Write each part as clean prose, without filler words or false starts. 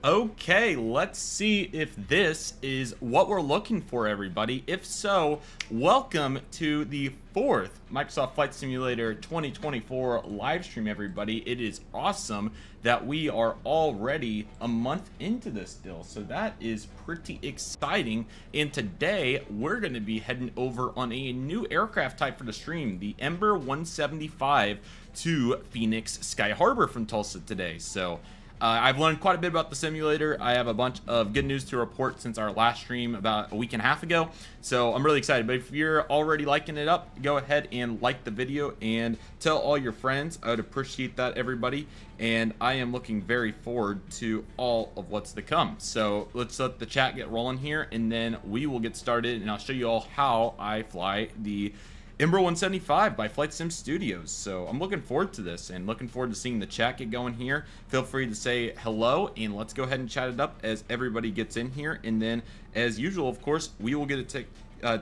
Okay, let's see if this is what we're looking for, everybody. If so, welcome to the fourth Microsoft Flight Simulator 2024 live stream, everybody. It is awesome that we are already a month into this deal, so that is pretty exciting. And today, we're going to be heading over on a new aircraft type for the stream, the Ember 175 to Phoenix Sky Harbor from Tulsa today. So I've learned quite a bit about the simulator. I have a bunch of good news to report since our last stream about a week and a half ago. So I'm really excited. But if you're already liking it up, go ahead and like the video and tell all your friends. I would appreciate that, everybody. And I am looking very forward to all of what's to come. So let's let the chat get rolling here, and then we will get started. And I'll show you all how I fly the Ember 175 by FlightSim Studios. So I'm looking forward to this and looking forward to seeing the chat get going here. Feel free to say hello, and let's go ahead and chat it up as everybody gets in here. And then, as usual, of course, we will get it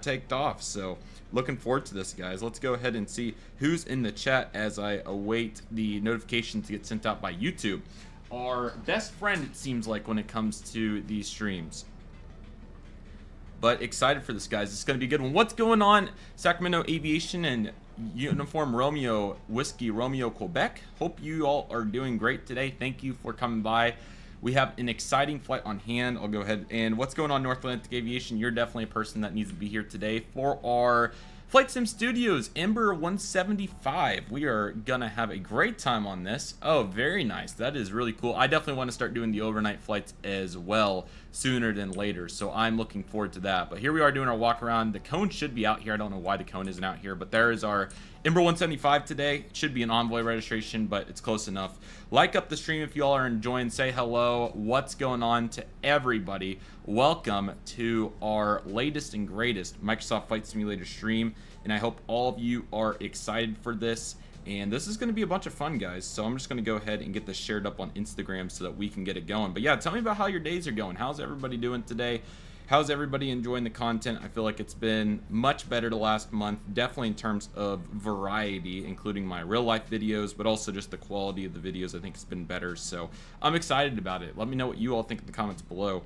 taked off. So looking forward to this, guys. Let's go ahead and see who's in the chat as I await the notifications to get sent out by YouTube. Our best friend, it seems like, when it comes to these streams. But excited for this, guys. It's going to be a good one. What's going on, Sacramento Aviation and Uniform Romeo Whiskey Romeo Quebec? Hope you all are doing great today. Thank you for coming by. We have an exciting flight on hand. I'll go ahead. And what's going on, North Atlantic Aviation? You're definitely a person that needs to be here today for our FlightSim Studios Ember 175. We are gonna have a great time on this. Oh, very nice. That is really cool. I definitely want to start doing the overnight flights as well sooner than later, so I'm looking forward to that. But here we are doing our walk around. The cone should be out here. I don't know why the cone isn't out here, but there is our Ember 175 today. It should be an Envoy registration, but it's close enough. Like up the stream if you all are enjoying. Say hello. What's going on to everybody? Welcome to our latest and greatest Microsoft Flight Simulator stream, and I hope all of you are excited for this. And this is going to be a bunch of fun, guys. So I'm just going to go ahead and get this shared up on Instagram so that we can get it going. But yeah, tell me about how your days are going. How's everybody doing today? How's everybody enjoying the content? I feel like it's been much better the last month, definitely in terms of variety, including my real life videos, but also just the quality of the videos. I think it's been better. So I'm excited about it. Let me know what you all think in the comments below.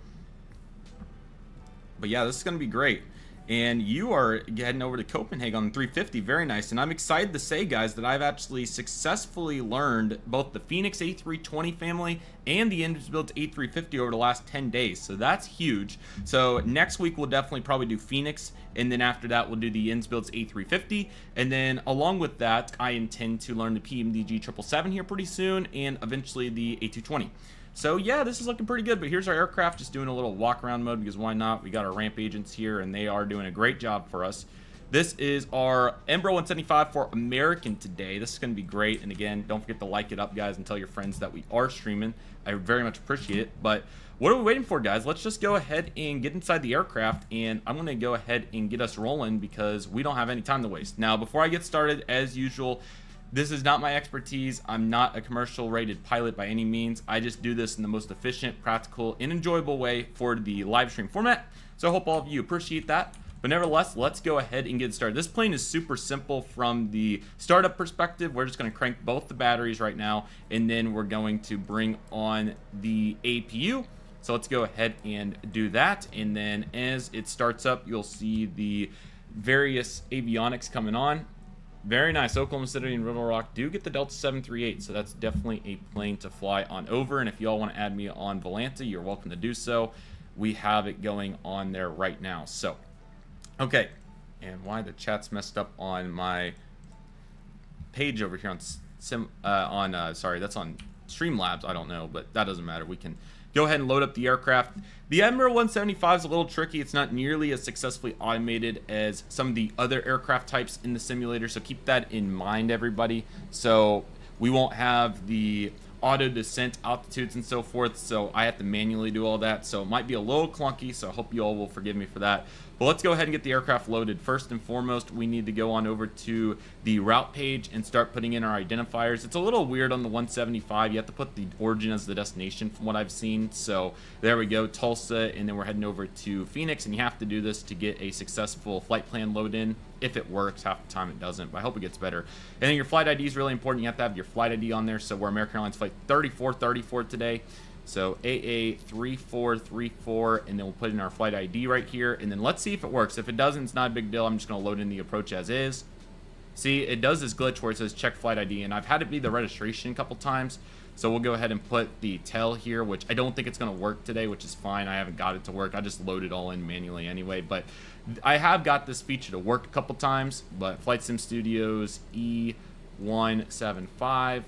But yeah, this is going to be great. And you are heading over to Copenhagen on the 350. Very nice. And I'm excited to say, guys, that I've actually successfully learned both the Phoenix A320 family and the Inbuilt A350 over the last 10 days. So that's huge. So next week, we'll definitely probably do Phoenix. And then after that, we'll do the Inbuilt A350. And then along with that, I intend to learn the PMDG 777 here pretty soon, and eventually the A220. So yeah, this is looking pretty good, but here's our aircraft, just doing a little walk around mode because why not? We got our ramp agents here and they are doing a great job for us. This is our Ember 175 for American today. This is going to be great. And again, don't forget to like it up, guys, and tell your friends that we are streaming. I very much appreciate it. But what are we waiting for, guys? Let's just go ahead and get inside the aircraft, and I'm going to go ahead and get us rolling because we don't have any time to waste. Now, before I get started, as usual, this is not my expertise. I'm not a commercial rated pilot by any means. I just do this in the most efficient, practical, and enjoyable way for the live stream format. So I hope all of you appreciate that. But nevertheless, let's go ahead and get started. This plane is super simple from the startup perspective. We're just going to crank both the batteries right now, and then we're going to bring on the APU. So let's go ahead and do that. And then as it starts up, you'll see the various avionics coming on. Very nice. Oklahoma City and Little Rock do get the Delta 738, so that's definitely a plane to fly on over. And if you all want to add me on Volanta, you're welcome to do so. We have it going on there right now. So, okay. And why the chat's messed up on my page over here on sorry, that's on Streamlabs. I don't know, but that doesn't matter. We can go ahead and load up the aircraft. The Ember 175 is a little tricky. It's not nearly as successfully automated as some of the other aircraft types in the simulator, so keep that in mind, everybody. So we won't have the auto descent altitudes and so forth, so I have to manually do all that, so it might be a little clunky, so I hope you all will forgive me for that. But let's go ahead and get the aircraft loaded. First and foremost, we need to go on over to the route page and start putting in our identifiers. It's a little weird on the 175. You have to put the origin as the destination from what I've seen. So there we go, Tulsa, and then we're heading over to Phoenix, and you have to do this to get a successful flight plan load in. If it works, half the time it doesn't, but I hope it gets better. And then your flight ID is really important. You have to have your flight ID on there. So we're American Airlines Flight 3434 today. So AA3434, and then we'll put in our flight ID right here, and then let's see if it works. If it doesn't, it's not a big deal. I'm just going to load in the approach as is. See, it does this glitch where it says check flight ID, and I've had it be the registration a couple times. So we'll go ahead and put the tail here, which I don't think it's going to work today, which is fine. I haven't got it to work. I just load it all in manually anyway. But I have got this feature to work a couple times. But FlightSim Studios ERJ-175.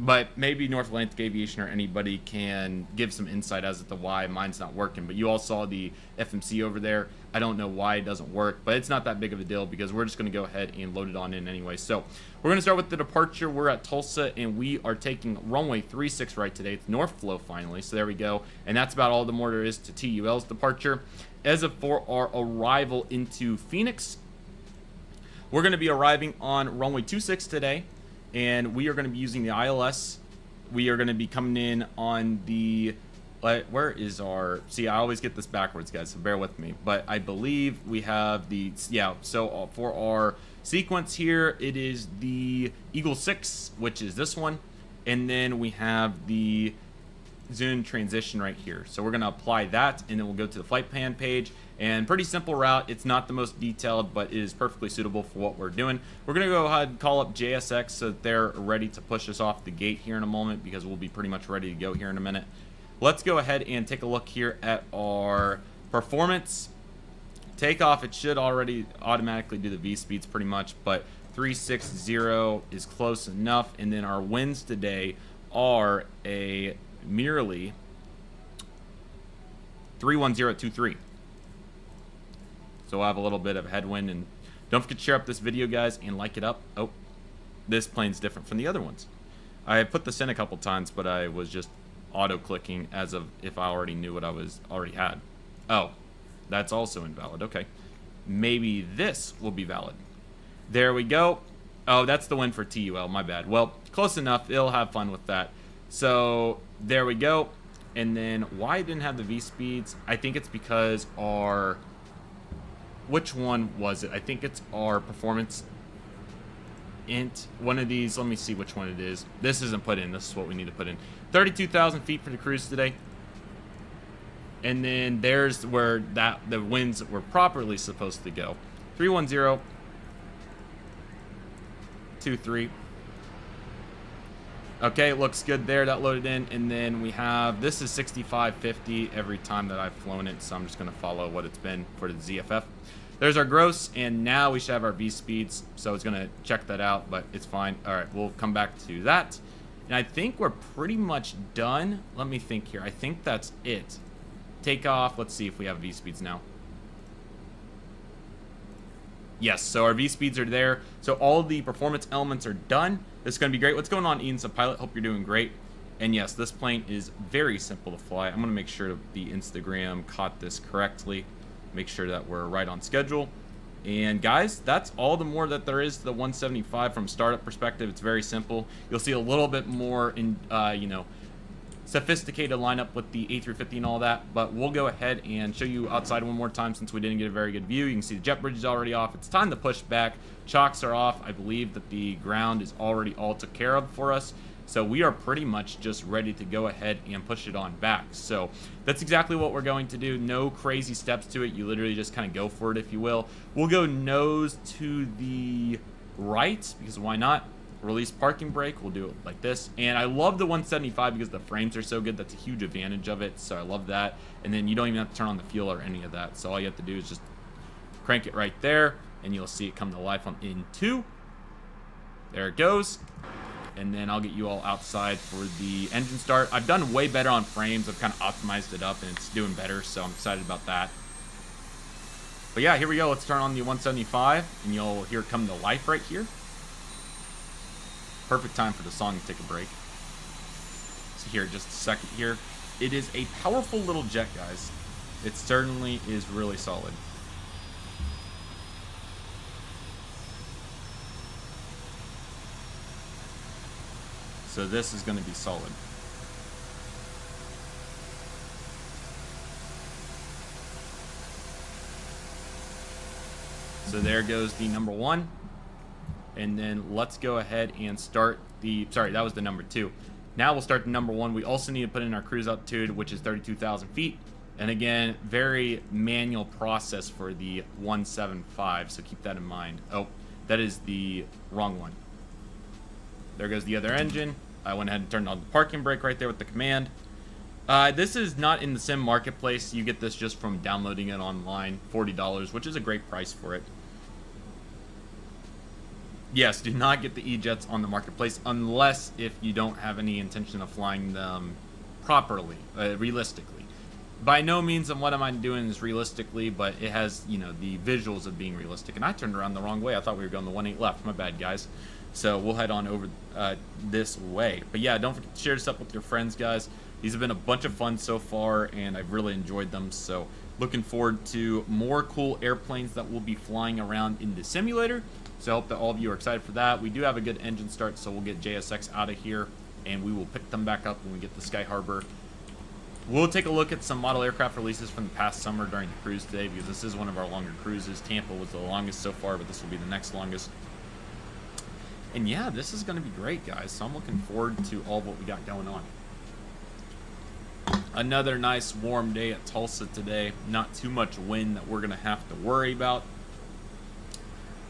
But maybe North Atlantic Aviation or anybody can give some insight as to why mine's not working. But you all saw the FMC over there. I don't know why it doesn't work, but it's not that big of a deal because we're just going to go ahead and load it on in anyway. So we're going to start with the departure. We're at Tulsa, and we are taking runway 36 right today. It's North Flow finally, so there we go. And that's about all the more there is to TUL's departure. As of for our arrival into Phoenix, we're going to be arriving on runway 26 today. And we are going to be using the ILS. We are going to be coming in on the... where is our... See, I always get this backwards, guys, so bear with me. But I believe we have the... Yeah, so for our sequence here, it is the Eagle 6, which is this one. And then we have the Zune transition right here. So we're going to apply that, and then we'll go to the flight plan page. And pretty simple route. It's not the most detailed, but it is perfectly suitable for what we're doing. We're going to go ahead and call up JSX so that they're ready to push us off the gate here in a moment, because we'll be pretty much ready to go here in a minute. Let's go ahead and take a look here at our performance. Takeoff, it should already automatically do the V-speeds pretty much, but 360 is close enough. And then our winds today are a merely 31023. So we'll have a little bit of headwind, and don't forget to share up this video, guys, and like it up. Oh, this plane's different from the other ones. I put this in a couple times, but I was just auto-clicking as of if I already knew what I already had. Oh, that's also invalid. Okay, maybe this will be valid. There we go. Oh, that's the win for TUL. My bad. Well, close enough. It'll have fun with that. So there we go. And then why it didn't have the V speeds? I think it's because our... Which one was it? I think it's our performance int. One of these. Let me see which one it is. This isn't put in. This is what we need to put in. 32,000 feet for the cruise today. And then there's where the winds were properly supposed to go. 31023. Okay, it looks good there. That loaded in. And then we have, this is 6550 every time that I've flown it. So I'm just going to follow what it's been for the ZFF. There's our gross, and now we should have our V speeds, so it's going to check that out, but it's fine. All right, we'll come back to that. And I think we're pretty much done. Let me think here. I think that's it. Takeoff. Let's see if we have V speeds now. Yes, so our V speeds are there. So all the performance elements are done. This is going to be great. What's going on, Ian Subpilot? Hope you're doing great. And yes, this plane is very simple to fly. I'm going to make sure the Instagram caught this correctly. Make sure that we're right on schedule. And guys, that's all the more that there is to the 175 from startup perspective. It's very simple. You'll see a little bit more in sophisticated lineup with the A350 and all that, but we'll go ahead and show you outside one more time since we didn't get a very good view. You can see the jet bridge is already off. It's time to push back. Chocks are off. I believe that the ground is already all took care of for us. So we are pretty much just ready to go ahead and push it on back. So that's exactly what we're going to do. No crazy steps to it. You literally just kind of go for it, if you will. We'll go nose to the right, because why not? Release parking brake. We'll do it like this. And I love the 175 because the frames are so good. That's a huge advantage of it. So I love that. And then you don't even have to turn on the fuel or any of that. So all you have to do is just crank it right there, and you'll see it come to life on in 2. There it goes. And then I'll get you all outside for the engine start. I've done way better on frames. I've kind of optimized it up, and it's doing better, so I'm excited about that. But yeah, here we go. Let's turn on the 175, and you'll hear it come to life right here. Perfect time for the song to take a break. So here, just a second here. It is a powerful little jet, guys. It certainly is really solid. So this is going to be solid. So there goes the number 1. And then let's go ahead and start the... Sorry, that was the number 2. Now we'll start the number 1. We also need to put in our cruise altitude, which is 32,000 feet. And again, very manual process for the 175, so keep that in mind. Oh, that is the wrong one. There goes the other engine. I went ahead and turned on the parking brake right there with the command. This is not in the sim marketplace. You get this just from downloading it online, $40, which is a great price for it. Yes, do not get the E-Jets on the marketplace unless if you don't have any intention of flying them properly, realistically. By no means what am I doing is realistically, but it has, you know, the visuals of being realistic. And I turned around the wrong way. I thought we were going the 1-8 left. My bad, guys. So we'll head on over this way. But yeah, don't forget to share this up with your friends, guys. These have been a bunch of fun so far, and I've really enjoyed them. So looking forward to more cool airplanes that will be flying around in the simulator. So I hope that all of you are excited for that. We do have a good engine start, so we'll get JSX out of here, and we will pick them back up when we get to Sky Harbor. We'll take a look at some model aircraft releases from the past summer during the cruise today, because this is one of our longer cruises. Tampa was the longest so far, but this will be the next longest. And yeah, this is going to be great, guys. So I'm looking forward to all what we got going on. Another nice warm day at Tulsa today. Not too much wind that we're going to have to worry about.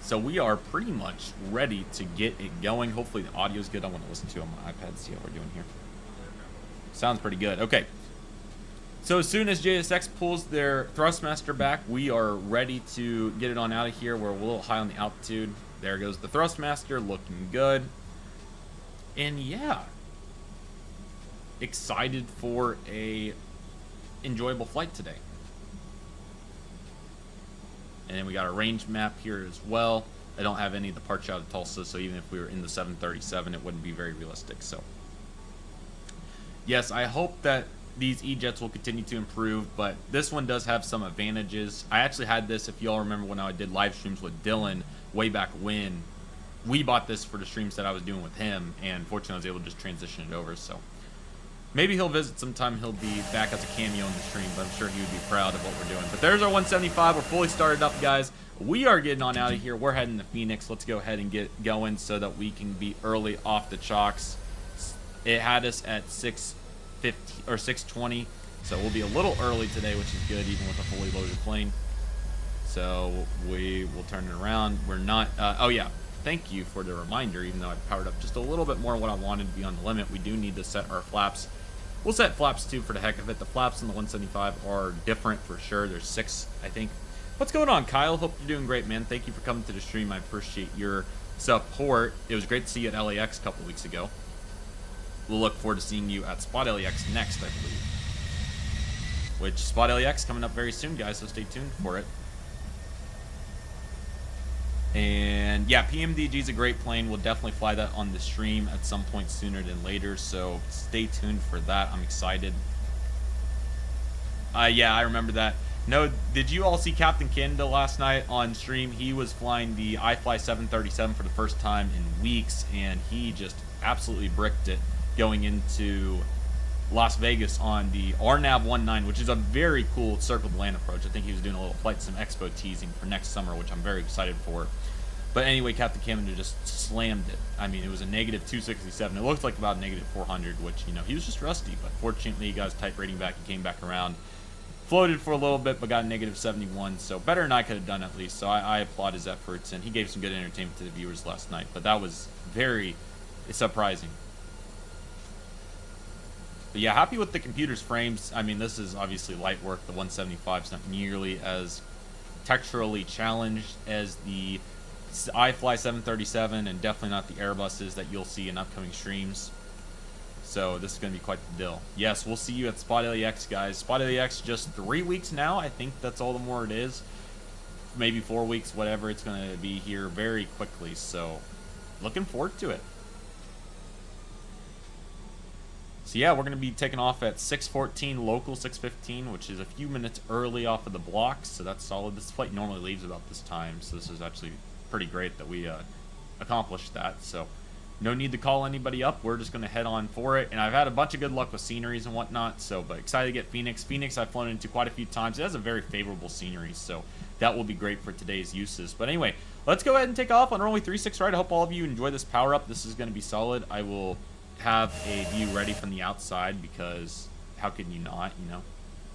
So we are pretty much ready to get it going. Hopefully the audio is good. I want to listen to it on my iPad, see how we're doing here. Sounds pretty good. Okay. So as soon as JSX pulls their thrustmaster back, we are ready to get it on out of here. We're a little high on the altitude. There goes the thrustmaster, looking good. And yeah, excited for a enjoyable flight today. And then we got a range map here as well. I don't have any of the parts out of Tulsa, so even if we were in the 737, it wouldn't be very realistic. So yes, I hope that these E-Jets will continue to improve, but this one does have some advantages. I actually had this, if y'all remember when I did live streams with Dylan way back when. We bought this for the streams that I was doing with him, and fortunately I was able to just transition it over. So maybe he'll visit sometime. He'll be back as a cameo in the stream, but I'm sure he would be proud of what we're doing. But there's our 175. We're fully started up, guys. We are getting on out of here. We're heading to Phoenix. Let's go ahead and get going so that we can be early off the chalks. It had us at 6:50 or 6:20, so we'll be a little early today, which is good, even with a fully loaded plane. So we will turn it around. We're not. Oh yeah. Thank you for the reminder. Even though I powered up just a little bit more than what I wanted to be on the limit, we do need to set our flaps. We'll set flaps too for the heck of it. The flaps on the 175 are different for sure. There's 6, I think. What's going on, Kyle? Hope you're doing great, man. Thank you for coming to the stream. I appreciate your support. It was great to see you at LAX a couple weeks ago. We'll look forward to seeing you at Spot LAX next, I believe. Which, Spot LAX coming up very soon, guys, so stay tuned for it. And yeah, PMDG is a great plane. We'll definitely fly that on the stream at some point sooner than later, so stay tuned for that. I'm excited. Yeah, I remember that. No, did you all see Captain Canada last night on stream? He was flying the iFly 737 for the first time in weeks, and he just absolutely bricked it going into Las Vegas on the RNAV-19, which is a very cool circled land approach. I think he was doing a little FlightSim Expo teasing for next summer, which I'm very excited for. But anyway, Captain Canada just slammed it. I mean, it was a negative 267. It looked like about negative 400, which, you know, he was just rusty. But fortunately, he got his type rating back and came back around. Floated for a little bit, but got a negative 71. So better than I could have done at least. So I applaud his efforts, and he gave some good entertainment to the viewers last night. But that was very surprising. But yeah, happy with the computer's frames. I mean, this is obviously light work. The 175 is not nearly as texturally challenged as the iFly 737, and definitely not the Airbuses that you'll see in upcoming streams. So this is going to be quite the deal. Yes, we'll see you at Spot LAX, guys. Spot LAX just 3 weeks now. I think that's all the more it is. Maybe 4 weeks, whatever. It's going to be here very quickly. So looking forward to it. So yeah, we're going to be taking off at 6:14 local 6:15, which is a few minutes early off of the blocks, so that's solid. This flight normally leaves about this time, so this is actually pretty great that we accomplished that. So no need to call anybody up. We're just going to head on for it, and I've had a bunch of good luck with sceneries and whatnot, so but excited to get Phoenix. Phoenix I've flown into quite a few times. It has a very favorable scenery, so that will be great for today's uses. But anyway, let's go ahead and take off on runway 36 right. I hope all of you enjoy this power up. This is going to be solid. I will have a view ready from the outside, because how could you not, you know?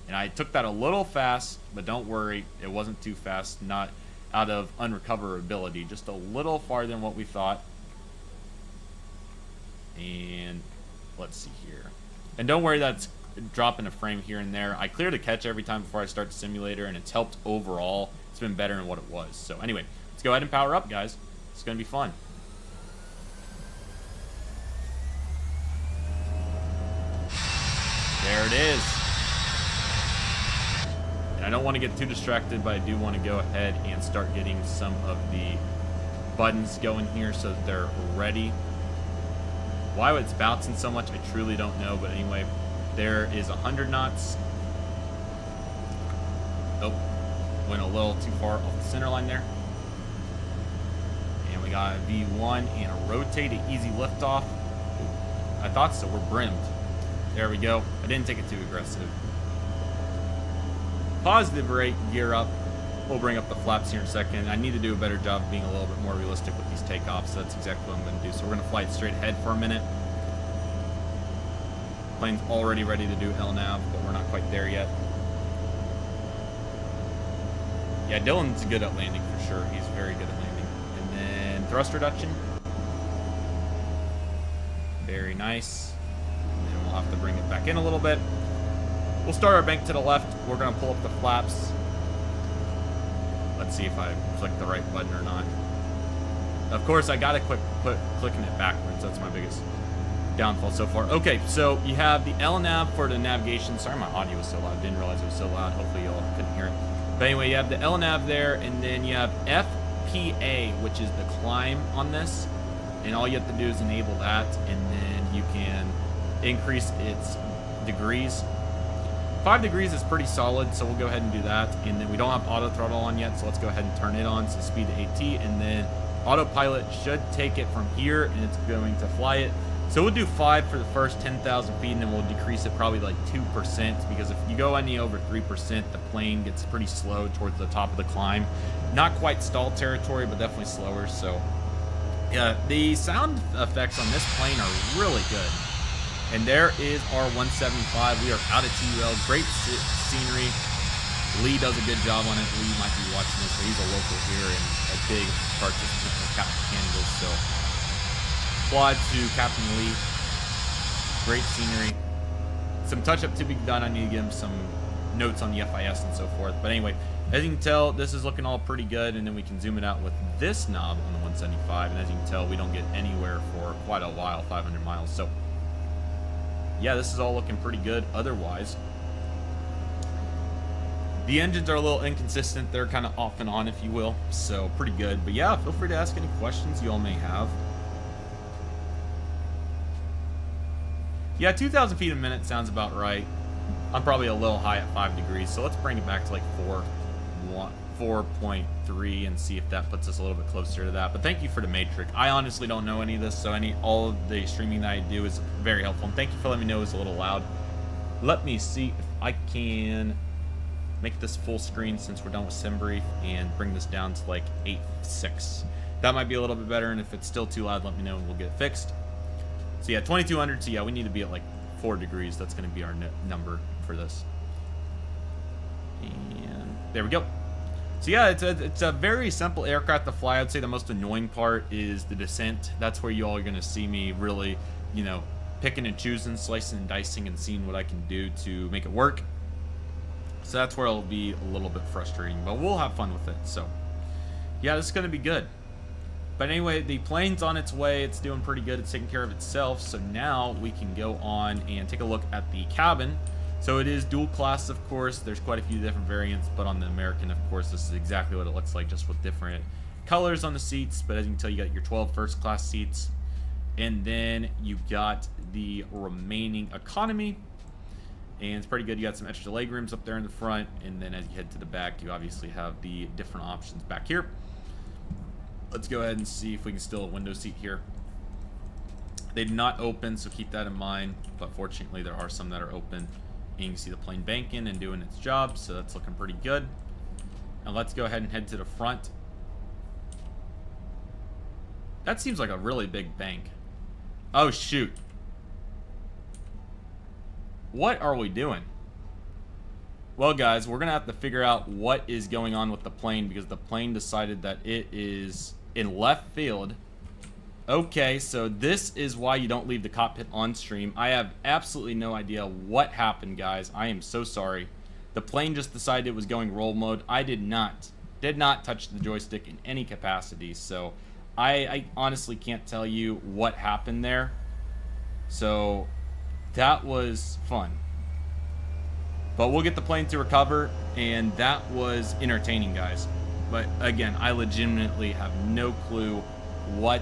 And I took that a little fast, but don't worry, it wasn't too fast, not out of unrecoverability, just a little farther than what we thought. And let's see here. And don't worry, that's dropping a frame here and there. I clear the catch every time before I start the simulator, and it's helped overall. It's been better than what it was. So anyway, let's go ahead and power up, guys. It's going to be fun. There it is. And I don't want to get too distracted, but I do want to go ahead and start getting some of the buttons going here so that they're ready. Why it's bouncing so much, I truly don't know. But anyway, there is 100 knots. Oh, went a little too far off the center line there. And we got a V1 and a rotate, an easy liftoff. I thought so. We're brimmed. There we go. I didn't take it too aggressive. Positive rate, gear up. We'll bring up the flaps here in a second. I need to do a better job of being a little bit more realistic with these takeoffs. So that's exactly what I'm going to do. So we're going to fly it straight ahead for a minute. Plane's already ready to do LNAV, but we're not quite there yet. Yeah, Dylan's good at landing for sure. He's very good at landing. And then thrust reduction. Very nice. And then we'll have to bring it back in a little bit. We'll start our bank to the left. We're going to pull up the flaps. Let's see if I click the right button or not. Of course, I got to quit clicking it backwards. That's my biggest downfall so far. Okay, so you have the LNAV for the navigation. Sorry, my audio was so loud. Didn't realize it was so loud. Hopefully, y'all couldn't hear it. But anyway, you have the LNAV there, and then you have FPA, which is the climb on this. And all you have to do is enable that, and then you can increase its degrees. 5 degrees is pretty solid, so we'll go ahead and do that. And then we don't have auto throttle on yet, so let's go ahead and turn it on. So speed to AT, and then autopilot should take it from here, and it's going to fly it. So we'll do 5 for the first 10,000 feet, and then we'll decrease it probably like 2%, because if you go any over 3%, the plane gets pretty slow towards the top of the climb. Not quite stall territory, but definitely slower. So yeah, the sound effects on this plane are really good. And there is our 175. We are out of T-Rail. Great scenery. Lee does a good job on it. Lee might be watching this, but he's a local here and a big participant in Captain Canada. So, applaud to Captain Lee. Great scenery. Some touch-up to be done. I need to give him some notes on the FIS and so forth. But anyway, as you can tell, this is looking all pretty good. And then we can zoom it out with this knob on the 175. And as you can tell, we don't get anywhere for quite a while, 500 miles. So, yeah, this is all looking pretty good otherwise. The engines are a little inconsistent. They're kind of off and on, if you will. So, pretty good. But yeah, feel free to ask any questions you all may have. Yeah, 2,000 feet a minute sounds about right. I'm probably a little high at 5 degrees. So, let's bring it back to like 4.3 and see if that puts us a little bit closer to that. But thank you for the matrix. I honestly don't know any of this, so all of the streaming that I do is very helpful. And thank you for letting me know it's a little loud. Let me see if I can make this full screen since we're done with SimBrief and bring this down to like 8.6. That might be a little bit better, and if it's still too loud, let me know and we'll get it fixed. So yeah, 2200. So yeah, we need to be at like 4 degrees. That's going to be our number for this. And there we go. So yeah, it's a very simple aircraft to fly. I'd say the most annoying part is the descent. That's where you all are going to see me really, you know, picking and choosing, slicing and dicing, and seeing what I can do to make it work. So that's where it'll be a little bit frustrating, but we'll have fun with it. So yeah, this is going to be good. But anyway, the plane's on its way. It's doing pretty good. It's taking care of itself. So now we can go on and take a look at the cabin. So it is dual class, of course. There's quite a few different variants, but on the American, of course, this is exactly what it looks like, just with different colors on the seats. But as you can tell, you got your 12 first class seats, and then you got the remaining economy, and it's pretty good. You got some extra leg rooms up there in the front, and then as you head to the back, you obviously have the different options back here. Let's go ahead and see if we can still a window seat here. They do not open, so keep that in mind, but fortunately there are some that are open. And you can see the plane banking and doing its job, so that's looking pretty good. Now let's go ahead and head to the front. That seems like a really big bank. Oh shoot. What are we doing? Well, guys, we're going to have to figure out what is going on with the plane because the plane decided that it is in left field. Okay, so this is why you don't leave the cockpit on stream. I have absolutely no idea what happened, guys. I am so sorry. The plane just decided it was going roll mode. I did not touch the joystick in any capacity, so I honestly can't tell you what happened there. So that was fun. But we'll get the plane to recover, and that was entertaining, guys. But again, I legitimately have no clue what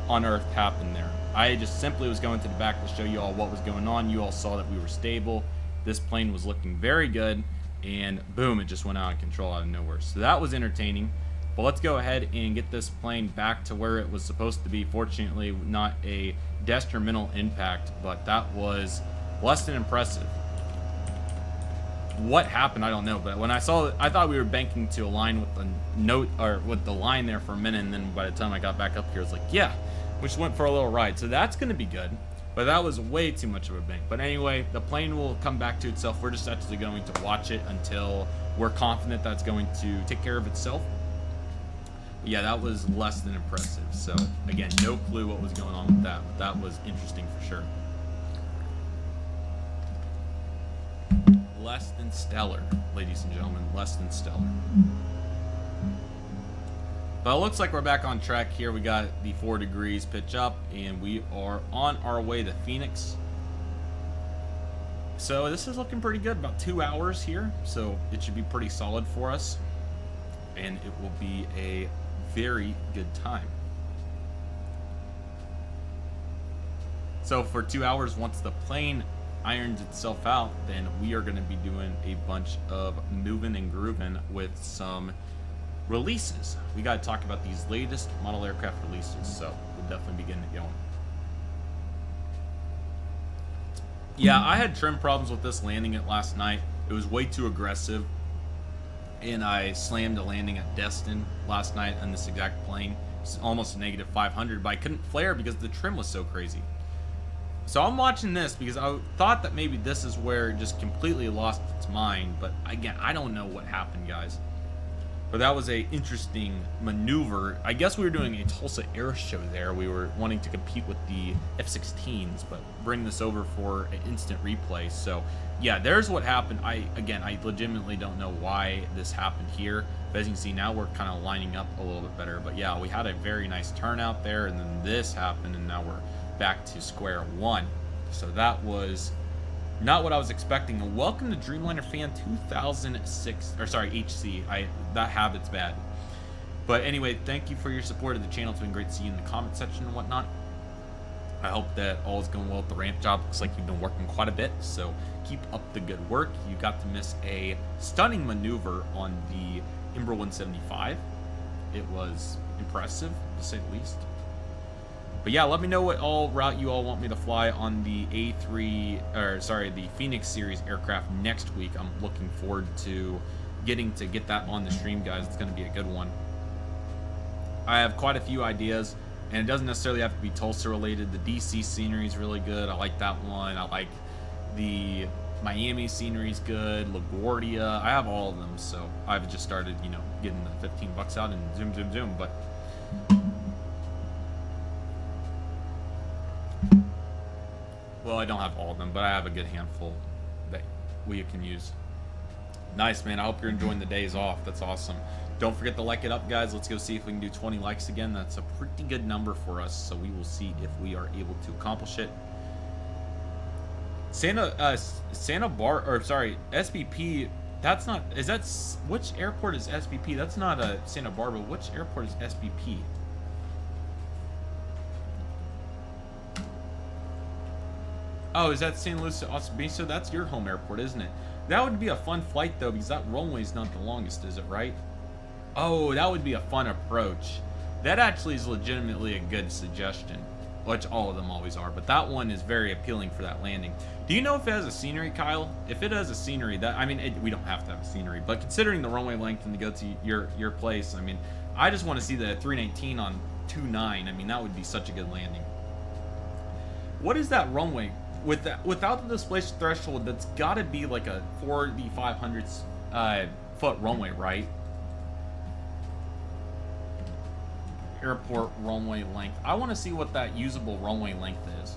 on earth happened there. I just simply was going to the back to show you all what was going on. You all saw that we were stable. This plane was looking very good, and boom, it just went out of control out of nowhere. So that was entertaining. But let's go ahead and get this plane back to where it was supposed to be. Fortunately, not a detrimental impact, but that was less than impressive. What happened, I don't know, but when I saw it, I thought we were banking to align with the note or with the line there for a minute, and then by the time I got back up here, I was like, yeah, we just went for a little ride. So that's going to be good, but that was way too much of a bank. But anyway, the plane will come back to itself. We're just actually going to watch it until we're confident that's going to take care of itself. But yeah, that was less than impressive. So again, no clue what was going on with that, but that was interesting for sure. Less than stellar, ladies and gentlemen, less than stellar. But it looks like we're back on track here. We got the 4 degrees pitch up, and we are on our way to Phoenix. So this is looking pretty good, about 2 hours here. So it should be pretty solid for us, and it will be a very good time. So for 2 hours, once the plane irons itself out, then we are going to be doing a bunch of moving and grooving with some releases. We got to talk about these latest model aircraft releases, so we'll definitely be getting it going. Yeah, I had trim problems with this landing it last night. It was way too aggressive, and I slammed a landing at Destin last night on this exact plane. It's almost a negative 500, but I couldn't flare because the trim was so crazy. So I'm watching this because I thought that maybe this is where it just completely lost its mind. But again, I don't know what happened, guys. But that was a interesting maneuver. I guess we were doing a Tulsa air show there. We were wanting to compete with the F-16s, but bring this over for an instant replay. So yeah, there's what happened. I legitimately don't know why this happened here. But as you can see, now we're kind of lining up a little bit better. But yeah, we had a very nice turnout there, and then this happened, and now we're back to square one. So that was not what I was expecting. And welcome to Dreamliner Fan 2006, or sorry, HC. That habit's bad. But anyway, thank you for your support of the channel. It's been great to see you in the comment section and whatnot. I hope that all is going well with the ramp job. Looks like you've been working quite a bit, so keep up the good work. You got to miss a stunning maneuver on the ERJ-175. It was impressive, to say the least. But yeah, let me know what all route you all want me to fly on the the Phoenix series aircraft next week. I'm looking forward to get that on the stream, guys. It's going to be a good one. I have quite a few ideas, and it doesn't necessarily have to be Tulsa related. The DC scenery is really good. I like that one. I like the Miami scenery is good. LaGuardia. I have all of them, so I've just started, getting the 15 bucks out and zoom. But well, I don't have all of them, but I have a good handful that we can use. Nice, man. I hope you're enjoying the days off. That's awesome. Don't forget to like it up, guys. Let's go see if we can do 20 likes again. That's a pretty good number for us, so we will see if we are able to accomplish it. SBP. That's not. Which airport is SBP? That's not a Santa Barbara. Which airport is SBP? Oh, is that San Luis Obispo? That's your home airport, isn't it? That would be a fun flight, though, because that runway is not the longest, is it, right? Oh, that would be a fun approach. That actually is legitimately a good suggestion, which all of them always are, but that one is very appealing for that landing. Do you know if it has a scenery, Kyle? If it has a scenery, we don't have to have a scenery, but considering the runway length and to go to your place, I just want to see the 319 on 29. That would be such a good landing. What is that runway? without the displaced threshold, that's got to be like a 4,500 foot runway, right? Airport runway length. I want to see what that usable runway length is.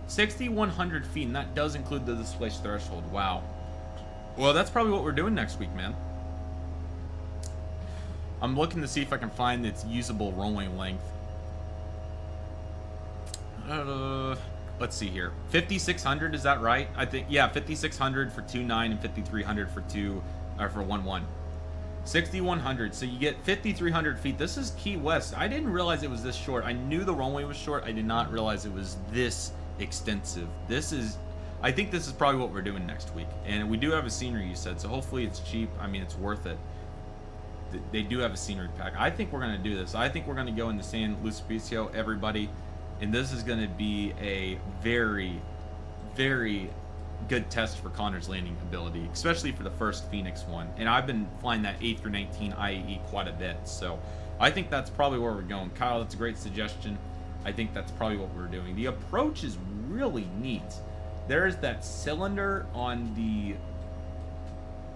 6,100 feet, and that does include the displaced threshold. Wow. Well, that's probably what we're doing next week, man. I'm looking to see if I can find its usable runway length. Let's see here. 5,600, is that right? I think, yeah, 5,600 for 2.9 and 5,300 for 1.1. 6,100, so you get 5,300 feet. This is Key West. I didn't realize it was this short. I knew the runway was short. I did not realize it was this extensive. I think this is probably what we're doing next week. And we do have a scenery, you said, so hopefully it's cheap. I mean, it's worth it. They do have a scenery pack. I think we're going to do this. I think we're going to go into San Luis Obispo, everybody. And this is going to be a very, very good test for Connor's landing ability, especially for the first Phoenix one. And I've been flying that 8 through 19 IAE quite a bit. So I think that's probably where we're going. Kyle, that's a great suggestion. I think that's probably what we're doing. The approach is really neat. There is that cylinder on the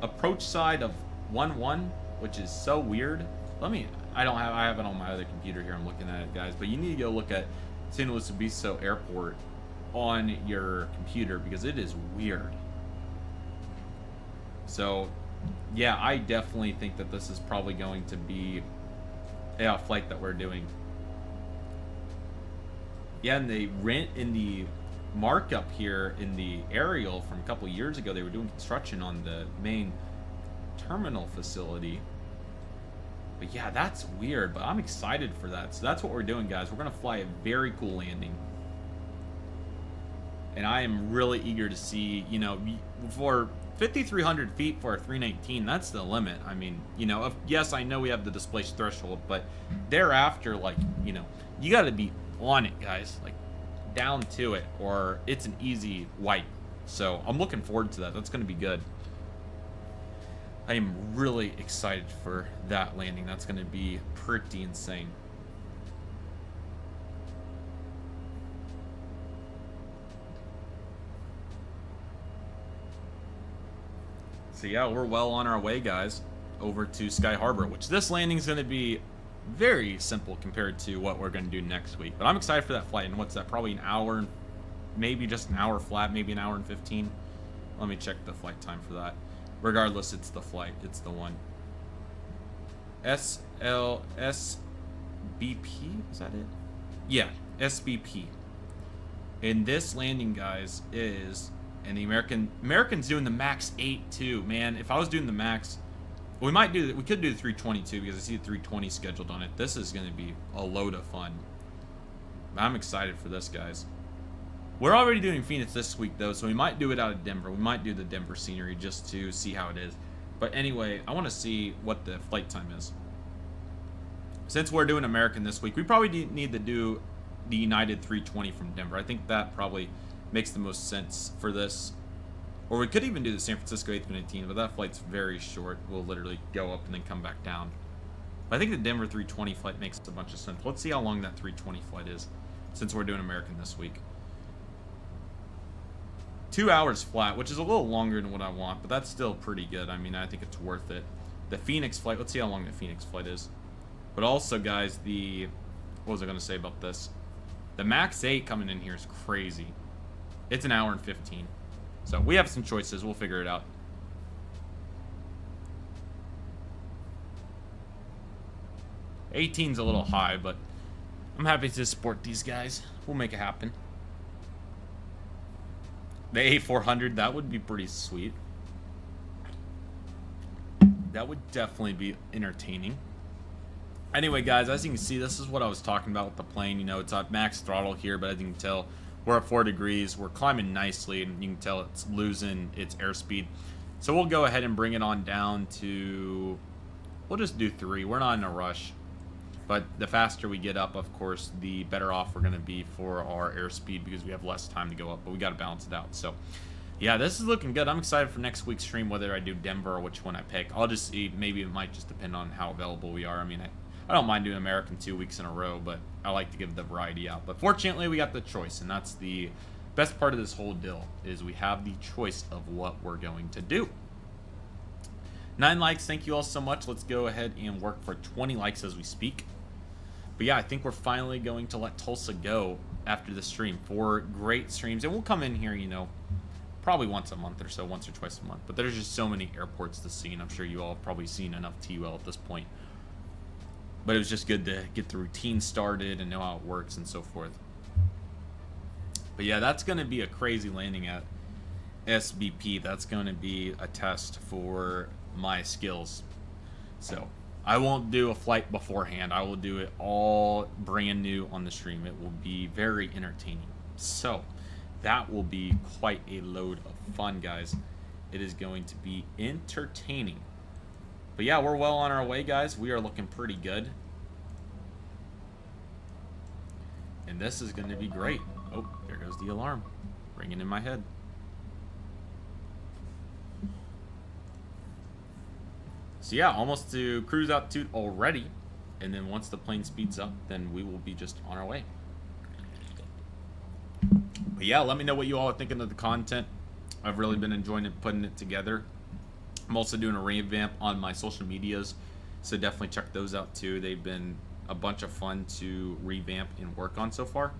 approach side of 1.1, which is so weird. I have it on my other computer here. I'm looking at it, guys. But you need to go look at San Luis Obispo Airport on your computer because it is weird. So, yeah, I definitely think that this is probably going to be a flight that we're doing. Yeah, and they rent in the markup here in the aerial from a couple years ago. They were doing construction on the main terminal facility. But yeah, that's weird, but I'm excited for that. So that's what we're doing, guys. We're going to fly a very cool landing. And I am really eager to see, you know, for 5,300 feet for a 319, that's the limit. I mean, you know, yes, I know we have the displaced threshold, but thereafter, like, you know, you got to be on it, guys. Like, down to it, or it's an easy wipe. So I'm looking forward to that. That's going to be good. I am really excited for that landing. That's going to be pretty insane. So yeah, we're well on our way, guys, over to Sky Harbor, which this landing is going to be very simple compared to what we're going to do next week. But I'm excited for that flight. And what's that? Probably an hour, maybe just an hour flat, maybe an hour and 15. Let me check the flight time for that. Regardless, it's the flight. It's the one. SBP, is that it? Yeah, SBP. And this landing, guys, is, and the American's doing the Max 8 too. Man, if I was doing the Max, we could do the 322 because I see the 320 scheduled on it. This is going to be a load of fun. I'm excited for this, guys. We're already doing Phoenix this week, though, so we might do it out of Denver. We might do the Denver scenery just to see how it is. But anyway, I want to see what the flight time is. Since we're doing American this week, we probably need to do the United 320 from Denver. I think that probably makes the most sense for this. Or we could even do the San Francisco 819, but that flight's very short. We'll literally go up and then come back down. But I think the Denver 320 flight makes a bunch of sense. Let's see how long that 320 flight is, since we're doing American this week. 2 hours flat, which is a little longer than what I want, but that's still pretty good. I mean, I think it's worth it. The Phoenix flight, let's see how long the Phoenix flight is. But also, guys, what was I going to say about this? The Max 8 coming in here is crazy. It's an hour and 15. So we have some choices. We'll figure it out. $18's a little high, but I'm happy to support these guys. We'll make it happen. The A400, that would be pretty sweet. That would definitely be entertaining. Anyway, guys, as you can see, this is what I was talking about with the plane. You know, it's at max throttle here, but as you can tell, we're at 4 degrees. We're climbing nicely, and you can tell it's losing its airspeed. So we'll go ahead and bring it on down to... We'll just do 3. We're not in a rush. But the faster we get up, of course, the better off we're going to be for our airspeed because we have less time to go up. But we got to balance it out. So, yeah, this is looking good. I'm excited for next week's stream, whether I do Denver or which one I pick. I'll just see. Maybe it might just depend on how available we are. I mean, I don't mind doing American 2 weeks in a row, but I like to give the variety out. But fortunately, we got the choice, and that's the best part of this whole deal is we have the choice of what we're going to do. 9 likes, thank you all so much. Let's go ahead and work for 20 likes as we speak. But yeah, I think we're finally going to let Tulsa go after the stream. 4 great streams, and we'll come in here, you know, probably once a month or so, once or twice a month. But there's just so many airports to see, and I'm sure you all have probably seen enough TUL at this point. But it was just good to get the routine started and know how it works and so forth. But yeah, that's going to be a crazy landing at SBP. That's going to be a test for my skills. So I won't do a flight beforehand. I will do it all brand new on the stream. It will be very entertaining. So that will be quite a load of fun, guys. It is going to be entertaining. But yeah, we're well on our way, guys. We are looking pretty good. And this is going to be great. Oh, there goes the alarm. Ringing in my head. So yeah, almost to cruise altitude already. And then once the plane speeds up, then we will be just on our way. But yeah, let me know what you all are thinking of the content. I've really been enjoying it, putting it together. I'm also doing a revamp on my social medias, so definitely check those out too. They've been a bunch of fun to revamp and work on so far.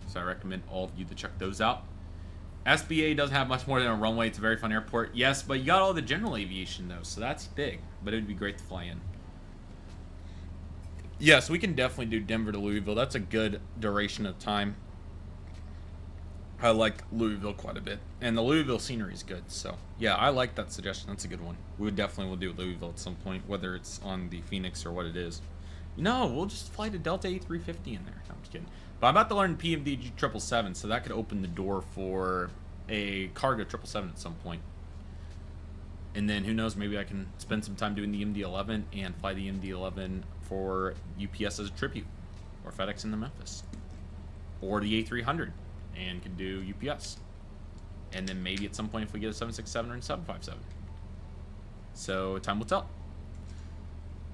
So I recommend all of you to check those out. SBA doesn't have much more than a runway. It's a very fun airport. Yes, but you got all the general aviation though, so that's big. But it would be great to fly in. Yes, we can definitely do Denver to Louisville. That's a good duration of time. I like Louisville quite a bit. And the Louisville scenery is good. So, yeah, I like that suggestion. That's a good one. We definitely will do Louisville at some point, whether it's on the Phoenix or what it is. No, we'll just fly to Delta A350 in there. No, I'm just kidding. But I'm about to learn PMDG 777, so that could open the door for a cargo 777 at some point. And then, who knows, maybe I can spend some time doing the MD-11 and fly the MD-11 for UPS as a tribute. Or FedEx in the Memphis. Or the A300. And can do UPS. And then maybe at some point if we get a 767 or a 757. So time will tell.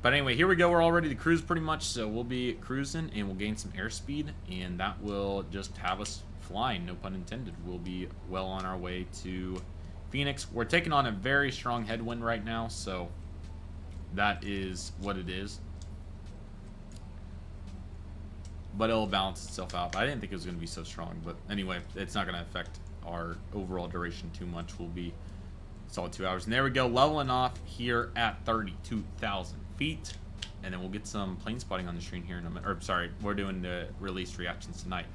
But anyway, here we go. We're all ready to cruise pretty much. So we'll be cruising and we'll gain some airspeed. And that will just have us flying, no pun intended. We'll be well on our way to Phoenix. We're taking on a very strong headwind right now. So that is what it is. But it'll balance itself out. I didn't think it was going to be so strong. But anyway, it's not going to affect our overall duration too much. We'll be solid 2 hours. And there we go, leveling off here at 32,000 feet. And then we'll get some plane spotting on the screen here in a minute. Or, sorry, we're doing the release reactions tonight.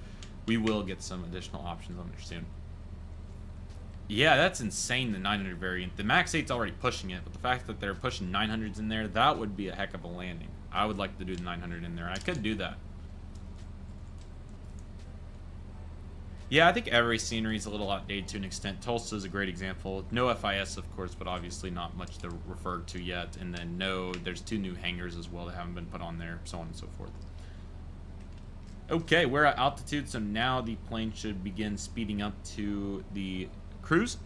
We will get some additional options on there soon. Yeah, that's insane, the 900 variant. The Max 8's already pushing it. But the fact that they're pushing 900s in there, that would be a heck of a landing. I would like to do the 900 in there. I could do that. Yeah, I think every scenery is a little outdated to an extent. Tulsa is a great example. No FIS, of course, but obviously not much to refer to yet. And then there's 2 new hangars as well that haven't been put on there, so on and so forth. Okay, we're at altitude, so now the plane should begin speeding up to the cruise.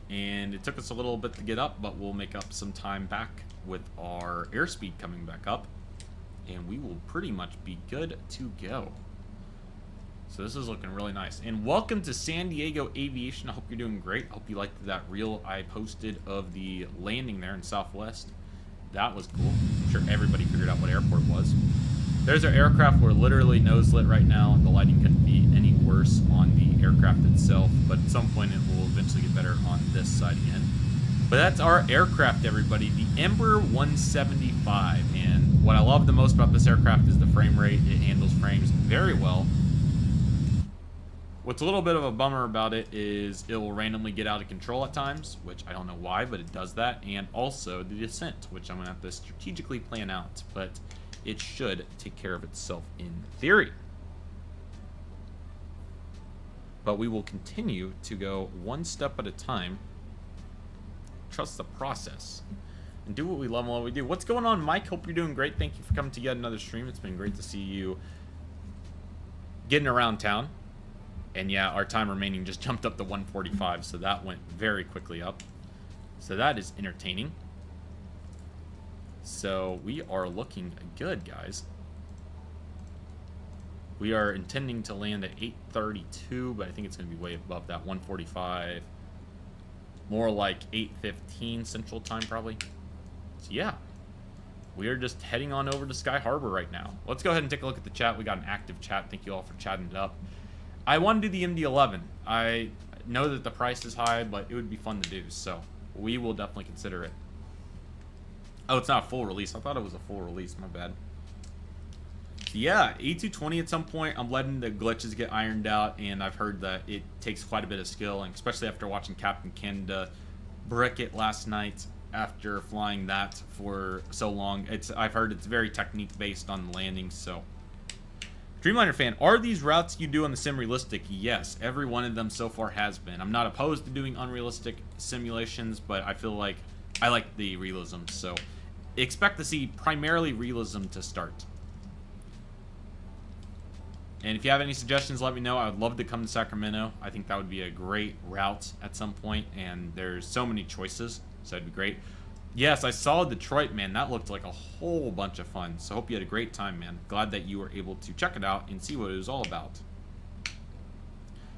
And it took us a little bit to get up, but we'll make up some time back with our airspeed coming back up. And we will pretty much be good to go. So this is looking really nice. And welcome to San Diego Aviation. I hope you're doing great. I hope you liked that reel I posted of the landing there in Southwest. That was cool. I'm sure everybody figured out what airport it was. There's our aircraft. We're literally nose lit right now. The lighting couldn't be any worse on the aircraft itself. But at some point it will eventually get better on this side again. But that's our aircraft, everybody. The ERJ-175. And what I love the most about this aircraft is the frame rate. It handles frames very well. What's a little bit of a bummer about it is it will randomly get out of control at times, which I don't know why, but it does that. And also the descent, which I'm going to have to strategically plan out. But it should take care of itself in theory. But we will continue to go one step at a time. Trust the process and do what we love and what we do. What's going on, Mike? Hope you're doing great. Thank you for coming to yet another stream. It's been great to see you getting around town. And yeah, our time remaining just jumped up to 145, so that went very quickly up. So that is entertaining. So we are looking good, guys. We are intending to land at 8:32, but I think it's going to be way above that, 1:45. More like 8:15 Central Time, probably. So, yeah. We are just heading on over to Sky Harbor right now. Let's go ahead and take a look at the chat. We got an active chat. Thank you all for chatting it up. I want to do the MD-11. I know that the price is high, but it would be fun to do, so we will definitely consider it. Oh, it's not a full release. I thought it was a full release. My bad. Yeah, A220 at some point. I'm letting the glitches get ironed out, and I've heard that it takes quite a bit of skill, and especially after watching Captain Canada brick it last night after flying that for so long. I've heard it's very technique based on landings. So Dreamliner fan, are these routes you do on the sim realistic? Yes, every one of them so far has been. I'm not opposed to doing unrealistic simulations, but I feel like I like the realism, so expect to see primarily realism to start. And if you have any suggestions, let me know. I would love to come to Sacramento. I think that would be a great route at some point, and there's so many choices, so it'd be great. Yes, I saw Detroit, man. That looked like a whole bunch of fun. So hope you had a great time, man. Glad that you were able to check it out and see what it was all about.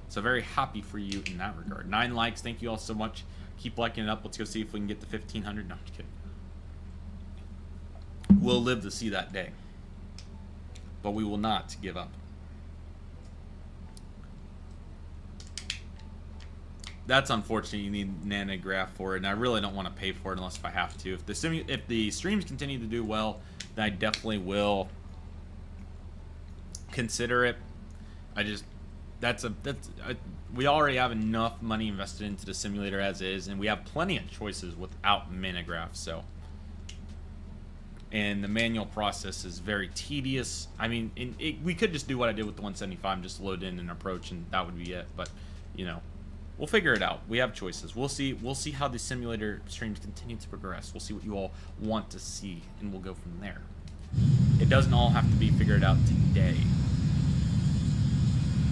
So very happy for you in that regard. 9 likes. Thank you all so much. Keep liking it up. Let's go see if we can get to 1,500. No, I'm just kidding. We'll live to see that day. But we will not give up. That's unfortunate. You need nanograph for it, and I really don't want to pay for it unless if I have to. If the streams continue to do well, then I definitely will consider it. We already have enough money invested into the simulator as is, and we have plenty of choices without nanograph. So, and the manual process is very tedious. I mean, we could just do what I did with the 175, just load in and approach, and that would be it. But you know. We'll figure it out. We have choices. We'll see how the simulator streams continue to progress. We'll see what you all want to see, and we'll go from there. It doesn't all have to be figured out today.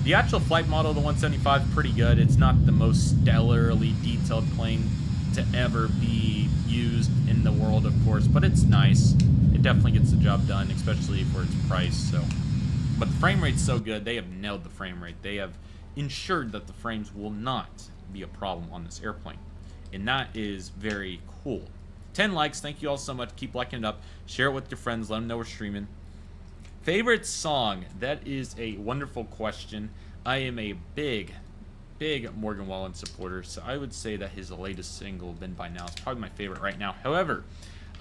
The actual flight model of the 175 is pretty good. It's not the most stellarly detailed plane to ever be used in the world, of course, but it's nice. It definitely gets the job done, especially for its price. So, but the frame rate's so good. They have nailed the frame rate. They have ensured that the frames will not be a problem on this airplane, and that is very cool. 10 likes. Thank you all so much. Keep liking it up. Share it with your friends. Let them know we're streaming. Favorite song? That is a wonderful question. I am a big Morgan Wallen supporter, so I would say that his latest single, Been By Now, is probably my favorite right now. However,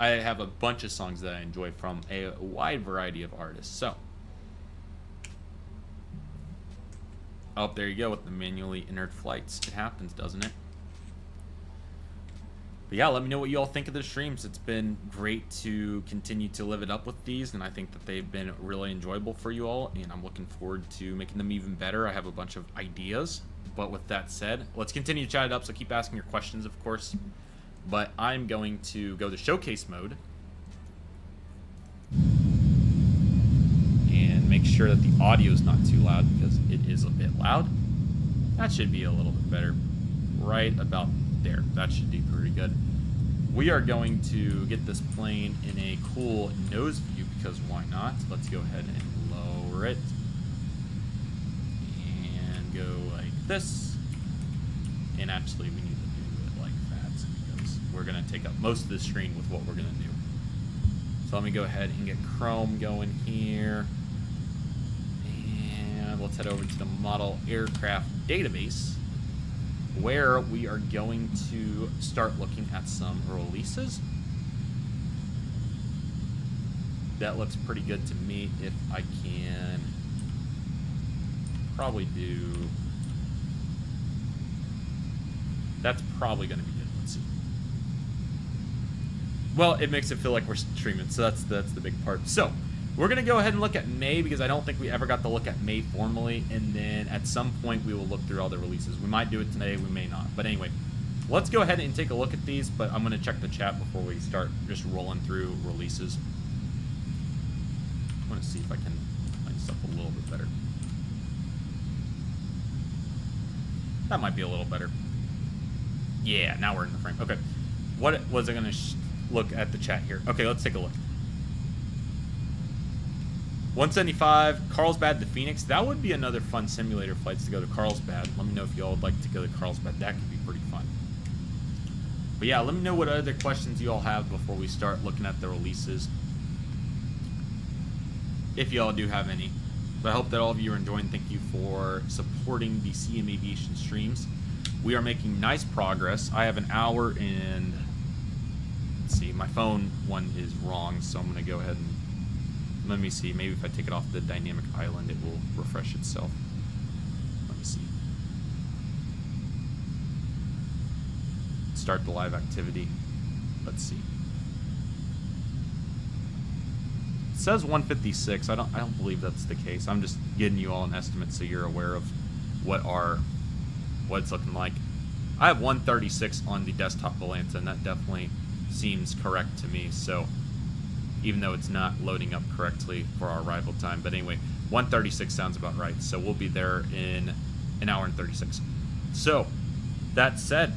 I have a bunch of songs that I enjoy from a wide variety of artists. So oh, there you go with the manually entered flights. It happens, doesn't it? But yeah, let me know what you all think of the streams. It's been great to continue to live it up with these, and I think that they've been really enjoyable for you all, and I'm looking forward to making them even better. I have a bunch of ideas, but with that said, let's continue to chat it up, so keep asking your questions, of course. But I'm going to go to showcase mode and make sure that the audio is not too loud, because it is a bit loud. That should be a little bit better. Right about there. That should be pretty good. We are going to get this plane in a cool nose view, because why not? Let's go ahead and lower it. And go like this. And actually, we need to do it like that, because we're going to take up most of the screen with what we're going to do. So let me go ahead and get Chrome going here. Let's head over to the model aircraft database, where we are going to start looking at some releases. That looks pretty good to me. If I can probably do, that's probably going to be good. Let's see. Well, it makes it feel like we're streaming, so that's the big part. So we're going to go ahead and look at May, because I don't think we ever got to look at May formally, and then at some point we will look through all the releases. We might do it today, we may not. But anyway, let's go ahead and take a look at these, but I'm going to check the chat before we start just rolling through releases. I want to see if I can line this up a little bit better. That might be a little better. Yeah, now we're in the frame. Okay. What was I going to look at the chat here? Okay, let's take a look. 175, Carlsbad to Phoenix. That would be another fun simulator flights to go to Carlsbad. Let me know if y'all would like to go to Carlsbad. That could be pretty fun. But yeah, let me know what other questions you all have before we start looking at the releases, if y'all do have any. But I hope that all of you are enjoying. Thank you for supporting the CM Aviation streams. We are making nice progress. I have an hour and, let's see, my phone one is wrong, so I'm going to go ahead and, let me see, maybe if I take it off the dynamic island, it will refresh itself. Let me see. Start the live activity. Let's see. It says 156. I don't believe that's the case. I'm just getting you all an estimate so you're aware of what it's looking like. I have 136 on the desktop Volanta, and that definitely seems correct to me. So even though it's not loading up correctly for our arrival time. But anyway, 136 sounds about right. So we'll be there in an hour and 36. So, that said,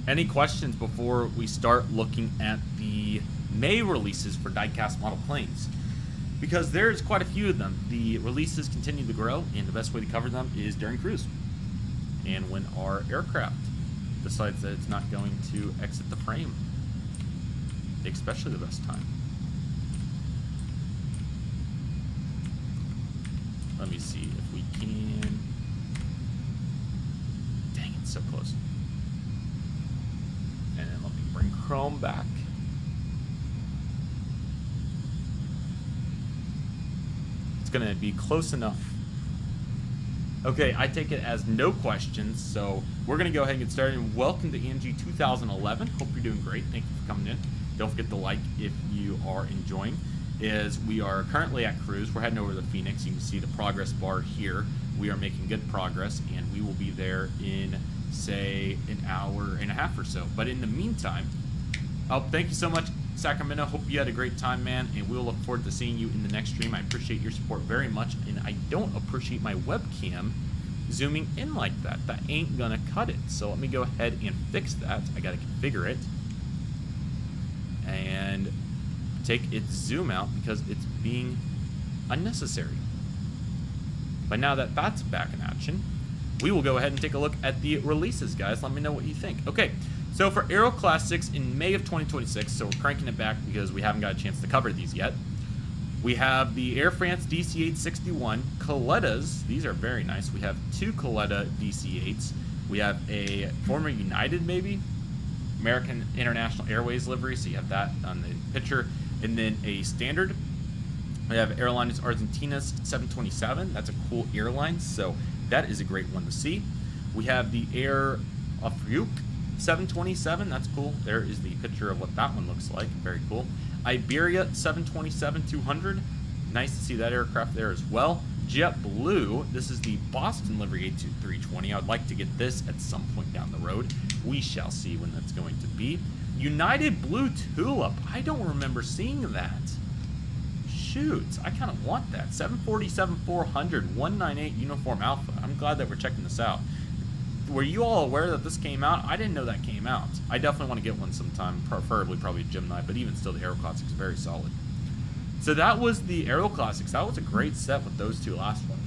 any questions before we start looking at the May releases for diecast model planes? Because there's quite a few of them. The releases continue to grow, and the best way to cover them is during cruise. And when our aircraft decides that it's not going to exit the frame. Especially the best time. Let me see if we can. Dang, it's so close. And then let me bring Chrome back. It's gonna be close enough. Okay, I take it as no questions, so we're gonna go ahead and get started. And welcome to ENG 2011. Hope you're doing great. Thank you for coming in. Don't forget to like if you are enjoying. We are currently at cruise. We're heading over to Phoenix. You can see the progress bar here. We are making good progress, and we will be there in, say, an hour and a half or so. But in the meantime, thank you so much, Sacramento. Hope you had a great time, man, and we'll look forward to seeing you in the next stream. I appreciate your support very much, and I don't appreciate my webcam zooming in like that. That ain't gonna cut it. So let me go ahead and fix that. I gotta configure it and take its zoom out because it's being unnecessary. But now that that's back in action, we will go ahead and take a look at the releases, guys. Let me know what you think. Okay, so for Aero Classics in May of 2026, so we're cranking it back because we haven't got a chance to cover these yet. We have the Air France DC-861 Colettas. These are very nice. We have two Coletta DC-8s. We have a former United, maybe, American International Airways livery, so you have that on the picture, and then a standard. We have Airlines Argentina's 727. That's a cool airline, so that is a great one to see. We have the Air Afrique 727. That's cool. There is the picture of what that one looks like. Very cool. Iberia 727-200. Nice to see that aircraft there as well. JetBlue, this is the Boston livery A320. I would like to get this at some point down the road. We shall see when that's going to be. United Blue Tulip. I don't remember seeing that. Shoot, I kind of want that. 747-400, 198 Uniform Alpha. I'm glad that we're checking this out. Were you all aware that this came out? I didn't know that came out. I definitely want to get one sometime, preferably probably Gemini, but even still the Aero Classics is very solid. So that was the Aero Classics. That was a great set with those two last one.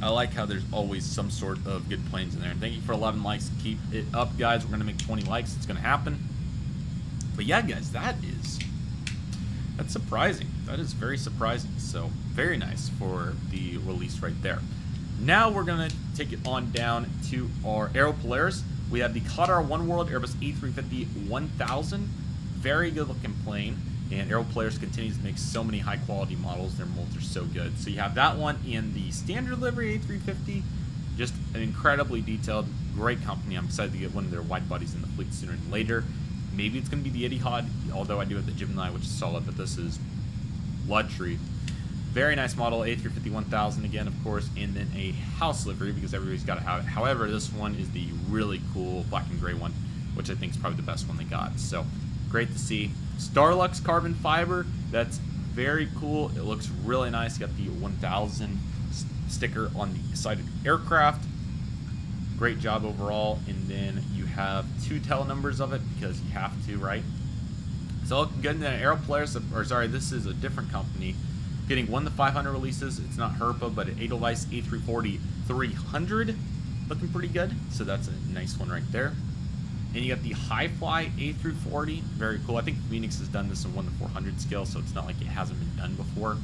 I like how there's always some sort of good planes in there. And thank you for 11 likes. Keep it up, guys. We're going to make 20 likes. It's going to happen. But yeah, guys, that's surprising. That is very surprising. So very nice for the release right there. Now we're going to take it on down to our Aero Polaris. We have the Qatar One World Airbus A350-1000. Very good looking plane. And Aero Polaris continues to make so many high quality models. Their molds are so good. So you have that one in the standard livery A350. Just an incredibly detailed, great company. I'm excited to get one of their wide bodies in the fleet sooner than later. Maybe it's going to be the Etihad, although I do have the Gemini, which is solid, but this is luxury. Very nice model, A350-1000 again, of course, and then a house livery because everybody's got to have it. However, this one is the really cool black and gray one, which I think is probably the best one they got. So great to see. Starlux carbon fiber, that's very cool. It looks really nice. Got the 1000 sticker on the side of the aircraft. Great job overall. And then you have two tail numbers of it because you have to, right? So getting the Aero Polaris, or sorry, this is a different company, getting 1 to 500 releases. It's not Herpa, but an Edelweiss A340-300, looking pretty good. So that's a nice one right there. And you got the Hi-Fly A340, very cool. I think Phoenix has done this in 1 to 400 scale, so it's not like it hasn't been done before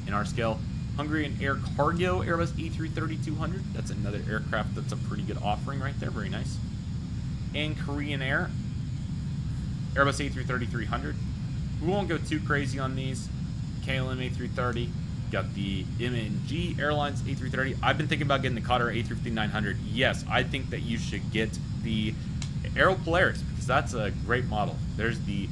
in our scale. Hungarian Air Cargo Airbus A330-200. That's another aircraft that's a pretty good offering right there. Very nice. And Korean Air Airbus A330-300. We won't go too crazy on these. KLM A330. Got the MNG Airlines A330. I've been thinking about getting the Qatar A350-900. Yes, I think that you should get the Aero Polaris because that's a great model. There's the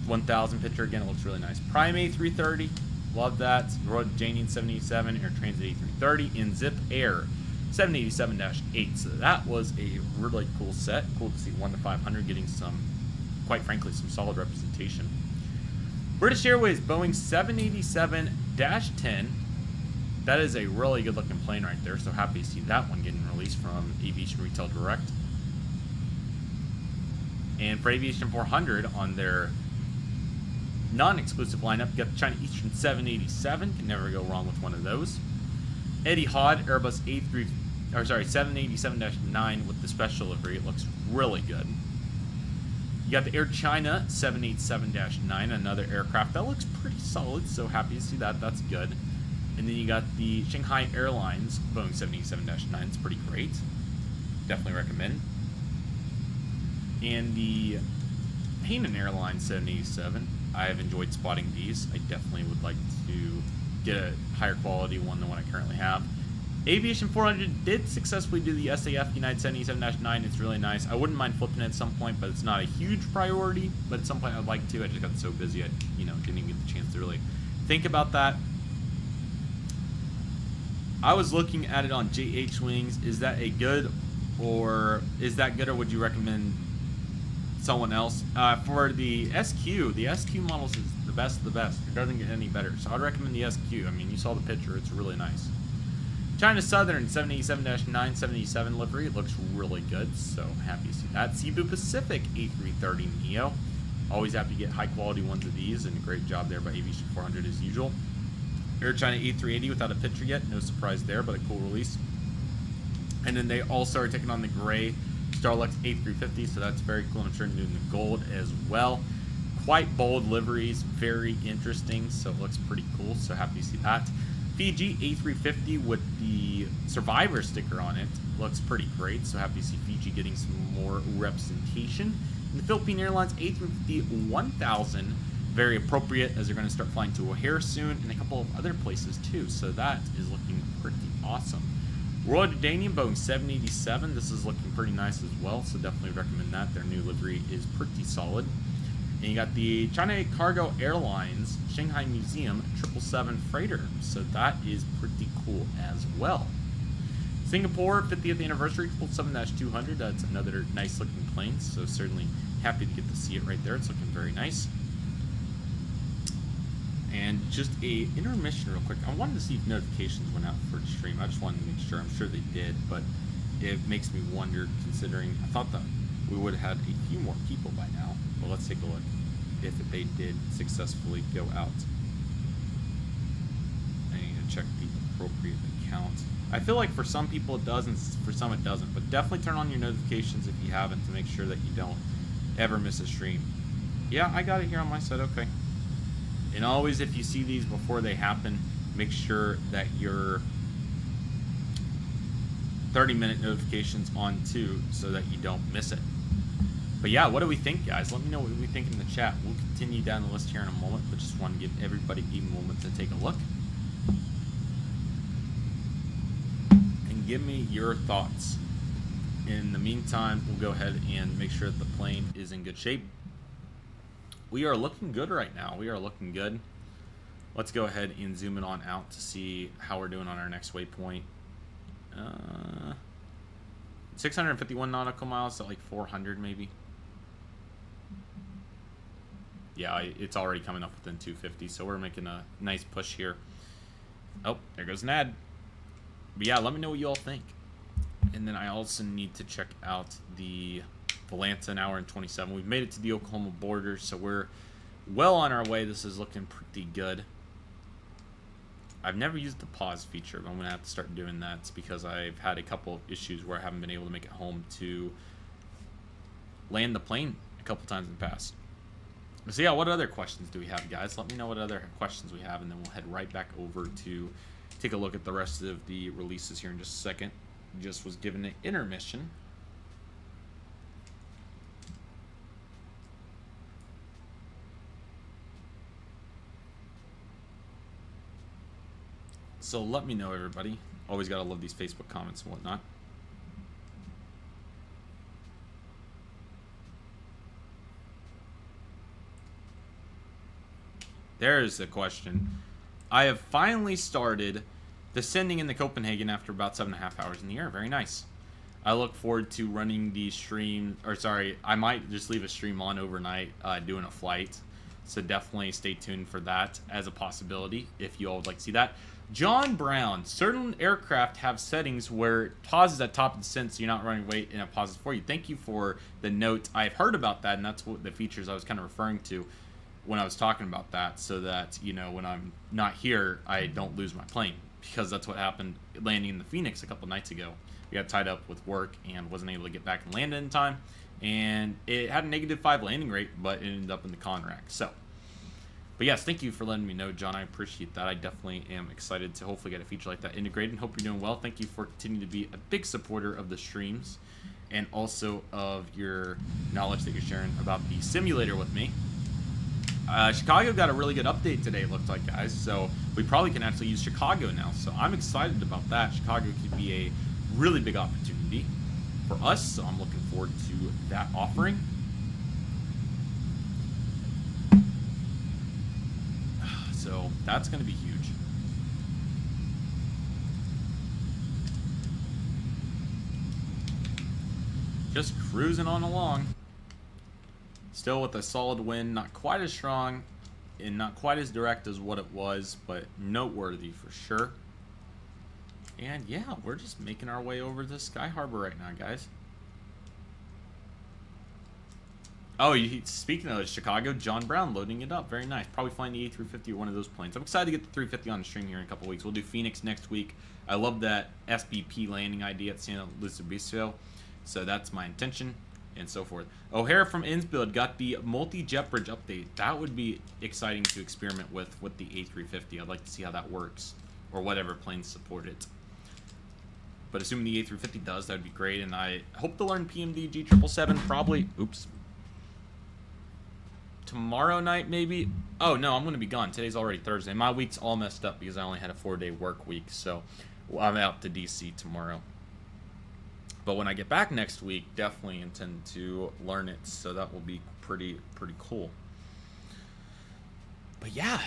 1000 picture again. It looks really nice. Prime A330. Love that. Royal Janian 787, Air Transat A330, and Zip Air 787-8. So that was a really cool set. Cool to see 1 to 500 getting some, quite frankly, some solid representation. British Airways Boeing 787-10. That is a really good looking plane right there. So happy to see that one getting released from Aviation Retail Direct. And for Aviation 400 on their non-exclusive lineup, you got the China Eastern 787. Can never go wrong with one of those. Etihad Airbus 787-9 with the special livery. It looks really good. You got the Air China 787-9, another aircraft that looks pretty solid. So happy to see that. That's good. And then you got the Shanghai Airlines Boeing 787-9. It's pretty great. Definitely recommend. And the Canon Airlines 787. I have enjoyed spotting these. I definitely would like to get a higher quality one than what I currently have. Aviation 400 did successfully do the SAF United 77-9. It's really nice. I wouldn't mind flipping it at some point, but it's not a huge priority. But at some point I'd like to. I just got so busy I didn't even get the chance to really think about that. I was looking at it on JH Wings. Is that good or would you recommend someone else? For the SQ models is the best of the best. It doesn't get any better. So I'd recommend the SQ. I mean, you saw the picture. It's really nice. China Southern 787-9 77 livery. It looks really good. So happy to see that. Cebu Pacific A330neo. Always happy to get high quality ones of these, and a great job there by Aviation 400 as usual. Air China A380 without a picture yet. No surprise there, but a cool release. And then they also are taking on the gray Starlux A350, so that's very cool. I'm sure they're doing the gold as well. Quite bold liveries, very interesting, so it looks pretty cool. So happy to see that. Fiji A350 with the Survivor sticker on it looks pretty great. So happy to see Fiji getting some more representation. And the Philippine Airlines A350-1000, very appropriate as they're going to start flying to O'Hare soon, and a couple of other places too. So that is looking pretty awesome. Royal Jordanian Boeing 787. This is looking pretty nice as well, so definitely recommend that. Their new livery is pretty solid. And you got the China Cargo Airlines Shanghai Museum 777 freighter, so that is pretty cool as well. Singapore 50th anniversary 777-200. That's another nice looking plane, so certainly happy to get to see it right there. It's looking very nice. And just a intermission real quick. I wanted to see if notifications went out for the stream. I just wanted to make sure. I'm sure they did, but it makes me wonder, considering I thought that we would have had a few more people by now. Well, let's take a look if they did successfully go out. I need to check the appropriate account. I feel like for some people it does and for some it doesn't, but definitely turn on your notifications if you haven't to make sure that you don't ever miss a stream. Yeah, I got it here on my side. Okay. And always, if you see these before they happen, make sure that your 30-minute notifications on too, so that you don't miss it. But yeah, what do we think, guys? Let me know what we think in the chat. We'll continue down the list here in a moment, but just want to give everybody a moment to take a look and give me your thoughts. In the meantime, we'll go ahead and make sure that the plane is in good shape. We are looking good right now. We are looking good. Let's go ahead and zoom it on out to see how we're doing on our next waypoint. 651 nautical miles at like 400 maybe. Yeah, it's already coming up within 250, so we're making a nice push here. Oh, there goes an ad. But yeah, let me know what you all think. And then I also need to check out the Volanta, an hour and 27. We've made it to the Oklahoma border, so we're well on our way. This is looking pretty good. I've never used the pause feature, but I'm going to have to start doing that. It's because I've had a couple of issues where I haven't been able to make it home to land the plane a couple times in the past. So yeah, what other questions do we have, guys? Let me know what other questions we have, and then we'll head right back over to take a look at the rest of the releases here in just a second. Just was given an intermission. So let me know, everybody. Always gotta love these Facebook comments and whatnot. There's a question. I have finally started descending into Copenhagen after about 7.5 hours in the air. Very nice. I look forward to running the stream, or sorry, I might just leave a stream on overnight doing a flight. So definitely stay tuned for that as a possibility if you all would like to see that. John Brown, certain aircraft have settings where it pauses at top of descent so you're not running weight and it pauses for you. Thank you for the note. I've heard about that, and that's what the features I was kind of referring to when I was talking about that, so that, you know, when I'm not here, I don't lose my plane, because that's what happened landing in the Phoenix a couple nights ago. We got tied up with work and wasn't able to get back and land in time, and it had a -5 landing rate, but it ended up in the con rack. So, but yes, thank you for letting me know, John. I appreciate that. I definitely am excited to hopefully get a feature like that integrated, and hope you're doing well. Thank you for continuing to be a big supporter of the streams, and also of your knowledge that you're sharing about the simulator with me. Chicago got a really good update today, it looked like, guys. So we probably can actually use Chicago now. So I'm excited about that. Chicago could be a really big opportunity for us. So I'm looking forward to that offering. So that's going to be huge. Just cruising on along. Still with a solid wind, not quite as strong and not quite as direct as what it was, but noteworthy for sure. And yeah, we're just making our way over to Sky Harbor right now, guys. Oh, speaking of Chicago, John Brown loading it up. Very nice. Probably flying the A350 or one of those planes. I'm excited to get the 350 on the stream here in a couple weeks. We'll do Phoenix next week. I love that SBP landing idea at San Luis Obispo, so that's my intention. And so forth. O'Hara from Innsbuild got the multi-jet bridge update. That would be exciting to experiment with the A350. I'd like to see how that works, or whatever planes support it. But assuming the A350 does, that would be great. And I hope to learn PMD G777 probably. Oops. Tomorrow night, maybe. Oh no, I'm going to be gone. Today's already Thursday. My week's all messed up because I only had a 4-day work week. So I'm out to DC tomorrow. But when I get back next week, definitely intend to learn it, so that will be pretty cool. But yeah,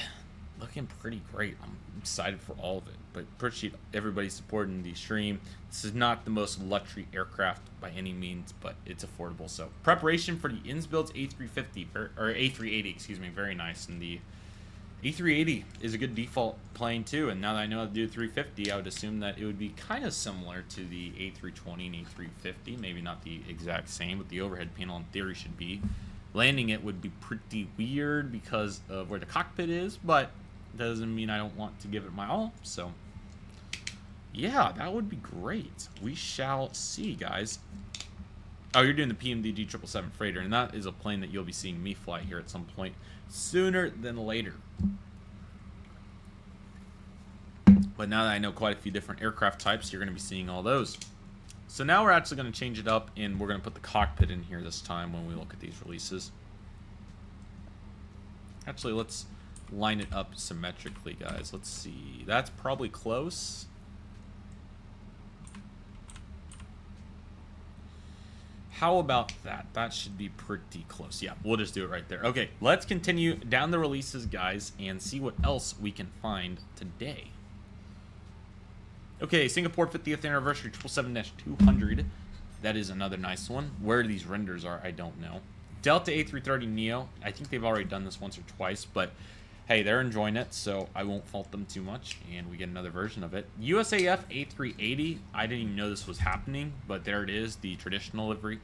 looking pretty great. I'm excited for all of it, but appreciate everybody supporting the stream. This is not the most luxury aircraft by any means, but it's affordable. So preparation for the Innsbuild's A350 or A380, excuse me, very nice. And the A380 is a good default plane too, and now that I know how to do 350, I would assume that it would be kind of similar to the A320 and A350. Maybe not the exact same, but the overhead panel in theory should be. Landing it would be pretty weird because of where the cockpit is, but that doesn't mean I don't want to give it my all. So yeah, that would be great. We shall see, guys. Oh, you're doing the PMD G777 freighter, and that is a plane that you'll be seeing me fly here at some point sooner than later. But now that I know quite a few different aircraft types, you're going to be seeing all those. So now we're actually going to change it up, and we're going to put the cockpit in here this time when we look at these releases. Actually, let's line it up symmetrically, guys. Let's see. That's probably close. How about that? That should be pretty close. Yeah, we'll just do it right there. Okay, let's continue down the releases, guys, and see what else we can find today. Okay, Singapore 50th anniversary 777-200. That is another nice one. Where these renders are, I don't know. Delta A330neo. I think they've already done this once or twice, but hey, they're enjoying it, so I won't fault them too much, and we get another version of it. USAF A380. I didn't even know this was happening, but there it is, the traditional livery.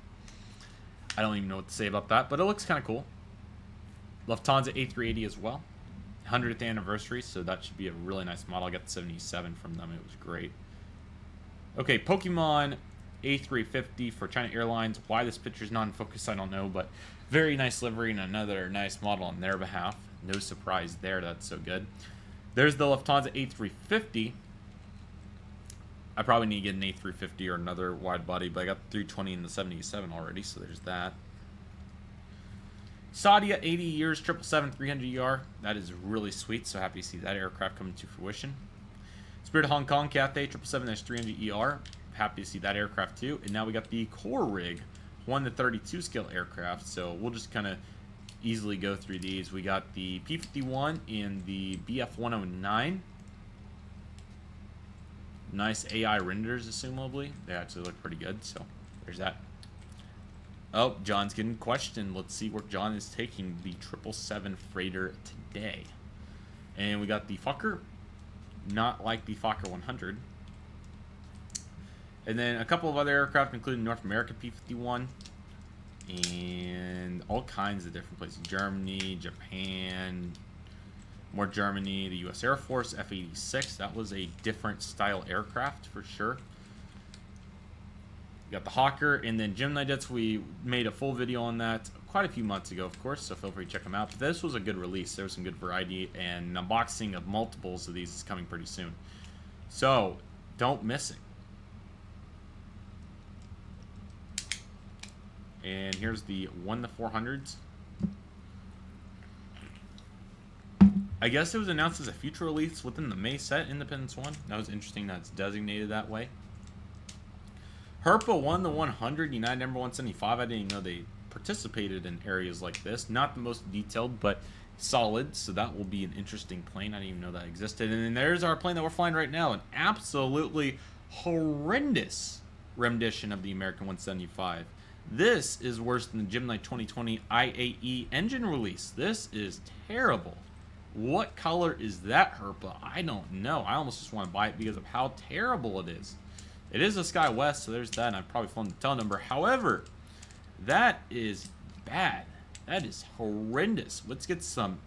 I don't even know what to say about that, but it looks kind of cool. Lufthansa A380 as well. 100th anniversary, so that should be a really nice model. I got the 77 from them. It was great. Okay, Pokemon A350 for China Airlines. Why this picture's not in focus, I don't know, but very nice livery and another nice model on their behalf. No surprise there. That's so good. There's the Lufthansa A350. I probably need to get an A350 or another wide body, but I got the 320 and the 77 already, so there's that. Saudia 80 years 777-300ER. That is really sweet, so happy to see that aircraft coming to fruition. Spirit of Hong Kong Cathay 777-300ER. Happy to see that aircraft too. And now we got the core rig 1/32 scale aircraft, so we'll just kind of easily go through these. We got the P-51 and the BF-109. Nice AI renders, assumably. They actually look pretty good, so there's that. Oh, John's getting questioned. Let's see where John is taking the 777 freighter today. And we got the Fokker. Not like the Fokker 100. And then a couple of other aircraft, including North American P-51. And all kinds of different places. Germany, Japan, more Germany, the U.S. Air Force, F-86. That was a different style aircraft for sure. We got the Hawker, and then Gemini Jets. We made a full video on that quite a few months ago, of course, so feel free to check them out. But this was a good release. There was some good variety, and an unboxing of multiples of these is coming pretty soon. So, don't miss it. And here's the 1-400s. I guess it was announced as a future release within the May set, Independence 1. That was interesting that it's designated that way. Herpa 1-100, United number 175. I didn't even know they participated in areas like this. Not the most detailed, but solid. So that will be an interesting plane. I didn't even know that existed. And then there's our plane that we're flying right now. An absolutely horrendous rendition of the American 175. This is worse than the Gemini 2020 IAE engine release. This is terrible. What color is that Herpa? I don't know. I almost just want to buy it because of how terrible it is. It is a Sky West, so there's that, and I've probably flown the tail number. However, that is bad. That is horrendous. Let's get some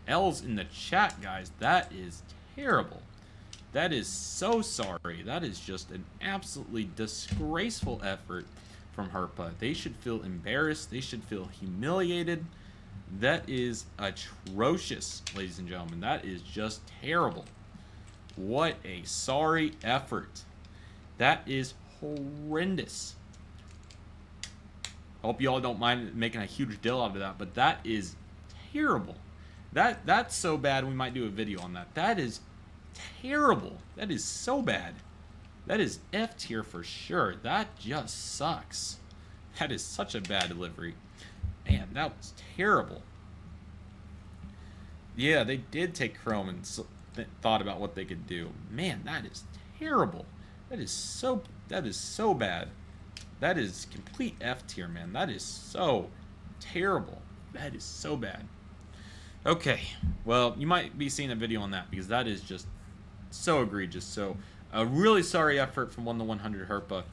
L's in the chat, guys. That is terrible. That is so sorry. That is just an absolutely disgraceful effort from Herpa. They should feel embarrassed. They should feel humiliated. That is atrocious, ladies and gentlemen. That is just terrible. What a sorry effort. That is horrendous. I hope you all don't mind making a huge deal out of that, but that is terrible. That's so bad we might do a video on that. That is terrible. That is so bad. That is F tier for sure. That just sucks. That is such a bad delivery. Man, that was terrible. Yeah, they did take Chrome and thought about what they could do. Man, that is terrible. That is so bad. That is complete F tier, man. That is so terrible. That is so bad. Okay, well, you might be seeing a video on that because that is just so egregious. So, a really sorry effort from 1-100 Herpa.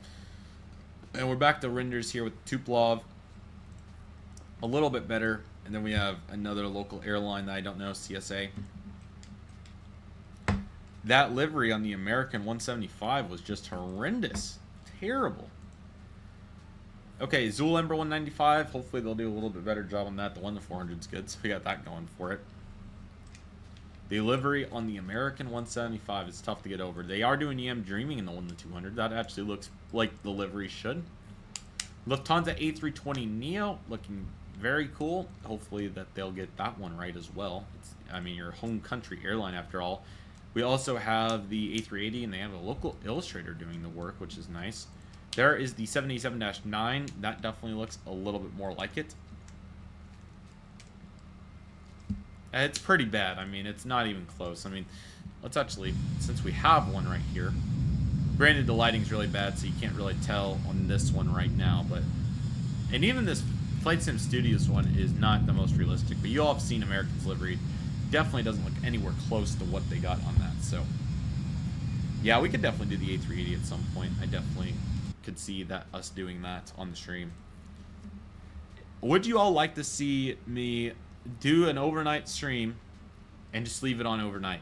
And we're back to renders here with Tupolev. A little bit better. And then we have another local airline that I don't know, CSA. That livery on the American 175 was just horrendous. Terrible. Okay, Zool Ember 195. Hopefully they'll do a little bit better job on that. The 1-400 is good, so we got that going for it. The livery on the American 175 is tough to get over. They are doing EM Dreaming in the 1-200. That actually looks like the livery should. Lufthansa A320neo looking very cool. Hopefully that they'll get that one right as well. I mean, your home country airline after all. We also have the A380, and they have a local illustrator doing the work, which is nice. There is the 787-9. That definitely looks a little bit more like it. It's pretty bad. I mean, it's not even close. I mean, let's actually, since we have one right here. Granted, the lighting's really bad, so you can't really tell on this one right now. And even this FlightSim Studios one is not the most realistic. But you all have seen American's livery. Definitely doesn't look anywhere close to what they got on that. So, yeah, we could definitely do the A380 at some point. I definitely could see that us doing that on the stream. Would you all like to see me do an overnight stream and just leave it on overnight.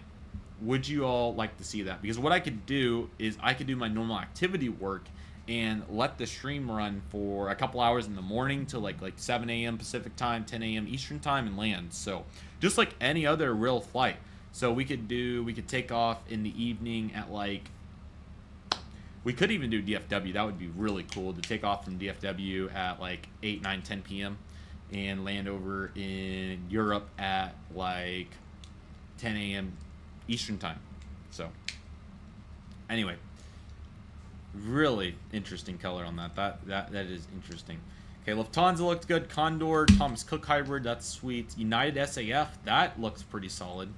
Would you all like to see that? Because what I could do is I could do my normal activity work and let the stream run for a couple hours in the morning till like 7 a.m. Pacific time, 10 a.m. Eastern time, and land. So just like any other real flight. So we could take off in the evening at like, we could even do DFW. That would be really cool to take off from DFW at like 8, 9, 10 p.m. and land over in Europe at like 10 a.m. Eastern time. So anyway, really interesting color on that. That is interesting. Okay, Lufthansa looked good. Condor, Thomas Cook hybrid, that's sweet. United SAF, that looks pretty solid.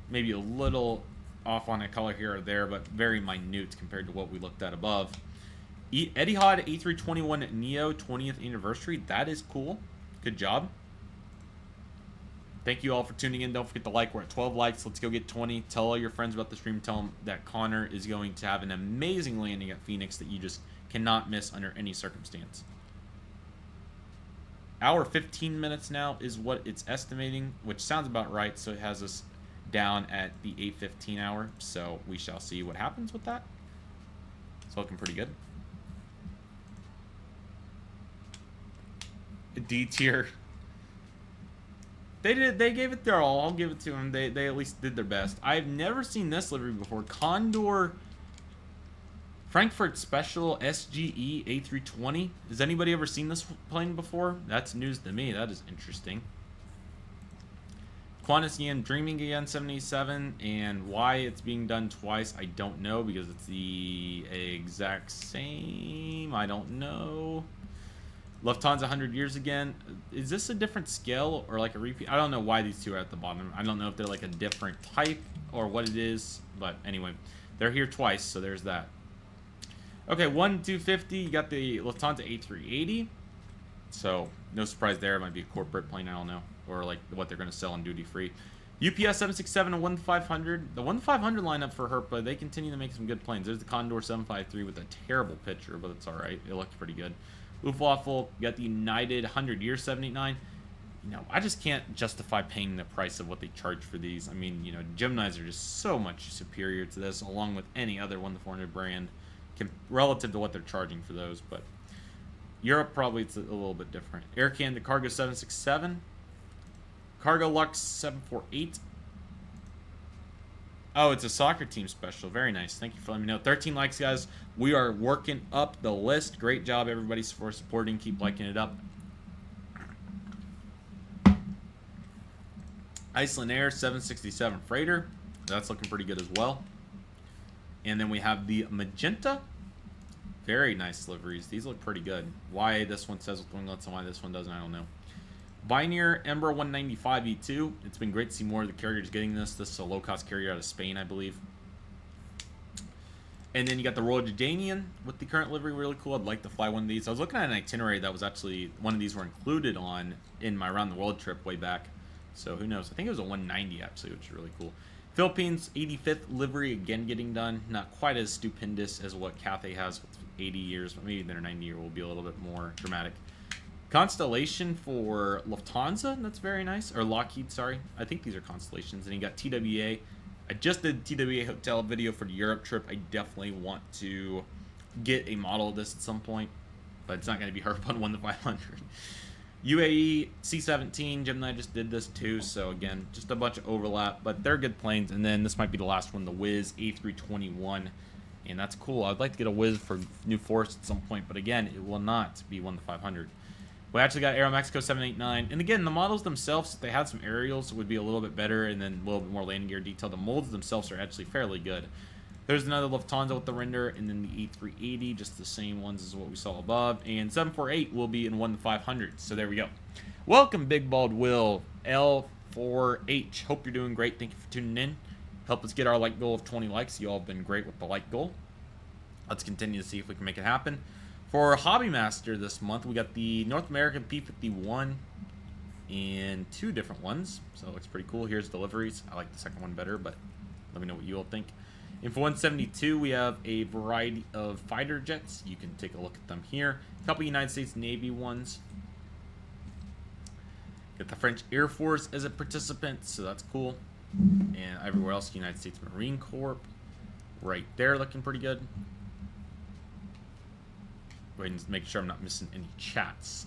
Maybe a little off on a color here or there, but very minute compared to what we looked at above. Etihad A321 Neo 20th anniversary, that is cool. Good job. Thank you all for tuning in. Don't forget to like. We're at 12 likes. Let's go get 20. Tell all your friends about the stream. Tell them that Connor is going to have an amazing landing at Phoenix that you just cannot miss under any circumstance. Hour 15 minutes now is what it's estimating, which sounds about right. So it has us down at the 8:15 hour. So we shall see what happens with that. It's looking pretty good. D tier. They gave it their all. I'll give it to them. They at least did their best. I've never seen this livery before. Condor Frankfurt Special SGE A320. Has anybody ever seen this plane before? That's news to me. That is interesting. Qantas EM Dreaming again, 787, and why it's being done twice, I don't know, because it's the exact same. I don't know. Lufthansa 100 years again. Is this a different scale or like a repeat? I don't know why these two are at the bottom. I don't know if they're like a different type or what it is, but anyway, they're here twice, so there's that. Okay, 1250. You got the Lufthansa A380. So no surprise there. It might be a corporate plane. I don't know, or like what they're going to sell on duty free. UPS 767 and 1500. The 1500 lineup for Herpa, they continue to make some good planes. There's the Condor 753 with a terrible picture, but it's all right. It looks pretty good. Luftwaffe, you got the United 100 year 789. You know, I just can't justify paying the price of what they charge for these. I mean, you know, Geminis are just so much superior to this, along with any other 1-400 brand, relative to what they're charging for those. But Europe, probably it's a little bit different. Air Canada Cargo 767. Cargo Lux 748. Oh, it's a soccer team special. Very nice. Thank you for letting me know. 13 likes, guys. We are working up the list. Great job, everybody, for supporting. Keep liking it up. Iceland Air 767 Freighter. That's looking pretty good as well. And then we have the Magenta. Very nice liveries. These look pretty good. Why this one says with winglets and why this one doesn't, I don't know. Pioneer Embraer 195 E2. It's been great to see more of the carriers getting this. This is a low-cost carrier out of Spain, I believe. And then you got the Royal Jordanian with the current livery. Really cool. I'd like to fly one of these. I was looking at an itinerary that was actually, one of these were included on in my Around the World trip way back. So who knows? I think it was a 190 actually, which is really cool. Philippines 85th livery again getting done. Not quite as stupendous as what Cathay has with 80 years, but maybe their 90 year will be a little bit more dramatic. Constellation for Lufthansa, that's very nice. Or Lockheed, sorry. I think these are Constellations. And you got TWA. I just did TWA hotel video for the Europe trip. I definitely want to get a model of this at some point, but it's not going to be Herp on 1-500. UAE C-17, Gemini just did this too, so again, just a bunch of overlap, but they're good planes. And then this might be the last one, the Wiz A321, and that's cool. I'd like to get a Wiz for New Forest at some point, but again, it will not be 1-500. We actually got Aeromexico 789, and again, the models themselves, if they had some aerials, it would be a little bit better, and then a little bit more landing gear detail. The molds themselves are actually fairly good. There's another Lufthansa with the render, and then the A380, just the same ones as what we saw above, and 748 will be in 1-500, so there we go. Welcome, Big Bald Will, L4H. Hope you're doing great. Thank you for tuning in. Help us get our like goal of 20 likes. You all have been great with the like goal. Let's continue to see if we can make it happen. For Hobby Master this month, we got the North American P51 in 2 different ones, so it looks pretty cool. Here's deliveries. I like the second one better, but let me know what you all think. And for 172, we have a variety of fighter jets. You can take a look at them here. A couple United States Navy ones. Got the French Air Force as a participant, so that's cool. And everywhere else, United States Marine Corps. Right there, looking pretty good. Go ahead and make sure I'm not missing any chats.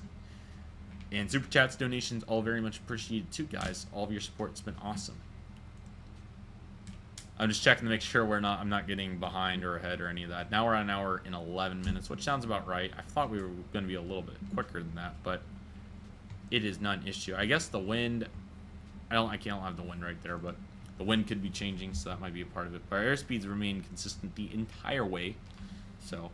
And super chats, donations, all very much appreciated too, guys. All of your support's been awesome. I'm just checking to make sure I'm not getting behind or ahead or any of that. Now we're on an hour and 11 minutes, which sounds about right. I thought we were going to be a little bit quicker than that, but it is not an issue. I guess the wind, I can't have the wind right there, but the wind could be changing, so that might be a part of it. But our airspeeds remain consistent the entire way, so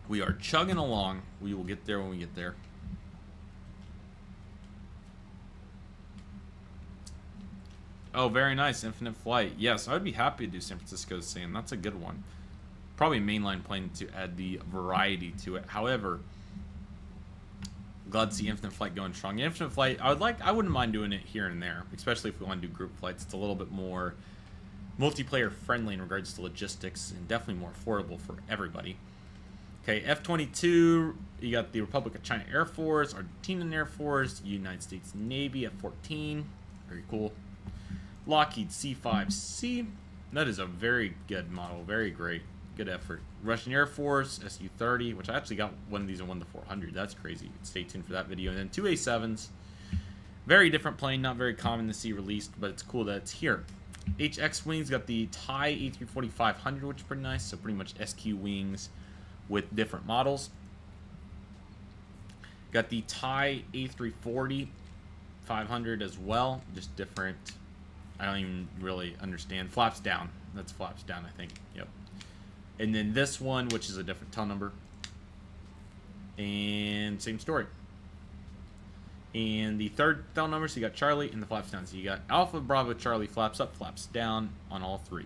we are chugging along. We will get there when we get there. Oh, very nice. Infinite Flight. Yes, I would be happy to do San Francisco to San. That's a good one. Probably a mainline plane to add the variety to it. However, glad to see Infinite Flight going strong. Infinite Flight, I wouldn't mind doing it here and there, especially if we want to do group flights. It's a little bit more multiplayer friendly in regards to logistics and definitely more affordable for everybody. Okay, F-22, you got the Republic of China Air Force, Argentinian Air Force, United States Navy, F-14. Very cool. Lockheed C-5C. That is a very good model. Very great. Good effort. Russian Air Force, Su-30, which I actually got one of these and won the 400. That's crazy. Stay tuned for that video. And then two A-7s. Very different plane. Not very common to see released, but it's cool that it's here. HX Wings got the Thai A340-500, which is pretty nice. So pretty much SQ wings with different models. Got the Thai A340-500 as well. Just different. I don't even really understand. Flaps down. That's flaps down, I think. Yep. And then this one, which is a different tail number. And same story. And the third tail number, so you got Charlie and the flaps down. So you got Alpha, Bravo, Charlie, flaps up, flaps down on all three.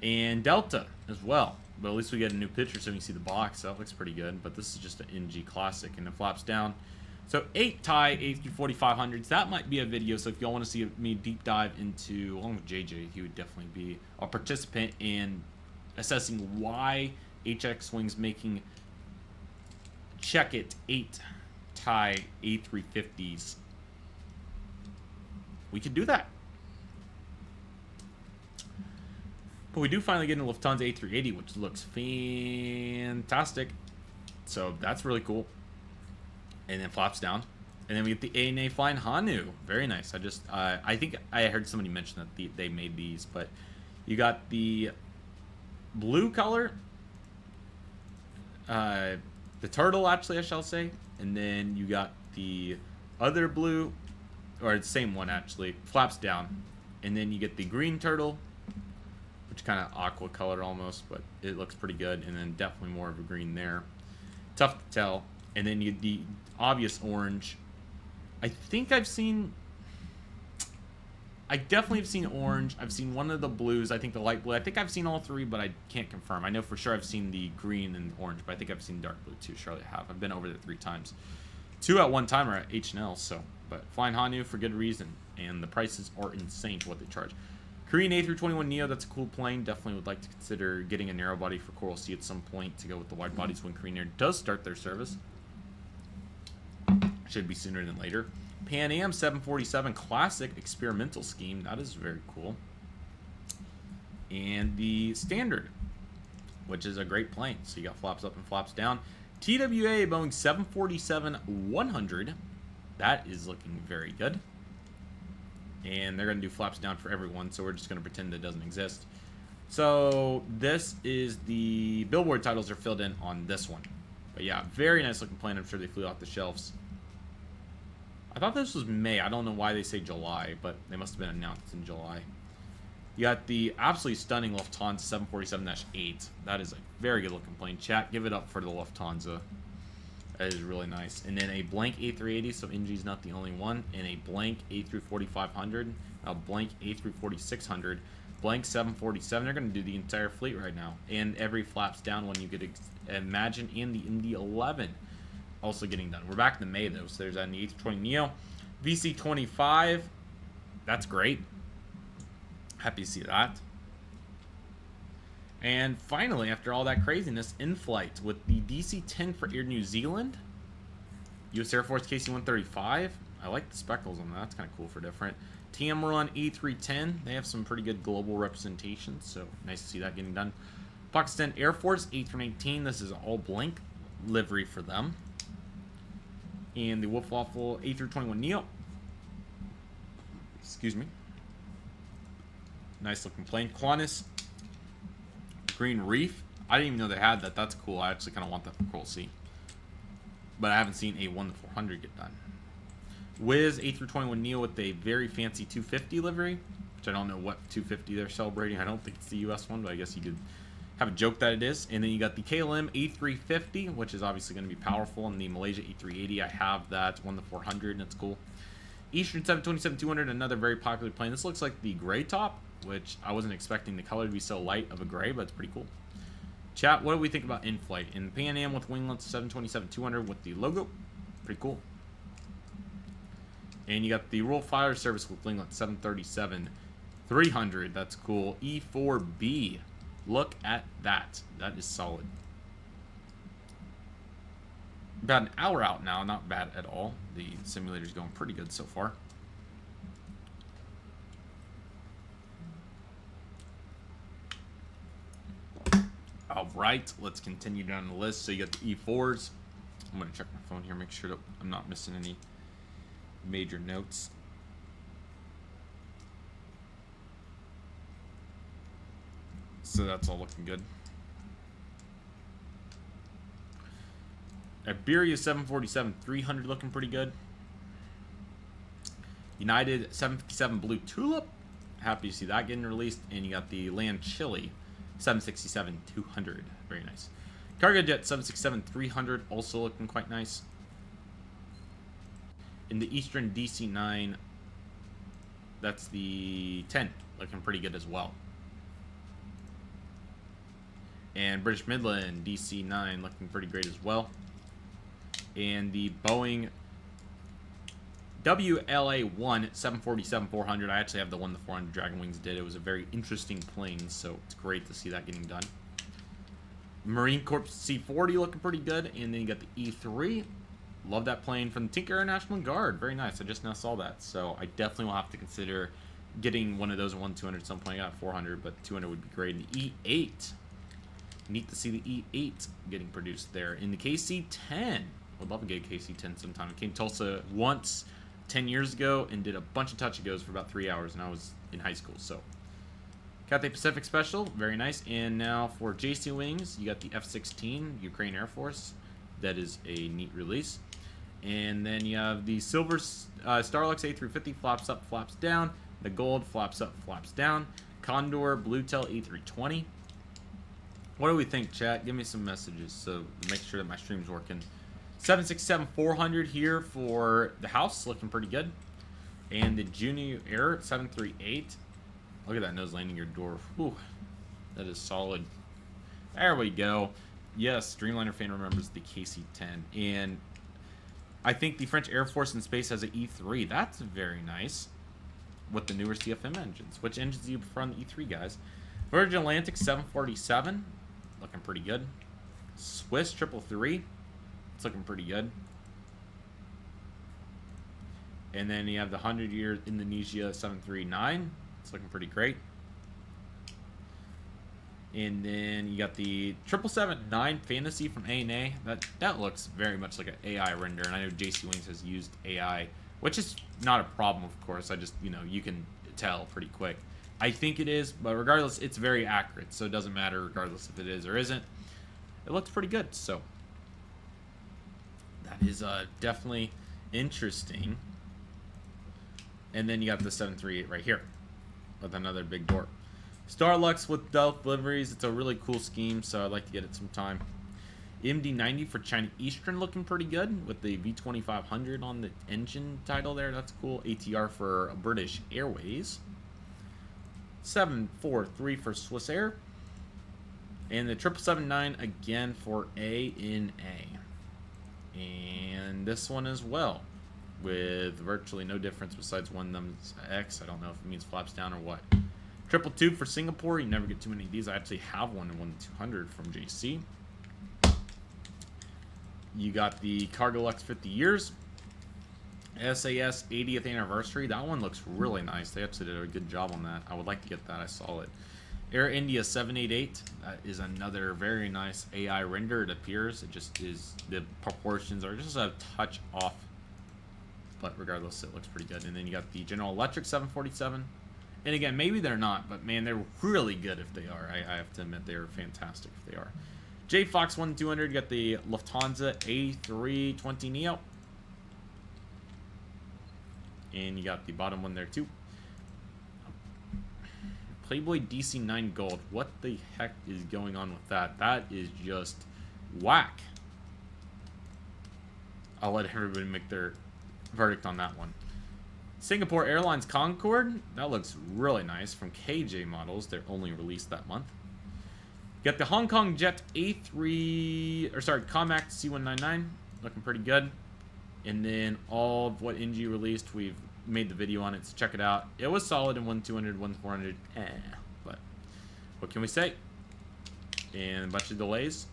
And Delta as well. But at least we get a new picture so we can see the box. That looks pretty good. But this is just an NG Classic. And the flaps down. So 8 Thai A340-500s. That might be a video. So if y'all want to see me deep dive into, along with JJ, he would definitely be a participant in assessing why HX Wings making check it 8 Thai A350s. We could do that. But we do finally get into Lufthansa A380, which looks fantastic. So that's really cool. And then flaps down. And then we get the ANA flying Hanu. Very nice. I think I heard somebody mention that they made these, but you got the blue color, the turtle, actually, I shall say, and then you got the other blue, or the same one actually, flaps down, and then you get the green turtle, which kind of aqua color almost, but it looks pretty good, and then definitely more of a green there. Tough to tell. And then you get the obvious orange. I definitely have seen orange. I've seen one of the blues. I think the light blue. I think I've seen all three, but I can't confirm. I know for sure I've seen the green and orange, but I think I've seen dark blue too. Surely I have. I've been over there 3 times. 2 at one time are at H&L, so. But flying Hanu for good reason. And the prices are insane for what they charge. Korean A321neo, that's a cool plane. Definitely would like to consider getting a narrow body for Coral Sea at some point to go with the wide bodies when Korean Air does start their service. Should be sooner than later. Pan Am 747 Classic Experimental Scheme. That is very cool. And the Standard, which is a great plane. So you got flaps up and flaps down. TWA Boeing 747-100. That is looking very good. And they're going to do flaps down for everyone, so we're just going to pretend it doesn't exist. So this is the billboard titles are filled in on this one. But yeah, very nice looking plane. I'm sure they flew off the shelves. I thought this was May. I don't know why they say July, but they must have been announced in July. You got the absolutely stunning Lufthansa 747-8. That is a very good looking plane. Chat, give it up for the Lufthansa. That is really nice. And then a blank A380, so NG's not the only one. And a blank A340-500, a blank A340-600, blank 747. They're going to do the entire fleet right now. And every flaps down one you could imagine. And the Indy 11 also getting done. We're back in May, though, so there's that in the A320neo. VC-25, that's great. Happy to see that. And finally, after all that craziness, in flight with the DC-10 for Air New Zealand, U.S. Air Force KC-135. I like the speckles on that. That's kind of cool for different. Tamron A310. They have some pretty good global representation, so nice to see that getting done. Pakistan Air Force A319. This is all blank livery for them. And the Wolf Waffle A321neo. Excuse me. Nice looking plane. Qantas Green Reef. I didn't even know they had that. That's cool. I actually kind of want that for Coral Sea. But I haven't seen a 1-400 get done. Wiz A321neo with a very fancy 250 livery, which I don't know what 250 they're celebrating. I don't think it's the US one, but I guess you could have a joke that it is. And then you got the KLM A350, which is obviously going to be powerful, and the Malaysia A380. I have that 1-400, and it's cool. Eastern 727-200, another very popular plane. This looks like the gray top, which I wasn't expecting the color to be so light of a gray, but it's pretty cool. Chat, what do we think about in-flight? In Pan Am with winglets 727-200 with the logo. Pretty cool. And you got the Royal Fire Service with winglet 737-300. That's cool. E4B. Look at that. That is solid. About an hour out now. Not bad at all. The simulator's going pretty good so far. All right, let's continue down the list. So you got the E4s. I'm going to check my phone here, make sure that I'm not missing any major notes. So that's all looking good. Iberia 747-300 looking pretty good. United 757 Blue Tulip. Happy to see that getting released. And you got the Land Chile 767-200. Very nice. Cargo Jet 767-300 also looking quite nice. In the Eastern DC-9, that's the 10, looking pretty good as well. And British Midland DC-9 looking pretty great as well. And the Boeing WLA-1 747-400. I actually have the one the 400 Dragon Wings did. It was a very interesting plane, so it's great to see that getting done. Marine Corps C-40 looking pretty good. And then you got the E-3. Love that plane from the Tinker Air National Guard. Very nice. I just now saw that. So I definitely will have to consider getting one of those 1-200 at some point. I got 400, but 200 would be great. And the E-8. Neat to see the E-8 getting produced there. In the KC-10. Would love to get a KC-10 sometime. It came to Tulsa once 10 years ago and did a bunch of touch-and-goes for about 3 hours, and I was in high school. So Cathay Pacific Special. Very nice. And now for JC Wings, you got the F-16 Ukraine Air Force. That is a neat release. And then you have the silver Starlux A350, flaps up, flaps down. The gold, flaps up, flaps down. Condor Bluetail A320. What do we think, chat? Give me some messages so make sure that my stream's working. 767-400 here for the house, looking pretty good. And the Junior Air 738. Look at that nose landing gear door. Whew, that is solid. There we go. Yes, Dreamliner fan remembers the KC-10. And I think the French Air Force in space has an E3. That's very nice. With the newer CFM engines. Which engines do you prefer on the E3, guys? Virgin Atlantic 747. Looking pretty good. Swiss 333. It's looking pretty good. And then you have the 100-year Indonesia 739. It's looking pretty great. And then you got the 777-9 Fantasy from ANA. That looks very much like an AI render. And I know JC Wings has used AI, which is not a problem, of course. I just, you can tell pretty quick. I think it is, but regardless, it's very accurate. So it doesn't matter regardless if it is or isn't. It looks pretty good, so that is definitely interesting. And then you got the 738 right here with another big door. Starlux with Delta deliveries. It's a really cool scheme, so I'd like to get it sometime. MD-90 for China Eastern looking pretty good with the V2500 on the engine title there. That's cool. ATR for British Airways. 743 for Swiss Air. And the 777-9 again for ANA. And this one as well, with virtually no difference besides one thumbs X. I don't know if it means flaps down or what. 222 for Singapore. You never get too many of these. I actually have one in 1-200 from JC. You got the Cargo Lux 50 years. SAS 80th anniversary. That one looks really nice. They actually did a good job on that. I would like to get that. I saw it. Air India 788. That is another very nice AI render. It appears. It just is. The proportions are just a touch off. But regardless, it looks pretty good. And then you got the General Electric 747. And again, maybe they're not, but man, they're really good if they are. I have to admit, they are fantastic if they are. J Fox 1200. You got the Lufthansa A320 Neo. And you got the bottom one there too. Playboy DC9 Gold. What the heck is going on with that? That is just whack. I'll let everybody make their verdict on that one. Singapore Airlines Concorde. That looks really nice from KJ Models. They're only released that month. You got the Hong Kong Jet Comac C199. Looking pretty good. And then all of what NG released, we've made the video on it, so check it out. It was solid in 1-200, 1-400, but what can we say? And a bunch of delays.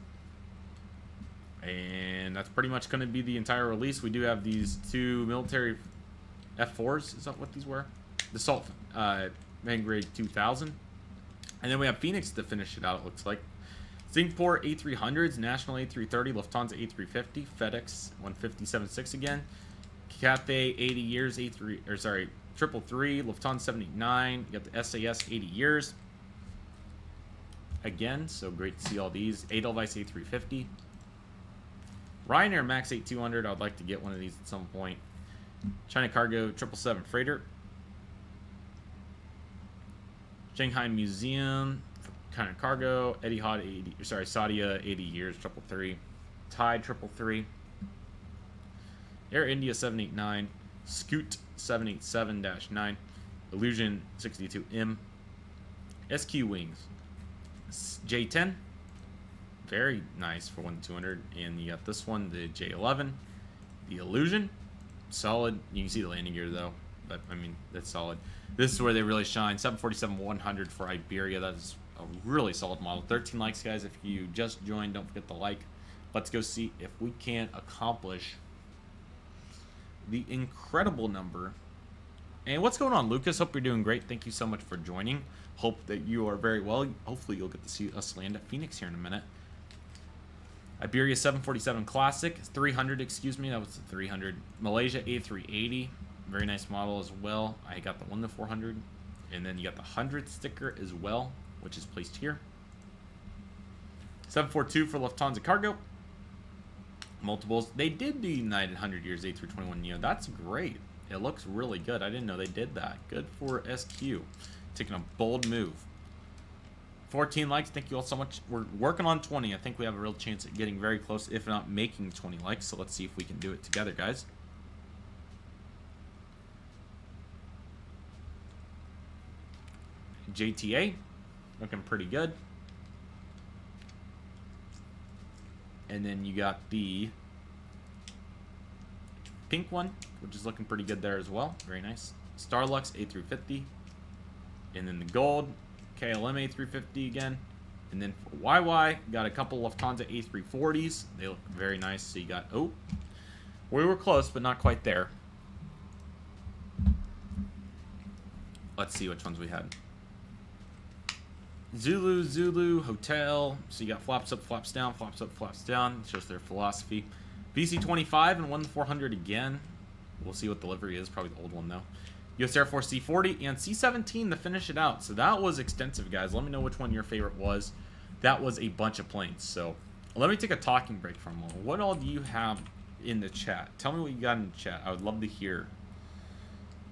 And that's pretty much going to be the entire release. We do have these two military F4s. Is that what these were? The Salt Vanguard 2000. And then we have Phoenix to finish it out, it looks like. Singapore A300s, National A330, Lufthansa A350, FedEx 157.6 again, Cathay 80 years, 333, Lufthansa 789. You got the SAS 80 years again, so great to see all these. Edelweiss A350, Ryanair Max 8200. I would like to get one of these at some point. China Cargo 777 freighter, Shanghai Museum. Kind of cargo, Etihad 80, Saudia 80 years, 333, Tide 333, Air India 789, Scoot 787-9, Illusion 62M, SQ Wings, J10, very nice for 1-200, and you got this one, the J11, the Illusion, solid. You can see the landing gear though, but I mean that's solid. This is where they really shine. 747-100 for Iberia. That is a really solid model. 13 likes, guys. If you just joined, don't forget to like. Let's go see if we can accomplish the incredible number. And what's going on, Lucas? Hope you're doing great. Thank you so much for joining. Hope that you are very well. Hopefully you'll get to see us land at Phoenix here in a minute. Iberia 747 Classic 300, excuse me. That was the 300. Malaysia A380, very nice model as well. I got the 1-400, and then you got the 100 sticker as well, which is placed here. 742 for Lufthansa Cargo. Multiples. They did the United 100 Years A321 Neo. That's great. It looks really good. I didn't know they did that. Good for SQ. Taking a bold move. 14 likes. Thank you all so much. We're working on 20. I think we have a real chance at getting very close, if not making 20 likes. So let's see if we can do it together, guys. JTA. Looking pretty good. And then you got the pink one, which is looking pretty good there as well. Very nice. Starlux A350. And then the gold KLM A350 again. And then for YY, got a couple Lufthansa A340s. They look very nice. So you got, oh, we were close, but not quite there. Let's see which ones we had. Zulu, Hotel. So you got flaps up, flaps down, flaps up, flaps down. It's just their philosophy. VC25 and 1-400 again. We'll see what the livery is. Probably the old one, though. US Air Force C40 and C17 to finish it out. So that was extensive, guys. Let me know which one your favorite was. That was a bunch of planes. So let me take a talking break for a moment. What all do you have in the chat? Tell me what you got in the chat. I would love to hear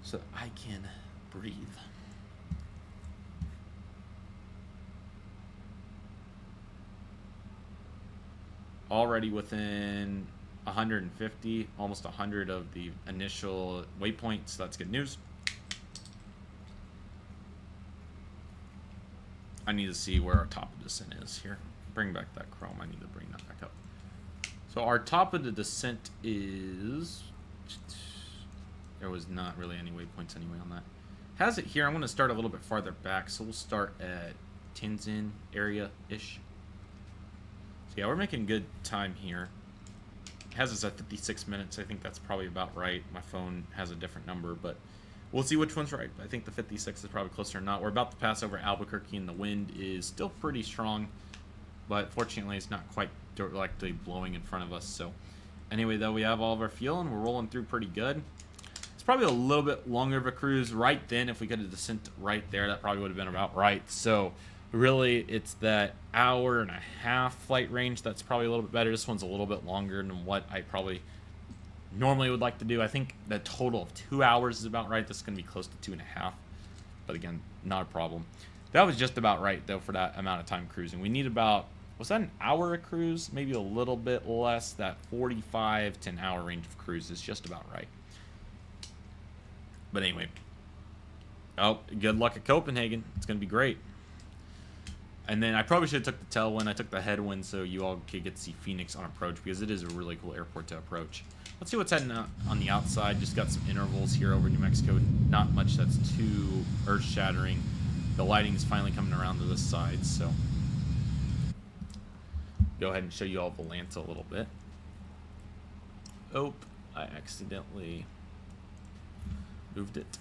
so I can breathe. Already within 150, almost 100 of the initial waypoints. So that's good news. I need to see where our top of descent is here. Bring back that chrome. I need to bring that back up. So our top of the descent is... There was not really any waypoints anyway on that. Has it here. I'm going to start a little bit farther back, so we'll start at Tianjin area-ish. So yeah, we're making good time here. It has us at 56 minutes. I think that's probably about right. My phone has a different number, but we'll see which one's right. I think the 56 is probably closer or not. We're about to pass over Albuquerque, and the wind is still pretty strong, but fortunately it's not quite directly blowing in front of us. So anyway, though, we have all of our fuel, and we're rolling through pretty good. It's probably a little bit longer of a cruise right then. If we could have descent right there, that probably would have been about right. So really, it's that hour and a half flight range that's probably a little bit better. This one's a little bit longer than what I probably normally would like to do. I think the total of 2 hours is about right. This is going to be close to 2.5. But again, not a problem. That was just about right, though, for that amount of time cruising. We need about, was that an hour of cruise? Maybe a little bit less. That 45 to an hour range of cruise is just about right. But anyway. Oh, good luck at Copenhagen. It's going to be great. And then I probably should have took the tailwind. I took the headwind so you all could get to see Phoenix on approach, because it is a really cool airport to approach. Let's see what's heading out on the outside. Just got some intervals here over New Mexico. Not much that's too earth-shattering. The lighting is finally coming around to this side, so go ahead and show you all Volanta a little bit. Oh, I accidentally moved it.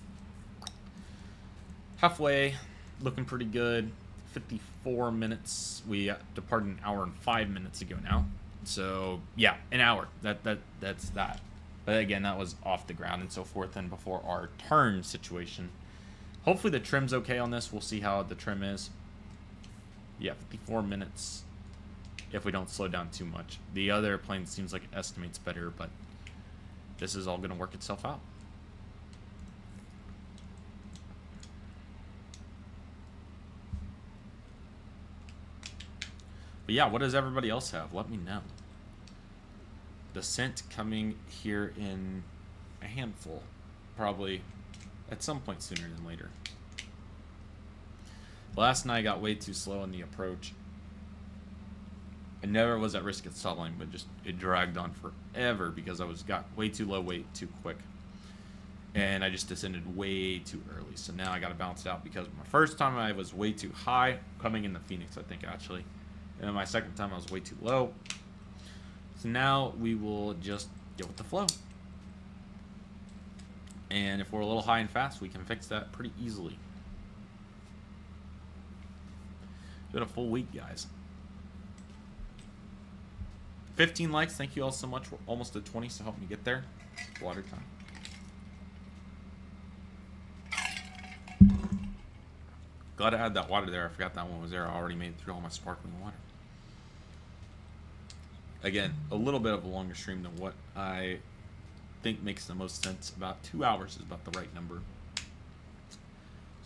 Halfway, looking pretty good. 54 minutes. We departed an hour and 5 minutes ago now. So yeah, an hour. That's that. But again, that was off the ground and so forth, and before our turn situation. Hopefully the trim's okay on this. We'll see how the trim is. Yeah, 54 minutes. If we don't slow down too much. The other plane seems like it estimates better, but this is all going to work itself out. But yeah, what does everybody else have? Let me know. Descent coming here in a handful. Probably at some point sooner than later. Last night I got way too slow on the approach. I never was at risk of stalling, but just it dragged on forever because I got way too low, way too quick. And I just descended way too early. So now I got to balance it out, because my first time I was way too high, coming into Phoenix, I think, actually. And my second time I was way too low. So now we will just get with the flow. And if we're a little high and fast, we can fix that pretty easily. It's been a full week, guys. 15 likes. Thank you all so much. We're almost at 20, so help me get there. Water time. Glad I had that water there. I forgot that one was there. I already made it through all my sparkling water. Again, a little bit of a longer stream than what I think makes the most sense. About 2 hours is about the right number.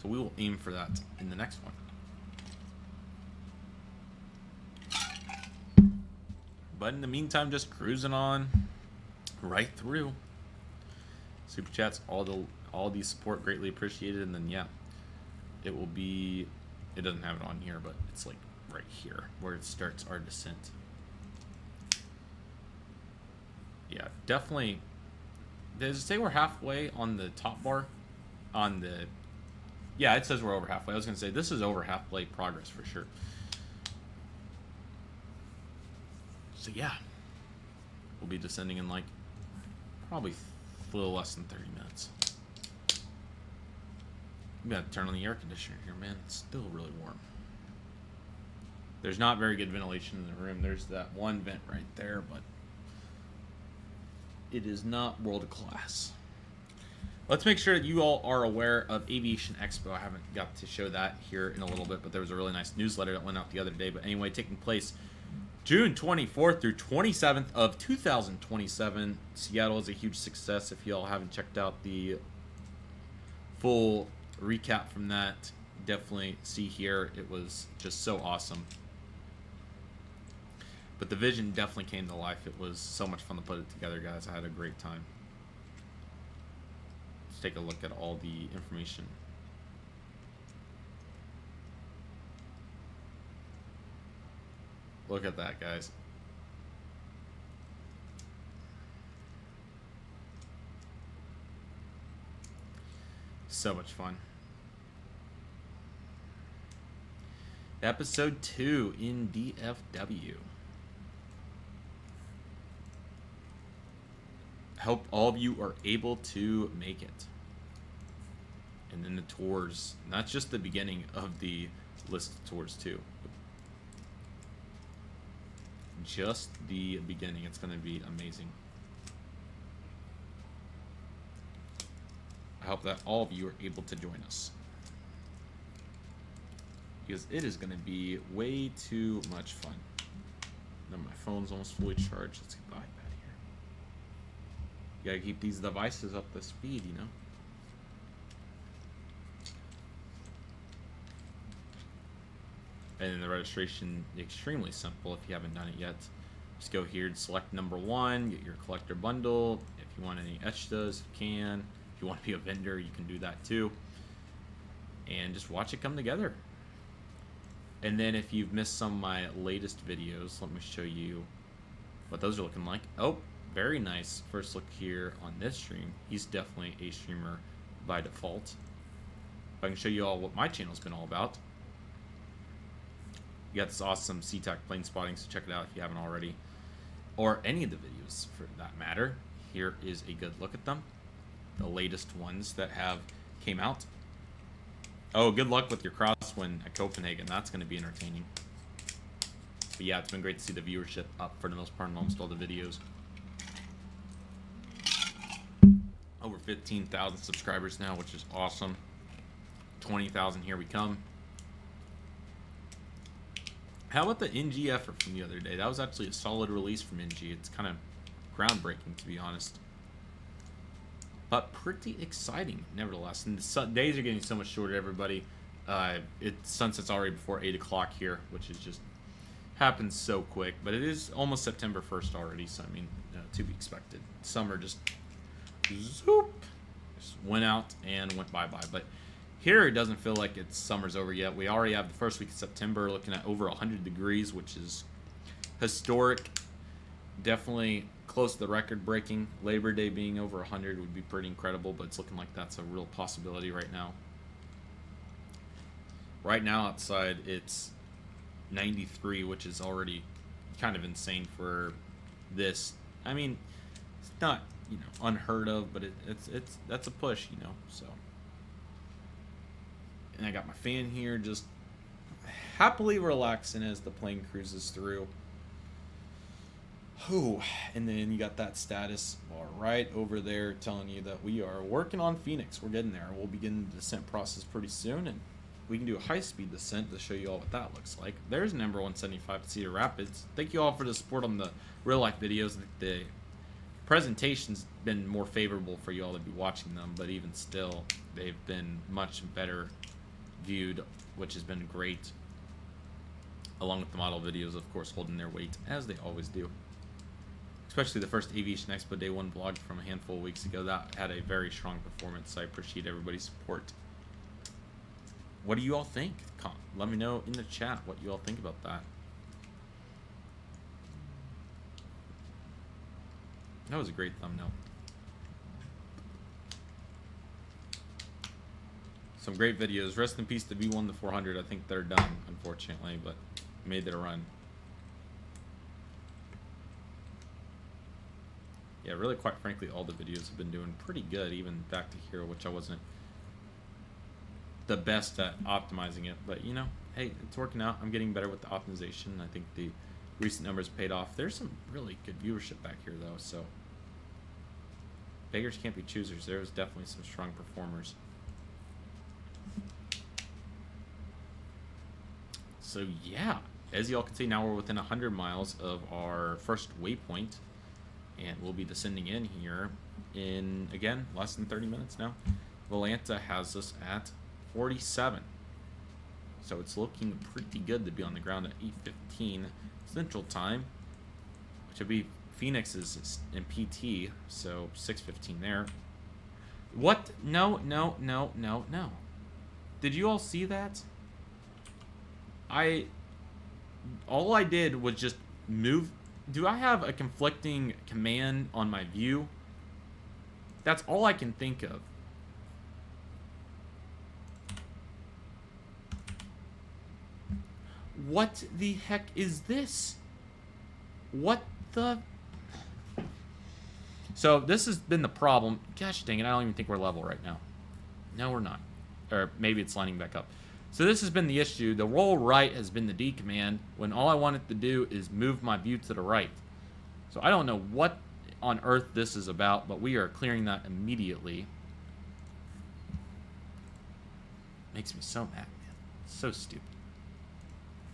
So we will aim for that in the next one. But in the meantime, just cruising on right through. Super chats, all the support greatly appreciated. And then yeah, it will be, it doesn't have it on here, but it's like right here where it starts our descent. Yeah, definitely. Does it say we're halfway on the top bar? On the, yeah, it says we're over halfway. I was gonna say this is over halfway progress for sure. So yeah, we'll be descending in like probably a little less than 30 minutes. We gotta turn on the air conditioner here, man. It's still really warm. There's not very good ventilation in the room. There's that one vent right there, but it is not world class. Let's make sure that you all are aware of Aviation Expo. I haven't got to show that here in a little bit, but there was a really nice newsletter that went out the other day. But anyway, taking place June 24th through 27th of 2027. Seattle is a huge success. If you all haven't checked out the full recap from that, definitely see here. It was just so awesome. But the vision definitely came to life. It was so much fun to put it together, guys. I had a great time. Let's take a look at all the information. Look at that, guys. So much fun. Episode 2 in DFW. I hope all of you are able to make it. And then the tours, not just the beginning of the list of tours too. Just the beginning. It's going to be amazing. I hope that all of you are able to join us, because it is going to be way too much fun. Now my phone's almost fully charged. Let's get the iPad here. You gotta keep these devices up to speed, you know. And then the registration, extremely simple if you haven't done it yet. Just go here and select number 1, get your collector bundle. If you want any extras, you can. If you want to be a vendor, you can do that too. And just watch it come together. And then if you've missed some of my latest videos, let me show you what those are looking like. Oh, very nice. First look here on this stream. He's definitely a streamer by default. If I can show you all what my channel's been all about. You got this awesome SeaTac plane spotting, so check it out if you haven't already. Or any of the videos for that matter. Here is a good look at them. The latest ones that have came out. Oh, good luck with your crosswind at Copenhagen. That's going to be entertaining. But yeah, it's been great to see the viewership up for the most part on almost all the videos. Over 15,000 subscribers now, which is awesome. 20,000, here we come. How about the NG effort from the other day? That was actually a solid release from NG. It's kind of groundbreaking, to be honest. But pretty exciting, nevertheless. And the days are getting so much shorter, everybody. Sunset's already before 8 o'clock here, which is just happens so quick. But it is almost September 1st already, so I mean, to be expected. Summer just zoop, just went out and went bye-bye. But here it doesn't feel like summer's over yet. We already have the first week of September, looking at over 100 degrees, which is historic. Definitely close to the record-breaking. Labor Day being over 100 would be pretty incredible, but it's looking like that's a real possibility right now. Right now outside it's 93, which is already kind of insane for this. I mean, it's not, you know, unheard of, but that's a push, you know. So, and I got my fan here, just happily relaxing as the plane cruises through. Ooh, and then you got that status bar right over there telling you that we are working on Phoenix. We're getting there. We'll begin the descent process pretty soon, and we can do a high-speed descent to show you all what that looks like. There's an ERJ-175 to Cedar Rapids. Thank you all for the support on the real-life videos. The presentation's been more favorable for you all to be watching them, but even still, they've been much better viewed, which has been great. Along with the model videos, of course, holding their weight, as they always do. Especially the first Aviation Expo Day 1 vlog from a handful of weeks ago. That had a very strong performance, so I appreciate everybody's support. What do you all think? Let me know in the chat what you all think about that. That was a great thumbnail. Some great videos. Rest in peace to V1 to 400. I think they're done, unfortunately, but made their run. Yeah, really, quite frankly, all the videos have been doing pretty good, even back to here, which I wasn't the best at optimizing it. But, you know, hey, it's working out. I'm getting better with the optimization. I think the recent numbers paid off. There's some really good viewership back here, though, so beggars can't be choosers. There's definitely some strong performers. So, yeah, as y'all can see, now we're within 100 miles of our first waypoint. And we'll be descending in here in, again, less than 30 minutes now. Volanta has us at 47. So it's looking pretty good to be on the ground at 8:15 Central Time, which would be Phoenix's in PT, so 6:15 there. What? No, no, no, no, no. Did you all see that? All I did was just move. Do I have a conflicting command on my view? That's all I can think of. What the heck is this? What the... So this has been the problem. Gosh dang it, I don't even think we're level right now. No, we're not. Or maybe it's lining back up. So this has been the issue. The roll right has been the D command when all I wanted to do is move my view to the right. So I don't know what on earth this is about, but we are clearing that immediately. Makes me so mad, man. So stupid.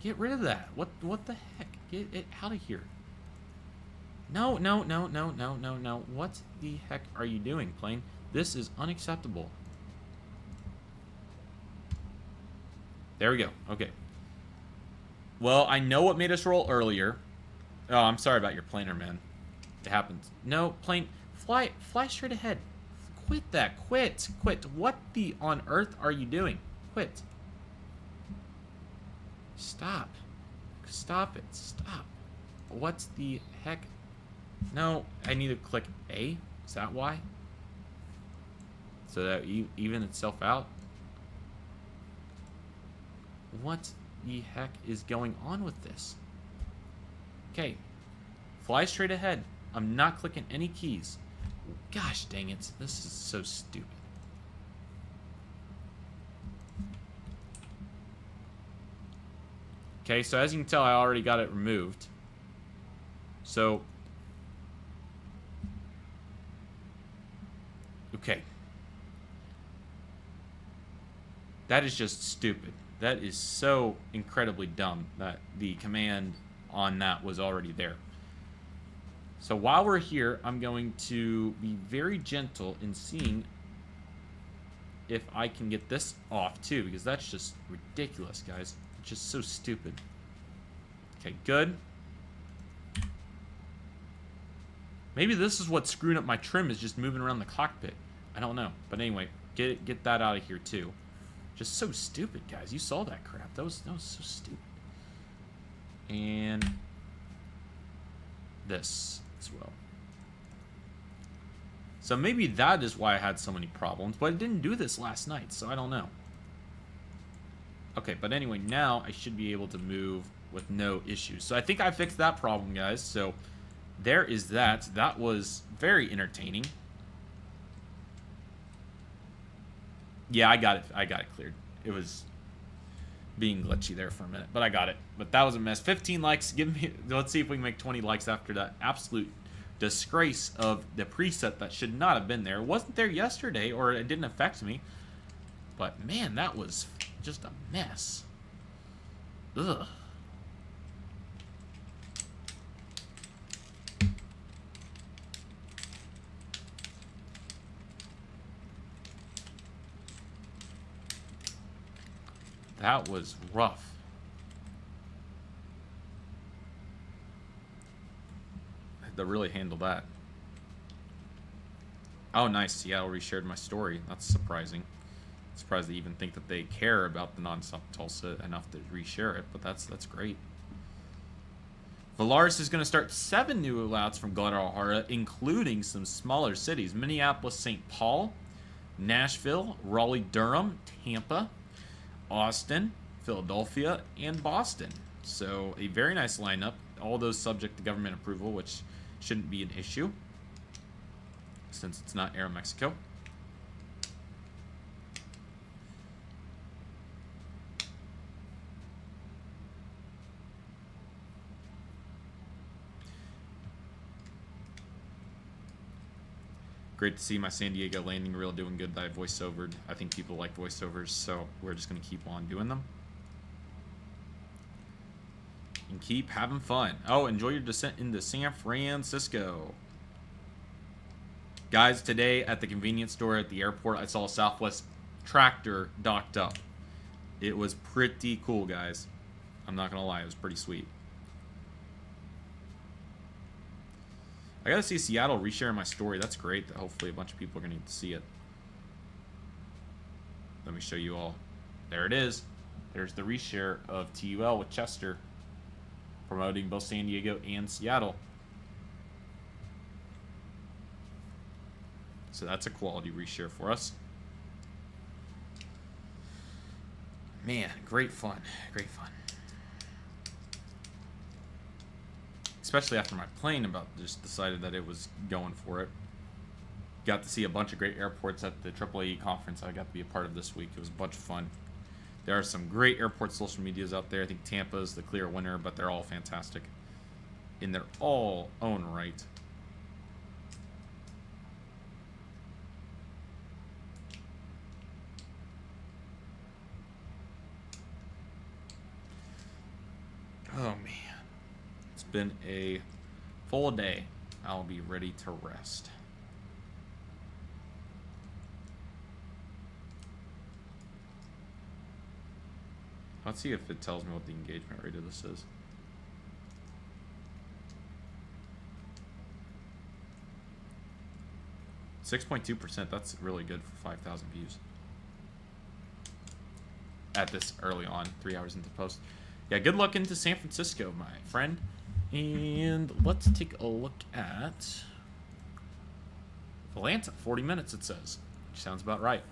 Get rid of that. What the heck? Get it out of here. No, no, no, no, no, no, no. What the heck are you doing, plane? This is unacceptable. There we go. Okay. Well, I know what made us roll earlier. Oh, I'm sorry about your planer, man. It happens. No, plane. Fly straight ahead. Quit that. Quit. What the on earth are you doing? Quit. Stop. Stop it. Stop. What's the heck? No, I need to click A. Is that why? So that even itself out? What the heck is going on with this? Okay. Fly straight ahead. I'm not clicking any keys. Gosh dang it. This is so stupid. Okay, so as you can tell, I already got it removed. So... Okay. That is just stupid. That is so incredibly dumb that the command on that was already there. So while we're here, I'm going to be very gentle in seeing if I can get this off too, because that's just ridiculous, guys. It's just so stupid. Okay, good. Maybe this is what's screwing up my trim, is just moving around the cockpit. I don't know. But anyway, get that out of here too. Just so stupid, guys. You saw that crap. That was so stupid. And this as well. So maybe that is why I had so many problems, but I didn't do this last night, so I don't know. Okay, but anyway, now I should be able to move with no issues. So I think I fixed that problem, guys. So there is that. That was very entertaining. Yeah, I got it cleared. It was being glitchy there for a minute, but I got it. But that was a mess. 15 likes. Let's see if we can make 20 likes after that absolute disgrace of the preset that should not have been there. It wasn't there yesterday, or it didn't affect me. But man, that was just a mess. Ugh. That was rough. I had to really handle that. Oh, nice. Seattle reshared my story. That's surprising. Surprised they even think that they care about the non-stop Tulsa enough to reshare it, but that's great. Volaris is going to start 7 new routes from Guadalajara, including some smaller cities: Minneapolis, St. Paul, Nashville, Raleigh-Durham, Tampa, Austin, Philadelphia, and Boston. So a very nice lineup. All those subject to government approval, which shouldn't be an issue since it's not Aeromexico. Great to see my San Diego landing reel doing good that I voiceovered. I think people like voiceovers, so we're just going to keep on doing them. And keep having fun. Oh, enjoy your descent into San Francisco. Guys, today at the convenience store at the airport, I saw a Southwest tractor docked up. It was pretty cool, guys. I'm not going to lie, it was pretty sweet. I gotta see Seattle resharing my story. That's great. Hopefully a bunch of people are gonna need to see it. Let me show you all. There it is. There's the reshare of TUL with Chester, promoting both San Diego and Seattle. So that's a quality reshare for us. Man, great fun. Great fun. especially after my plane about just decided that it was going for it. Got to see a bunch of great airports at the AAA conference I got to be a part of this week. It was a bunch of fun. There are some great airport social medias out there. I think Tampa's the clear winner, but they're all fantastic in their all own right. Oh man, it's been a full day. I'll be ready to rest. Let's see if it tells me what the engagement rate of this is. .2%. That's really good for 5,000 views. At this early on, 3 hours into post. Yeah, good luck into San Francisco, my friend. And let's take a look at Atlanta. 40 minutes, it says. Which sounds about right.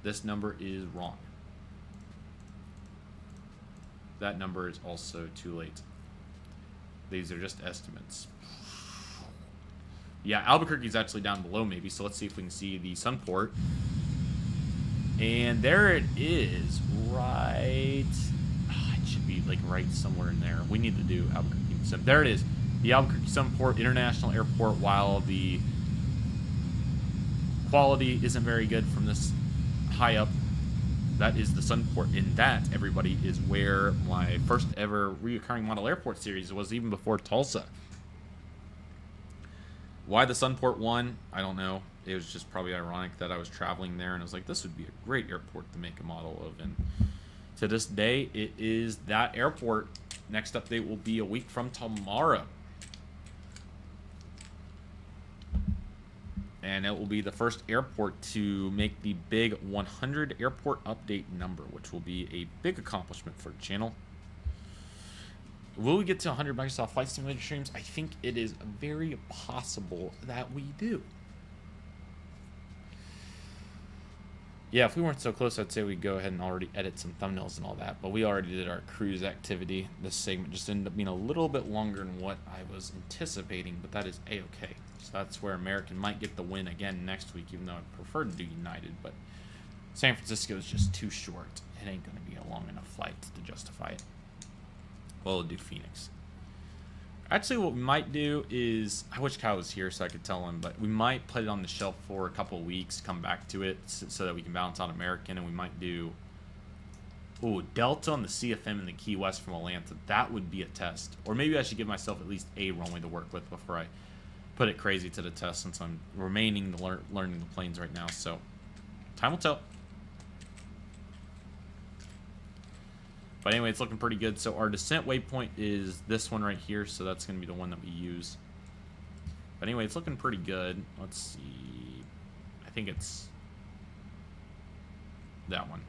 This number is wrong. That number is also too late. These are just estimates. Yeah, Albuquerque's actually down below maybe, so let's see if we can see the Sunport. And there it is, right... it should be like right somewhere in there. We need to do Albuquerque Sun. There it is, the Albuquerque Sunport International Airport. While the quality isn't very good from this high up, that is the Sunport. And that, everybody, is where my first ever reoccurring model airport series was, even before Tulsa. Why the Sunport won, I don't know. It was just probably ironic that I was traveling there and I was like, this would be a great airport to make a model of. And to this day, it is that airport. Next update will be a week from tomorrow. And it will be the first airport to make the big 100 airport update number, which will be a big accomplishment for the channel. Will we get to 100 Microsoft Flight Simulator streams? I think it is very possible that we do. Yeah, if we weren't so close, I'd say we'd go ahead and already edit some thumbnails and all that. But we already did our cruise activity. This segment just ended up being a little bit longer than what I was anticipating, but that is a-okay. So that's where American might get the win again next week, even though I prefer to do United. But San Francisco is just too short. It ain't going to be a long enough flight to justify it. Well, we'll do Phoenix. Actually, what we might do is, I wish Kyle was here so I could tell him, but we might put it on the shelf for a couple of weeks, come back to it so that we can balance out American, and we might do, Delta on the CFM in the Key West from Atlanta. That would be a test. Or maybe I should give myself at least a runway to work with before I put it crazy to the test, since I'm remaining to learning the planes right now. So, time will tell. But anyway, it's looking pretty good. So our descent waypoint is this one right here. So that's going to be the one that we use. But anyway, it's looking pretty good. Let's see. I think it's that one.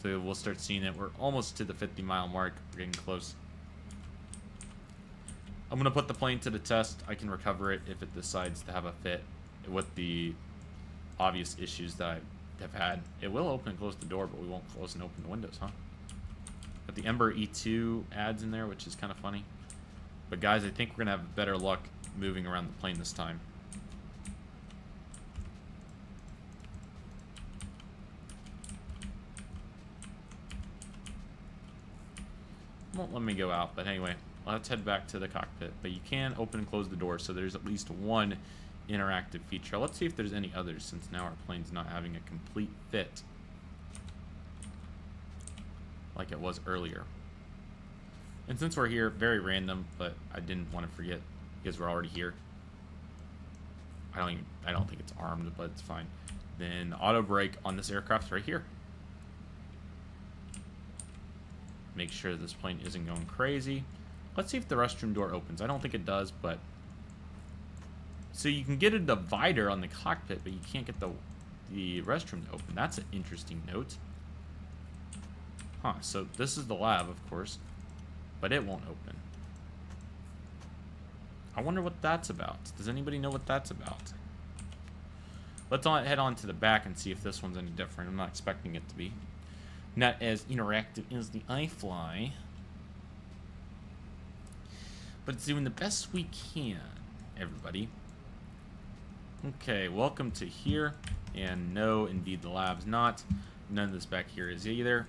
So we'll start seeing it. We're almost to the 50-mile mark. We're getting close. I'm going to put the plane to the test. I can recover it if it decides to have a fit with the obvious issues that I have had. It will open and close the door, but we won't close and open the windows, huh? Got the Ember E2 ads in there, which is kind of funny. But guys, I think we're going to have better luck moving around the plane this time. Won't let me go out, but anyway, let's head back to the cockpit. But you can open and close the door, so there's at least one interactive feature. Let's see if there's any others, since now our plane's not having a complete fit like it was earlier. And since we're here, very random, but I didn't want to forget because we're already here. I don't think it's armed, but it's fine. Then auto brake on this aircraft right here. Make sure this plane isn't going crazy. Let's see if the restroom door opens. I don't think it does, but so you can get a divider on the cockpit, but you can't get the restroom to open. That's an interesting note. Huh, so this is the lab, of course, but it won't open. I wonder what that's about. Does anybody know what that's about? Let's head on to the back and see if this one's any different. I'm not expecting it to be. Not as interactive as the iFly. but it's doing the best we can, everybody. Okay, welcome to here. And no, indeed, the lab's not. None of this back here is either.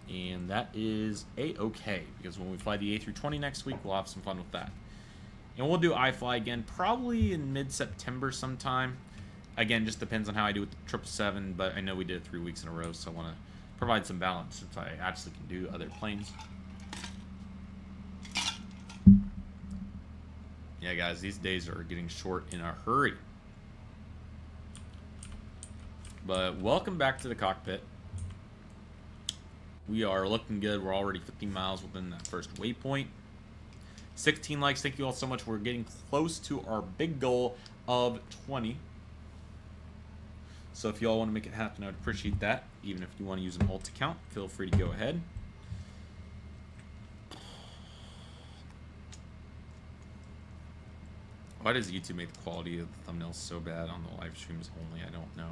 And that is A-okay, because when we fly the A320 next week, we'll have some fun with that. And we'll do iFly again, probably in mid-September sometime. Again, just depends on how I do with the 777, but I know we did it 3 weeks in a row, so I want to provide some balance since I actually can do other planes. Yeah, guys, these days are getting short in a hurry. But welcome back to the cockpit. We are looking good. We're already 15 miles within that first waypoint. 16 likes. Thank you all so much. We're getting close to our big goal of 20. So if you all want to make it happen, I would appreciate that. Even if you want to use an alt account, feel free to go ahead. Why does YouTube make the quality of the thumbnails so bad on the live streams only? I don't know.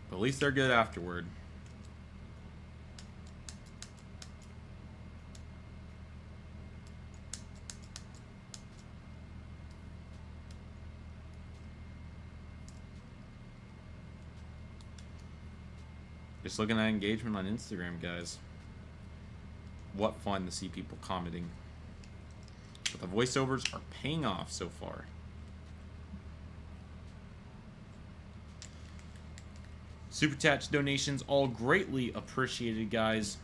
But at least they're good afterward. Just looking at engagement on Instagram, guys. What fun to see people commenting. But the voiceovers are paying off so far. Super Chat donations, all greatly appreciated, guys.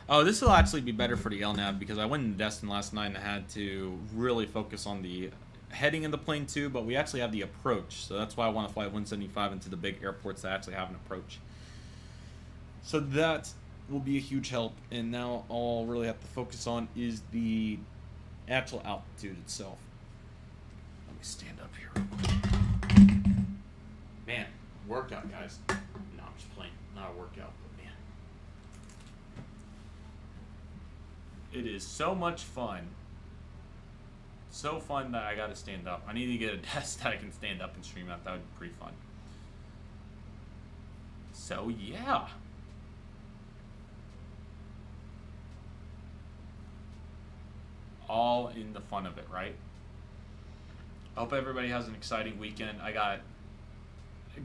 Oh, this will actually be better for the LNAV because I went into Destin last night and I had to really focus on the heading in the plane too, but we actually have the approach. So that's why I want to fly 175 into the big airports that actually have an approach. So that will be a huge help. And now all I'll really have to focus on is the actual altitude itself. Let me stand up here real quick. Man, workout, guys. No, I'm just playing. Not a workout, but man. It is so much fun. So fun that I gotta stand up. I need to get a desk that I can stand up and stream at. That would be pretty fun. So, yeah. All in the fun of it, right? I hope everybody has an exciting weekend. I got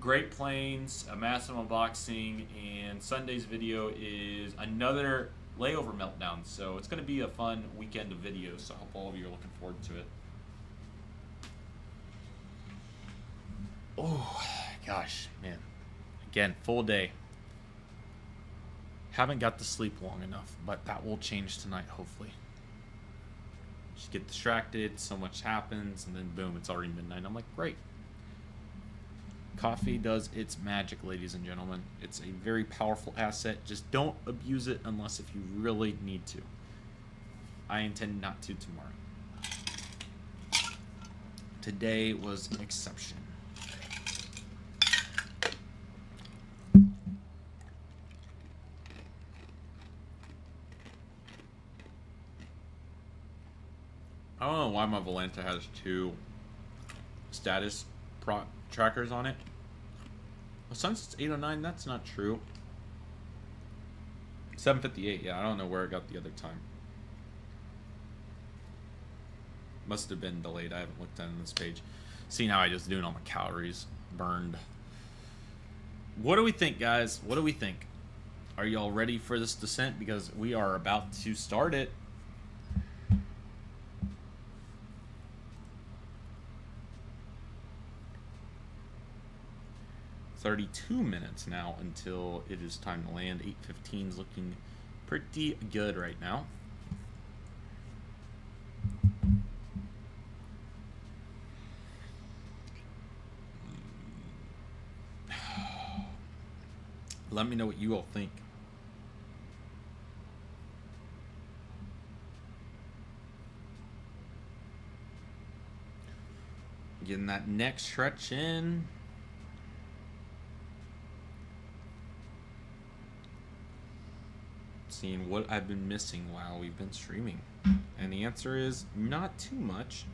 great planes, a massive unboxing, and Sunday's video is another layover meltdown. So it's going to be a fun weekend of videos. So I hope all of you are looking forward to it. Oh, gosh, man. Again, full day. Haven't got to sleep long enough, but that will change tonight, hopefully. Just get distracted, so much happens, and then boom, it's already midnight. I'm like, great. Coffee does its magic, ladies and gentlemen. It's a very powerful asset. Just don't abuse it unless if you really need to. I intend not to tomorrow. Today was an exception. I don't know why my Volanta has two status trackers on it. Well, since it's 809, that's not true. 758, yeah, I don't know where it got the other time. Must have been delayed. I haven't looked at it on this page. Seeing how I just doing all my calories burned. What do we think, guys? What do we think? Are y'all ready for this descent? Because we are about to start it. 32 minutes now until it is time to land. 8:15 is looking pretty good right now. Let me know what you all think. Getting that next stretch in. Seeing what I've been missing while we've been streaming. And the answer is not too much.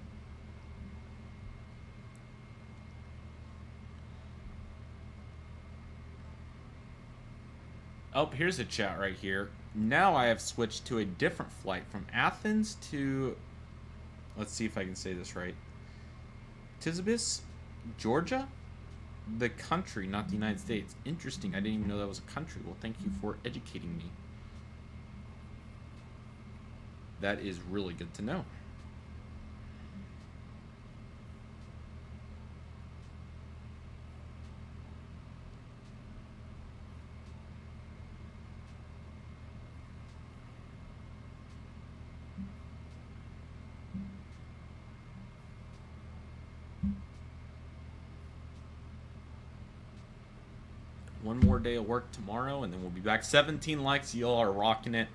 Oh, here's a chat right here. now I have switched to a different flight from Athens to, let's see if I can say this right, Tisbis, Georgia? The country, not the United States. Interesting. I didn't even know that was a country. Well, thank you for educating me. That is really good to know. One more day of work tomorrow, and then we'll be back. 17 likes. You all are rocking it.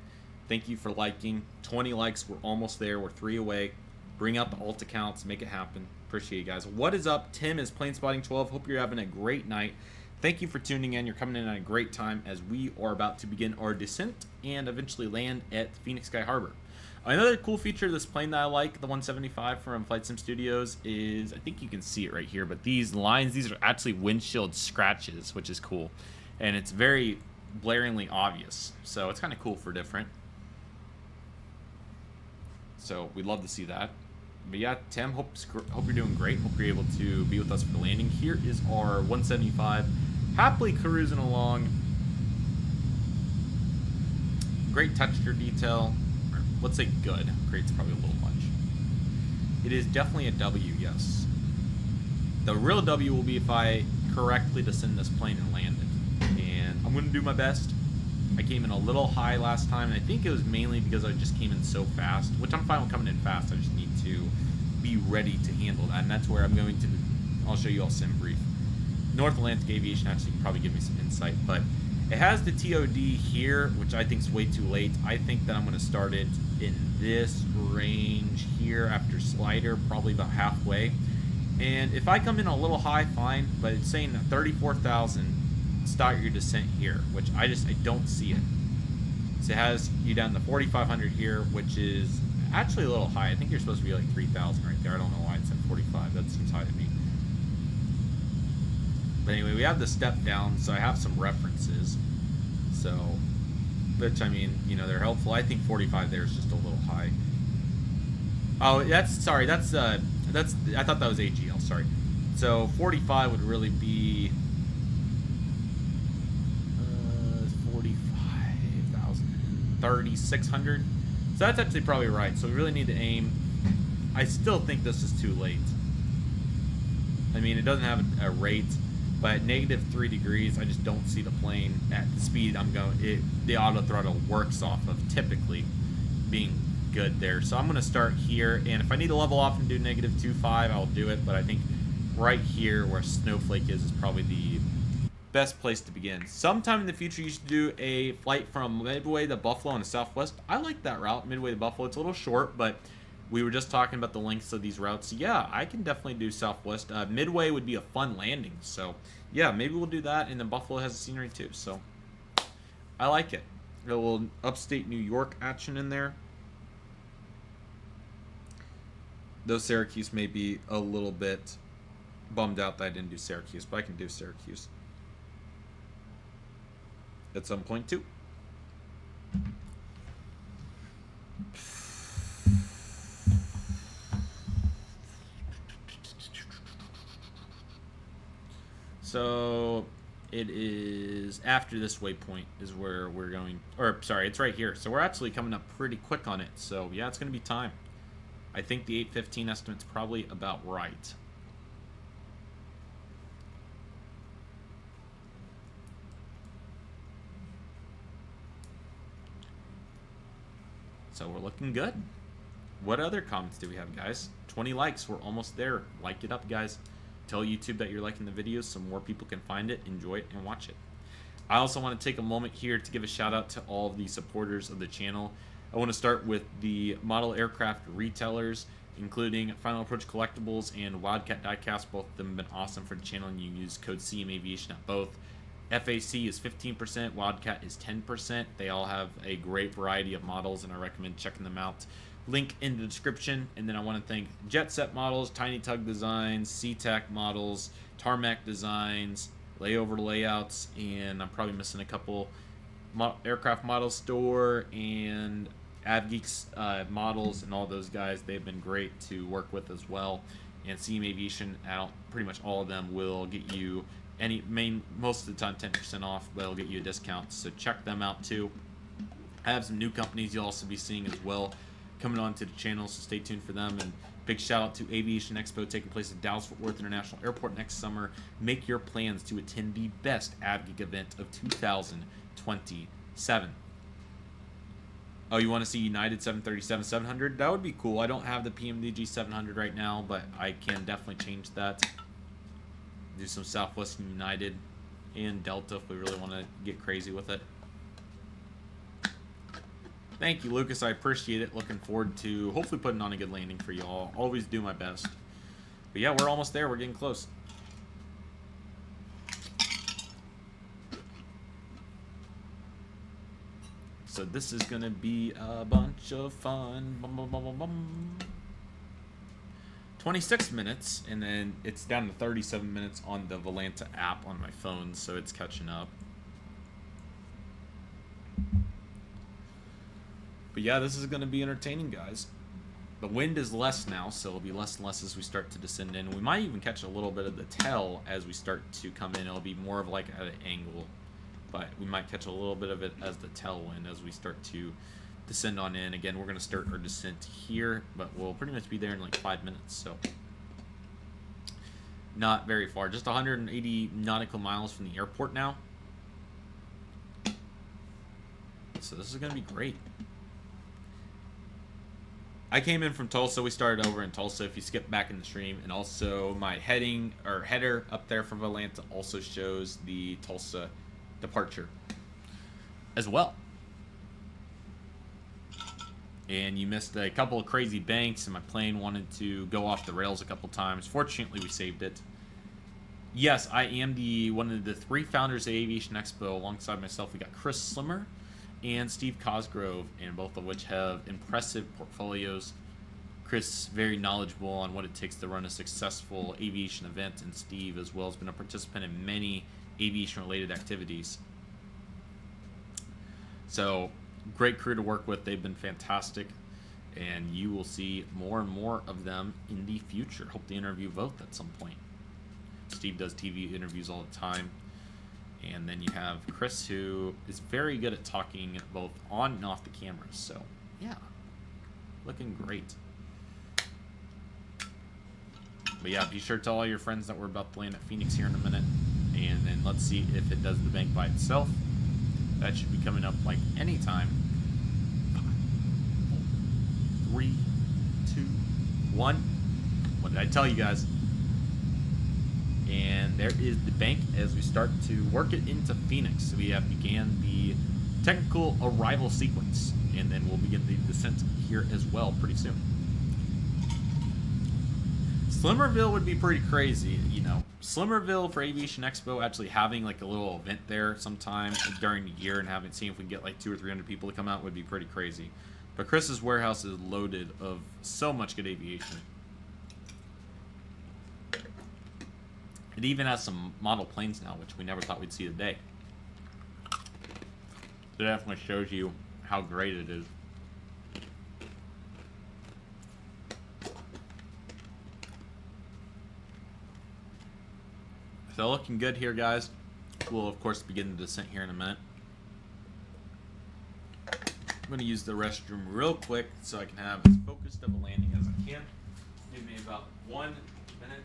Thank you for liking. 20 likes. We're almost there. We're 3 away. Bring out the alt accounts. Make it happen. Appreciate you guys. What is up? Tim is Plane Spotting 12. Hope you're having a great night. Thank you for tuning in. You're coming in at a great time as we are about to begin our descent and eventually land at Phoenix Sky Harbor. Another cool feature of this plane that I like, the 175 from FlightSim Studios, is, I think you can see it right here, but these lines, these are actually windshield scratches, which is cool. And it's very blaringly obvious. So it's kind of cool for different. So we'd love to see that. But yeah, Tim, hope you're doing great. Hope you're able to be with us for the landing. Here is our 175, happily cruising along. Great texture detail. Let's say good. Great's probably a little much. It is definitely a W, yes. The real W will be if I correctly descend this plane and land it. And I'm going to do my best. I came in a little high last time, and I think it was mainly because I just came in so fast, which I'm fine with coming in fast. I just need to be ready to handle that, and that's where I'm going to, I'll show you all sim brief. North Atlantic Aviation actually can probably give me some insight, but it has the TOD here, which I think is way too late. I think that I'm going to start it in this range here after slider, probably about halfway. And if I come in a little high, fine, but it's saying 34,000, start your descent here, which I don't see it. So it has you down to 4,500 here, which is actually a little high. I think you're supposed to be like 3,000 right there. I don't know why it's at 45. That seems high to me. But anyway, we have the step down, so I have some references. So, which, I mean, you know, they're helpful. I think 45 there is just a little high. Oh, sorry, I thought that was AGL, sorry. So 45 would really be 45,000, 3,600. So that's actually probably right. So we really need to aim. I still think this is too late. I mean, it doesn't have a rate, but at -3 degrees, I just don't see the plane at the speed I'm going. The auto throttle works off of typically being good there. So I'm going to start here, and if I need to level off and do -2.5, I'll do it. But I think right here where Snowflake is probably the best place to begin. Sometime in the future, you should do a flight from Midway to Buffalo on the Southwest. I like that route, Midway to Buffalo. It's a little short, but we were just talking about the lengths of these routes. Yeah, I can definitely do Southwest. Midway would be a fun landing. So, yeah, maybe we'll do that. And then Buffalo has the scenery too. So, I like it. A little upstate New York action in there. Though Syracuse may be a little bit bummed out that I didn't do Syracuse, but I can do Syracuse at some point too. So it is after this waypoint is where we're going, or sorry, it's right here. So we're actually coming up pretty quick on it. So yeah, it's going to be time. I think the 8:15 estimate's probably about right. So we're looking good. What other comments do we have, guys? 20 likes. We're almost there. Like it up, guys. Tell YouTube that you're liking the videos so more people can find it, enjoy it, and watch it. I also want to take a moment here to give a shout out to all of the supporters of the channel. I want to start with the model aircraft retailers, including Final Approach Collectibles and Wildcat Diecast. Both of them have been awesome for the channel, and you can use code CM Aviation at both. FAC is 15%, Wildcat is 10%. They all have a great variety of models, and I recommend checking them out. Link in the description. And then I want to thank Jet Set Models, Tiny Tug Designs, SeaTac Models, Tarmac Designs, Layover Layouts, and I'm probably missing a couple. Aircraft Model Store and AvGeeks Models and all those guys. They've been great to work with as well. And CM Aviation, pretty much all of them will get you most of the time 10% off, but they'll get you a discount. So check them out too. I have some new companies you'll also be seeing as well coming onto the channel, so stay tuned for them. And big shout out to Aviation Expo taking place at Dallas-Fort Worth International Airport next summer. Make your plans to attend the best AvGeek event of 2027. Oh, you want to see United 737-700? That would be cool. I don't have the PMDG 700 right now, but I can definitely change that. Do some Southwest United and Delta if we really want to get crazy with it. Thank you, Lucas. I appreciate it. Looking forward to hopefully putting on a good landing for you all. Always do my best. But yeah, we're almost there. We're getting close. So this is going to be a bunch of fun. 26 minutes, and then it's down to 37 minutes on the Volanta app on my phone, so it's catching up. But yeah, this is going to be entertaining, guys. The wind is less now, so it'll be less and less as we start to descend in. We might even catch a little bit of the tail as we start to come in. It'll be more of like at an angle, but we might catch a little bit of it as the tailwind as we start to descend on in. Again, we're going to start our descent here, but we'll pretty much be there in like 5 minutes, so not very far. Just 180 nautical miles from the airport now. So this is going to be great. I came in from Tulsa. We started over in Tulsa if you skip back in the stream, and also my header up there from Atlanta also shows the Tulsa departure as well. And you missed a couple of crazy banks, and my plane wanted to go off the rails a couple times. Fortunately, we saved it. Yes, I am one of the 3 founders of Aviation Expo. Alongside myself, we got Chris Slimmer and Steve Cosgrove, and both of which have impressive portfolios. Chris, very knowledgeable on what it takes to run a successful aviation event, and Steve as well has been a participant in many aviation-related activities. So, great crew to work with. They've been fantastic, and you will see more and more of them in the future. Hope to interview both at some point. Steve does TV interviews all the time. And then you have Chris, who is very good at talking both on and off the cameras. So, yeah, looking great. But yeah, be sure to tell all your friends that we're about to land at Phoenix here in a minute. And then let's see if it does the bank by itself. That should be coming up like any time. 5, 4, 3, 2, 1. What did I tell you guys? And there is the bank as we start to work it into Phoenix. So we have began the technical arrival sequence, and then we'll begin the descent here as well pretty soon. Slimmerville would be pretty crazy, you know. Slimmerville for Aviation Expo, actually having like a little event there sometime during the year and seeing if we can get like 200 or 300 people to come out would be pretty crazy. But Chris's warehouse is loaded of so much good aviation. It even has some model planes now, which we never thought we'd see today. It definitely shows you how great it is. So looking good here, guys. We'll, of course, begin the descent here in a minute. I'm going to use the restroom real quick so I can have as focused of a landing as I can. Give me about 1 minute.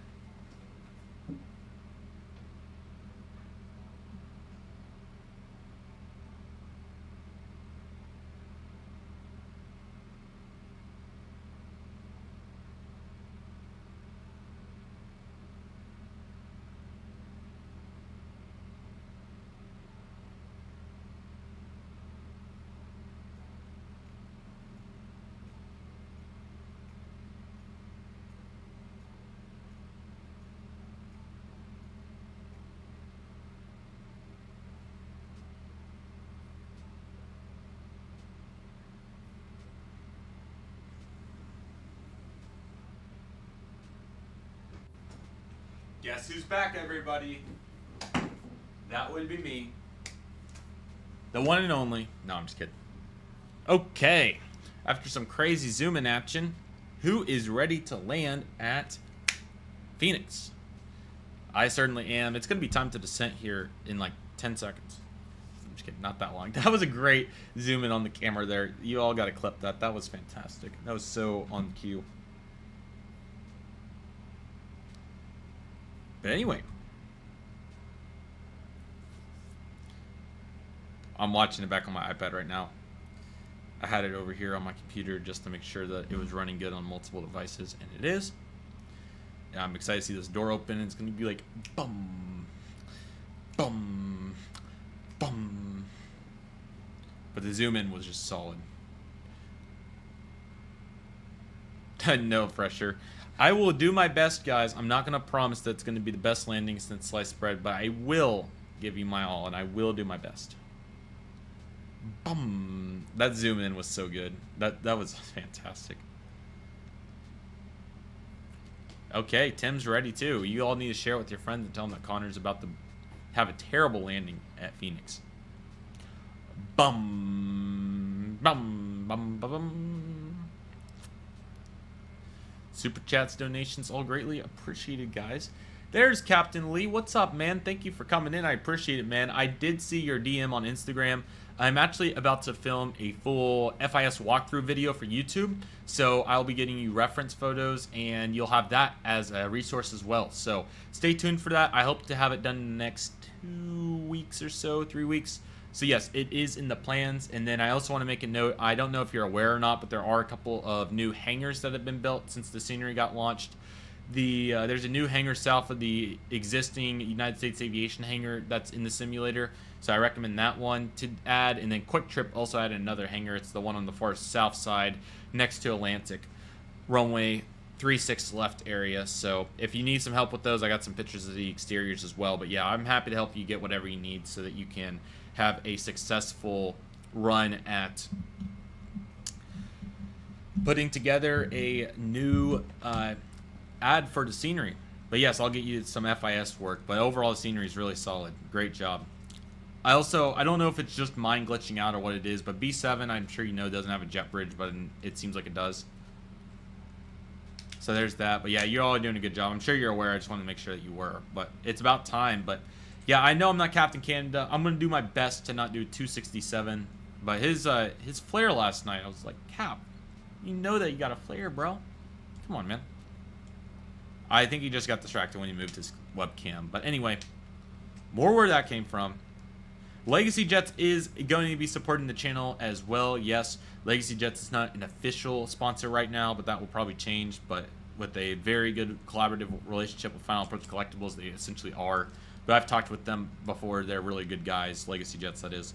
Guess who's back, everybody? That would be me. The one and only. No, I'm just kidding. Okay. After some crazy zoom-in action, who is ready to land at Phoenix? I certainly am. It's going to be time to descent here in like 10 seconds. I'm just kidding. Not that long. That was a great zoom-in on the camera there. You all got to clip that. That was fantastic. That was so on cue. But anyway. I'm watching it back on my iPad right now. I had it over here on my computer just to make sure that it was running good on multiple devices, and it is. And I'm excited to see this door open. It's going to be like, bum, bum, bum. But the zoom in was just solid. No pressure. I will do my best, guys. I'm not going to promise that it's going to be the best landing since sliced bread, but I will give you my all, and I will do my best. Bum. That zoom in was so good. That was fantastic. Okay, Tim's ready too. You all need to share it with your friends and tell them that Connor's about to have a terrible landing at Phoenix. Bum. Bum. Bum. Bum. Bum. Super chats, donations, all greatly appreciated, guys. There's Captain Lee. What's up, man? Thank you for coming in. I appreciate it, man. I did see your DM on Instagram. I'm actually about to film a full FIS walkthrough video for YouTube, so I'll be getting you reference photos, and you'll have that as a resource as well. So stay tuned for that. I hope to have it done in the next 2 weeks or so, 3 weeks. So yes, it is in the plans. And then I also want to make a note. I don't know if you're aware or not, but there are a couple of new hangars that have been built since the scenery got launched. There's a new hangar south of the existing United States Aviation hangar that's in the simulator, so I recommend that one to add. And then Quick Trip also added another hangar. It's the one on the far south side next to Atlantic, runway 36 left area. So if you need some help with those, I got some pictures of the exteriors as well. But yeah, I'm happy to help you get whatever you need so that you can have a successful run at putting together a new ad for the scenery. But yes, I'll get you some FIS work, but overall the scenery is really solid. Great job. I don't know if it's just mine glitching out or what it is, but B7, I'm sure you know, doesn't have a jet bridge, but it seems like it does. So there's that. But yeah, you're all doing a good job. I'm sure you're aware. I just wanted to make sure that you were. But it's about time. But yeah, I know I'm not Captain Canada. I'm going to do my best to not do 267. But his flare last night, I was like, Cap, you know that you got a flare, bro. Come on, man. I think he just got distracted when he moved his webcam. But anyway, more where that came from. Legacy Jets is going to be supporting the channel as well. Yes, Legacy Jets is not an official sponsor right now, but that will probably change. But with a very good collaborative relationship with Final Approach Collectibles, they essentially are. But I've talked with them before. They're really good guys. Legacy Jets, that is.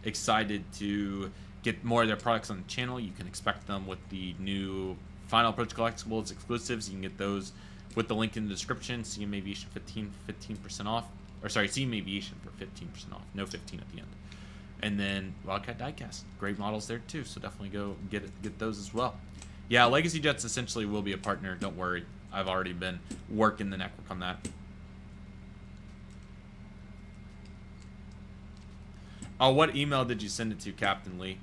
Excited to get more of their products on the channel. You can expect them with the new Final Approach Collectibles exclusives. You can get those with the link in the description. CM Aviation 15% off. Or sorry, CM Aviation for 15% off. No 15 at the end. And then Wildcat Diecast. Great models there too. So definitely go get those as well. Yeah, Legacy Jets essentially will be a partner. Don't worry. I've already been working the network on that. Oh, what email did you send it to, Captain Lee?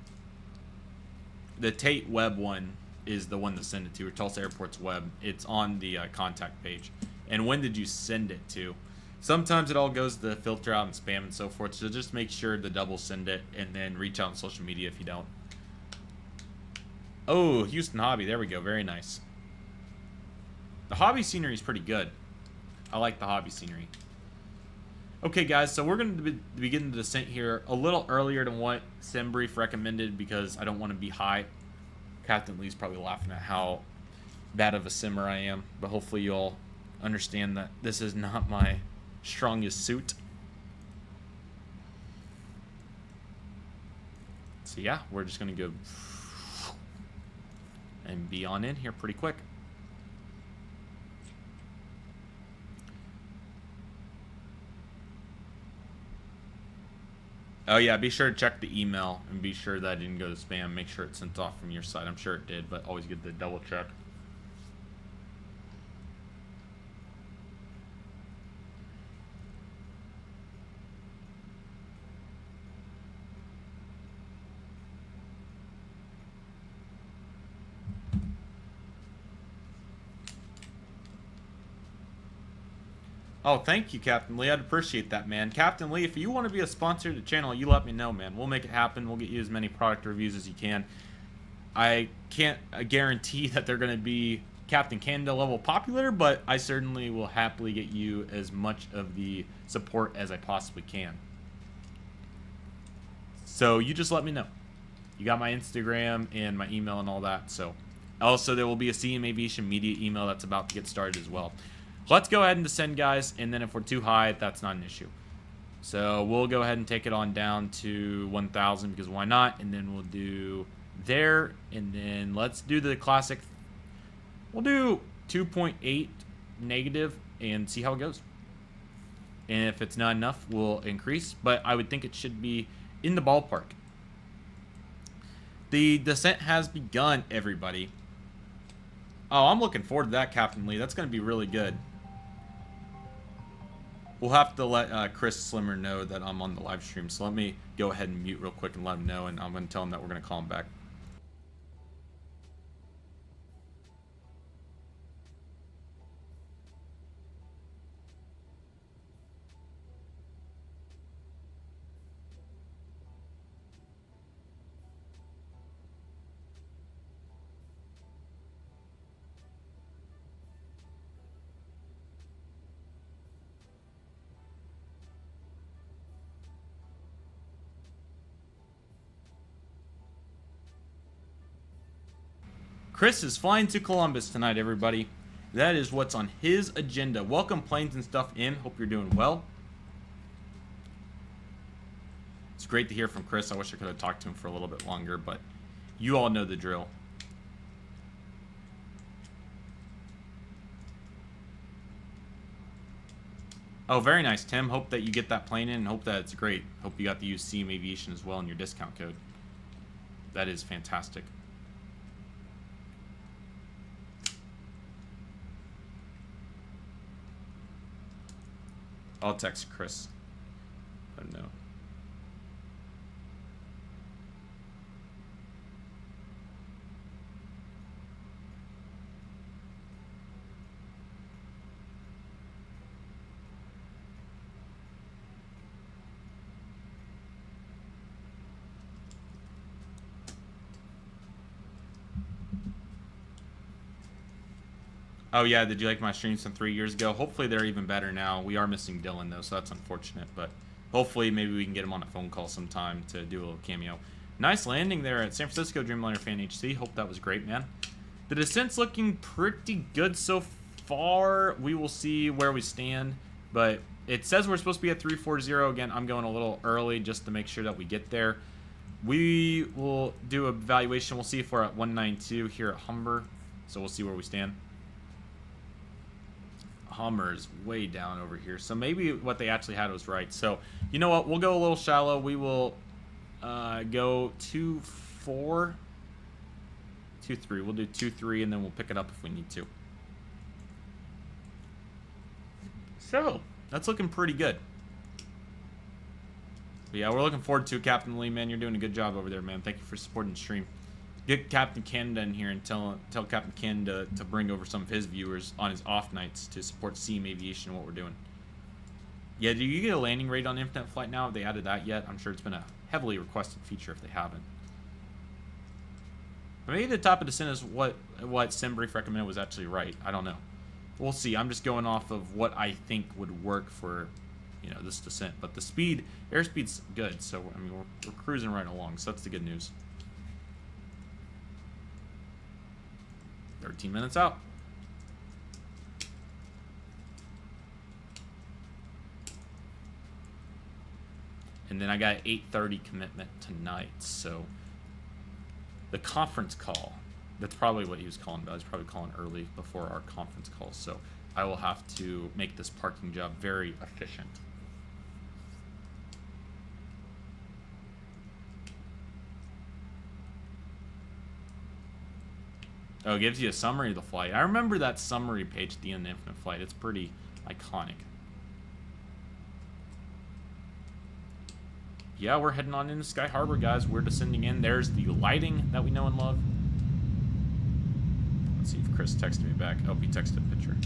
The Tate Web one is the one to send it to, or Tulsa Airport's web. It's on the contact page. And when did you send it to? Sometimes it all goes to filter out and spam and so forth, so just make sure to double send it and then reach out on social media if you don't. Oh, Houston Hobby. There we go. Very nice. The hobby scenery is pretty good. I like the hobby scenery. Okay, guys, so we're going to begin the descent here a little earlier than what SimBrief recommended because I don't want to be high. Captain Lee's probably laughing at how bad of a simmer I am, but hopefully you all understand that this is not my strongest suit. So yeah, we're just going to go and be on in here pretty quick. Oh yeah, be sure to check the email and be sure that it didn't go to spam. Make sure it's sent off from your side. I'm sure it did, but always good to double check. Oh, thank you, Captain Lee. I'd appreciate that, man. Captain Lee, if you want to be a sponsor to the channel, you let me know, man. We'll make it happen. We'll get you as many product reviews as you can. I can't guarantee that they're going to be Captain Canada level popular, but I certainly will happily get you as much of the support as I possibly can. So you just let me know. You got my Instagram and my email and all that. So also there will be a CM Aviation Media email that's about to get started as well. Let's go ahead and descend, guys, and then if we're too high, that's not an issue. So we'll go ahead and take it on down to 1,000 because why not? And then we'll do there, and then let's do the classic. We'll do 2.8 negative and see how it goes. And if it's not enough, we'll increase, but I would think it should be in the ballpark. The descent has begun, everybody. Oh, I'm looking forward to that, Captain Lee. That's going to be really good. We'll have to let Chris Slimmer know that I'm on the live stream, so let me go ahead and mute real quick and let him know, and I'm going to tell him that we're going to call him back. Chris is flying to Columbus tonight, everybody. That is what's on his agenda. Welcome, planes and stuff in. Hope you're doing well. It's great to hear from Chris. I wish I could have talked to him for a little bit longer, but you all know the drill. Oh, very nice, Tim. Hope that you get that plane in and hope that it's great. Hope you got to use CM Aviation as well in your discount code. That is fantastic. I'll text Chris. Let him know. Oh yeah, did you like my streams from 3 years ago? Hopefully they're even better now. We are missing Dylan though, so that's unfortunate. But hopefully maybe we can get him on a phone call sometime to do a little cameo. Nice landing there at San Francisco Dreamliner Fan HC. Hope that was great, man. The descent's looking pretty good so far. We will see where we stand. But it says we're supposed to be at 340. Again, I'm going a little early just to make sure that we get there. We will do an evaluation. We'll see if we're at 192 here at Humber. So we'll see where we stand. Hummer is way down over here, so maybe what they actually had was right. So you know what, we'll go a little shallow. We will go 2.4 2.3. We'll do 2.3 and then we'll pick it up if we need to. So that's looking pretty good. But yeah, we're looking forward to it, Captain Lee, man. You're doing a good job over there, man. Thank you for supporting the stream. Get Captain Canada in here and tell Captain Canada to bring over some of his viewers on his off nights to support CM Aviation and what we're doing. Yeah, do you get a landing rate on Infinite Flight now? Have they added that yet? I'm sure it's been a heavily requested feature if they haven't. But maybe the top of descent is what SimBrief recommended was actually right. I don't know. We'll see. I'm just going off of what I think would work for, you know, this descent. But the speed, airspeed's good. So I mean, we're cruising right along. So that's the good news. 13 minutes out. And then I got an 8:30 commitment tonight. So the conference call, that's probably what he was calling about. He's probably calling early before our conference call. So I will have to make this parking job very efficient. Oh, it gives you a summary of the flight. I remember that summary page at the end of Infinite Flight. It's pretty iconic. Yeah, we're heading on into Sky Harbor, guys. We're descending in. There's the lighting that we know and love. Let's see if Chris texted me back. Oh, he texted a picture.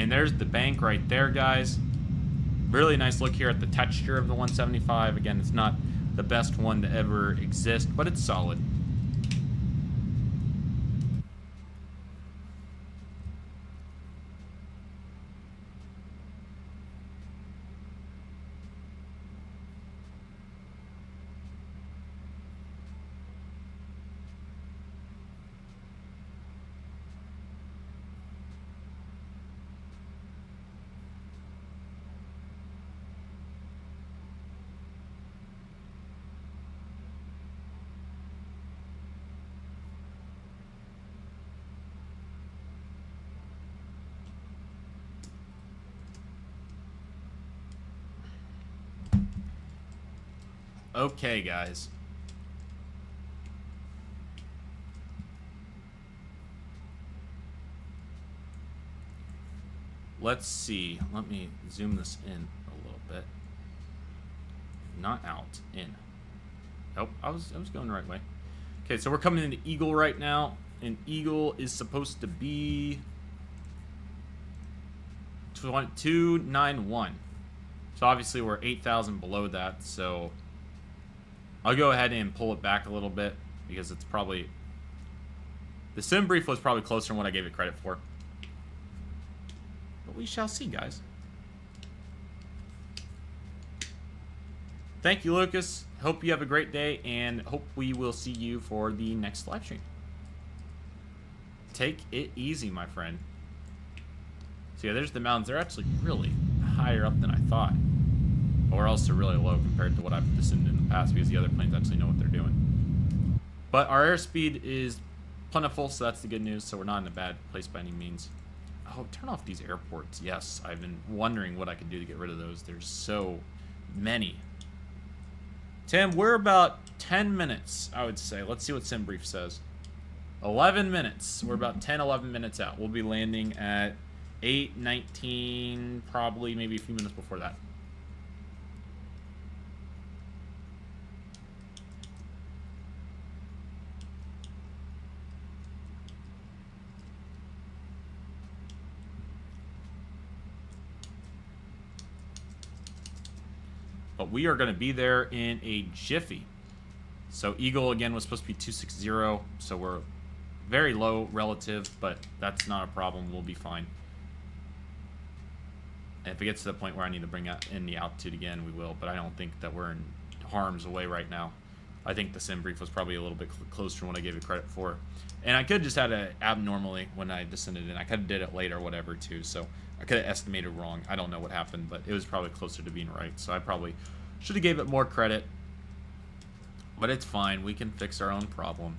And there's the bank right there, guys. Really nice look here at the texture of the 175. Again, it's not the best one to ever exist, but it's solid. Okay, guys. Let's see. Let me zoom this in a little bit. Not out, in. Nope, I was going the right way. Okay, so we're coming into Eagle right now, and Eagle is supposed to be 291. So obviously we're 8,000 below that, so I'll go ahead and pull it back a little bit because it's probably... The sim brief was probably closer than what I gave it credit for. But we shall see, guys. Thank you, Lucas. Hope you have a great day, and hope we will see you for the next live stream. Take it easy, my friend. So yeah, there's the mountains. They're actually really higher up than I thought. Or else they're really low compared to what I've descended in the past because the other planes actually know what they're doing. But our airspeed is plentiful, so that's the good news. So we're not in a bad place by any means. Oh, turn off these airports. Yes, I've been wondering what I could do to get rid of those. There's so many. Tim, we're about 10 minutes, I would say. Let's see what SimBrief says. 11 minutes. We're about 10, 11 minutes out. We'll be landing at 8:19, probably maybe a few minutes before that. But we are going to be there in a jiffy. So Eagle, again, was supposed to be 260. So we're very low relative, but that's not a problem. We'll be fine. And if it gets to the point where I need to bring in the altitude again, we will. But I don't think that we're in harm's way right now. I think the sim brief was probably a little bit closer than what I gave it credit for. And I could have just had it abnormally when I descended in. I could have did it late or whatever, too. So I could have estimated wrong. I don't know what happened, but it was probably closer to being right. So I probably should have gave it more credit. But it's fine. We can fix our own problem.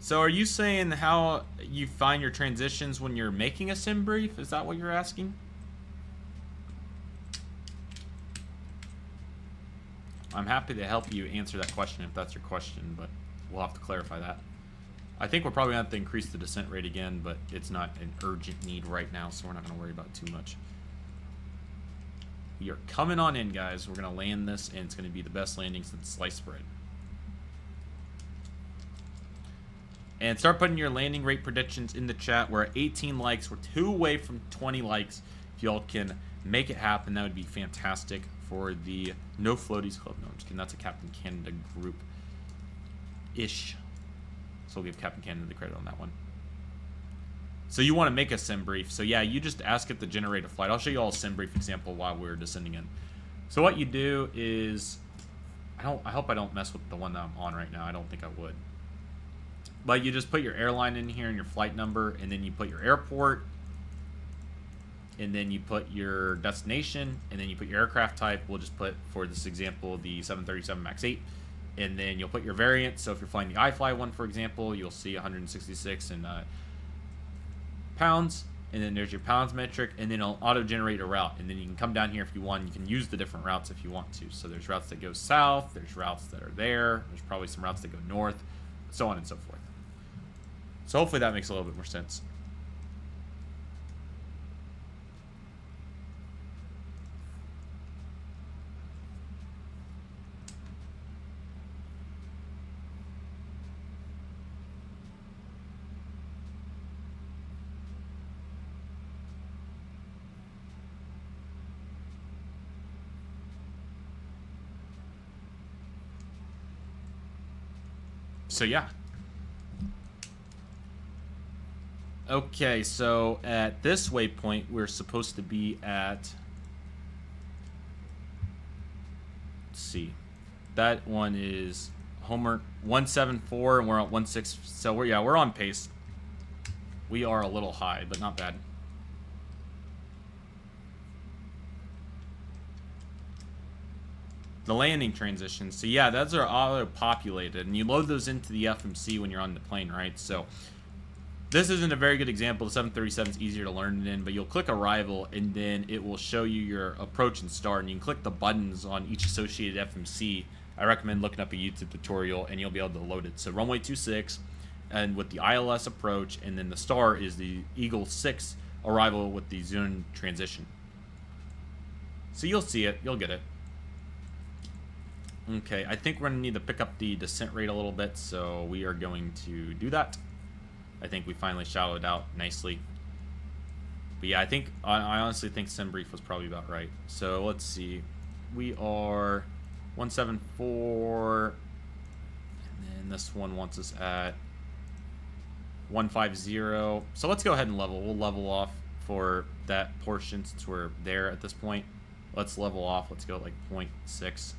So are you saying how you find your transitions when you're making a sim brief? Is that what you're asking? I'm happy to help you answer that question if that's your question, but we'll have to clarify that. I think we're probably going to have to increase the descent rate again, but it's not an urgent need right now, so we're not going to worry about it too much. We are coming on in, guys. We're going to land this, and it's going to be the best landing since sliced bread. And start putting your landing rate predictions in the chat. We're at 18 likes. We're 2 away from 20 likes. If y'all can make it happen, that would be fantastic for the No Floaties Club. No, I'm just kidding. That's a Captain Canada group-ish. So we'll give Captain Canada the credit on that one. So you want to make a sim brief. So yeah, you just ask it to generate a flight. I'll show you all a sim brief example while we're descending in. So what you do is... I hope I don't mess with the one that I'm on right now. I don't think I would. But you just put your airline in here and your flight number, and then you put your airport, and then you put your destination, and then you put your aircraft type. We'll just put, for this example, the 737 MAX 8, and then you'll put your variant. So if you're flying the iFly one, for example, you'll see 166 in pounds, and then there's your pounds metric, and then it'll auto-generate a route. And then you can come down here if you want. You can use the different routes if you want to. So there's routes that go south, there's routes that are there, there's probably some routes that go north, so on and so forth. So hopefully that makes a little bit more sense. So yeah. Okay, so at this waypoint, we're supposed to be at... Let's see. That one is Homer 174, and we're at 16. So we're on pace. We are a little high, but not bad. The landing transitions. So yeah, those are auto-populated, and you load those into the FMC when you're on the plane, right? So this isn't a very good example. The 737 is easier to learn it in, but you'll click arrival, and then it will show you your approach and start, and you can click the buttons on each associated FMC. I recommend looking up a YouTube tutorial, and you'll be able to load it. So runway 26, and with the ILS approach, and then the star is the Eagle 6 arrival with the zone transition. So you'll see it. You'll get it. Okay, I think we're going to need to pick up the descent rate a little bit, so we are going to do that. I think we finally shadowed out nicely. But yeah, I honestly think SimBrief was probably about right. So let's see. We are 174, and then this one wants us at 150. So let's go ahead and level. We'll level off for that portion since we're there at this point. Let's level off. Let's go at like 0.6.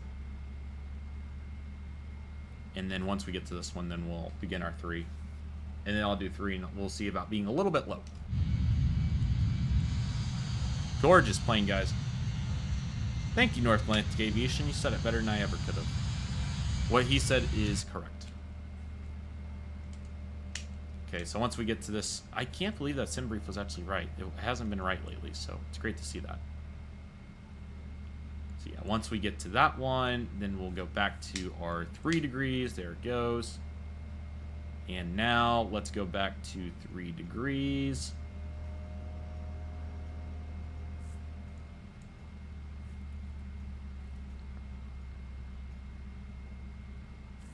And then once we get to this one, then we'll begin our 3. And then I'll do 3, and we'll see about being a little bit low. Gorgeous plane, guys. Thank you, North Atlantic Aviation. You said it better than I ever could have. What he said is correct. Okay, so once we get to this, I can't believe that SimBrief was actually right. It hasn't been right lately, so it's great to see that. So yeah, once we get to that one, then we'll go back to our 3 degrees. There it goes. And now let's go back to 3 degrees.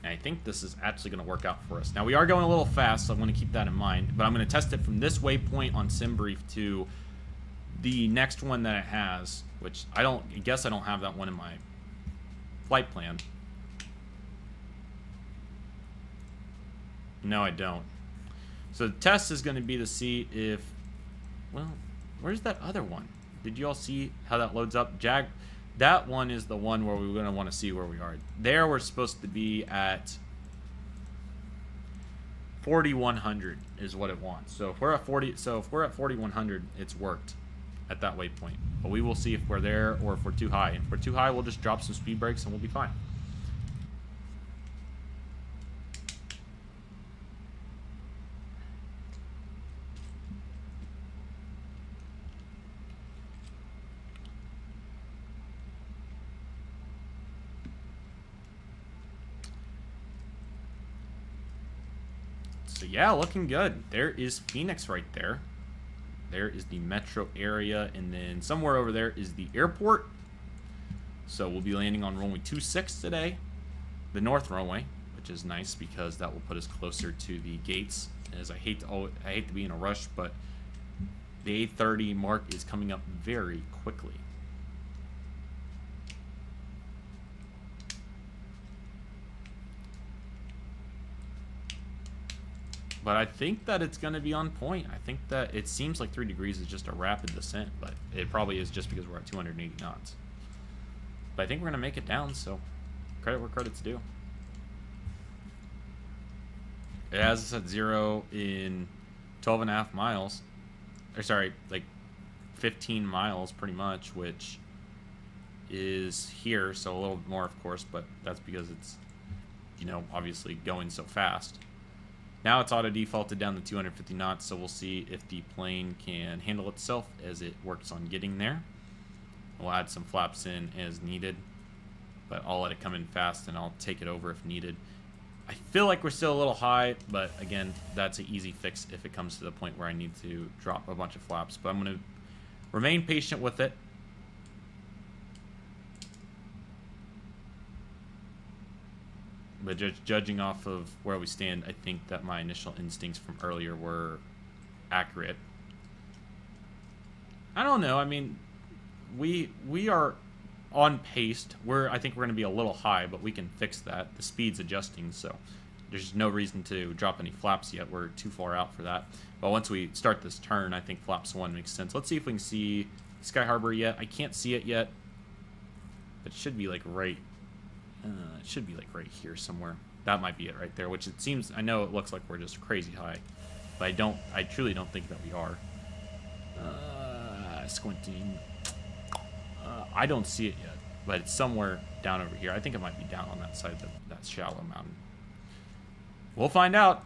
And I think this is actually going to work out for us. Now we are going a little fast, so I'm going to keep that in mind. But I'm going to test it from this waypoint on SimBrief to the next one that it has, which I guess I don't have that one in my flight plan. No, I don't. So the test is going to be to see if, well, where's that other one? Did you all see how that loads up? That one is the one where we're going to want to see where we are. There we're supposed to be at 4,100 is what it wants. So if we're at 4,100, it's worked at that waypoint. But we will see if we're there or if we're too high. If we're too high, we'll just drop some speed brakes and we'll be fine. So yeah, looking good. There is Phoenix right there. There is the metro area, and then somewhere over there is the airport. So we'll be landing on runway 26 today, the north runway, which is nice because that will put us closer to the gates. As I hate to be in a rush, but the 8:30 mark is coming up very quickly. But I think that it's going to be on point. I think that it seems like 3 degrees is just a rapid descent, but it probably is just because we're at 280 knots. But I think we're going to make it down, so credit where credit's due. It has us at 0 in 12.5 miles. Or sorry, like 15 miles pretty much, which is here, so a little bit more, of course, but that's because it's, you know, obviously going so fast. Now it's auto defaulted down to 250 knots, so we'll see if the plane can handle itself as it works on getting there. We'll add some flaps in as needed, but I'll let it come in fast and I'll take it over if needed. I feel like we're still a little high, but again, that's an easy fix if it comes to the point where I need to drop a bunch of flaps. But I'm going to remain patient with it. But just judging off of where we stand, I think that my initial instincts from earlier were accurate. I don't know. I mean, we are on pace. I think we're going to be a little high, but we can fix that. The speed's adjusting, so there's no reason to drop any flaps yet. We're too far out for that. But once we start this turn, I think flaps 1 makes sense. Let's see if we can see Sky Harbor yet. I can't see it yet. It should be like right. It should be like right here somewhere. That might be it right there. Which it seems. I know it looks like we're just crazy high, but I truly don't think that we are. Squinting. I don't see it yet, but it's somewhere down over here. I think it might be down on that side of that shallow mountain. We'll find out.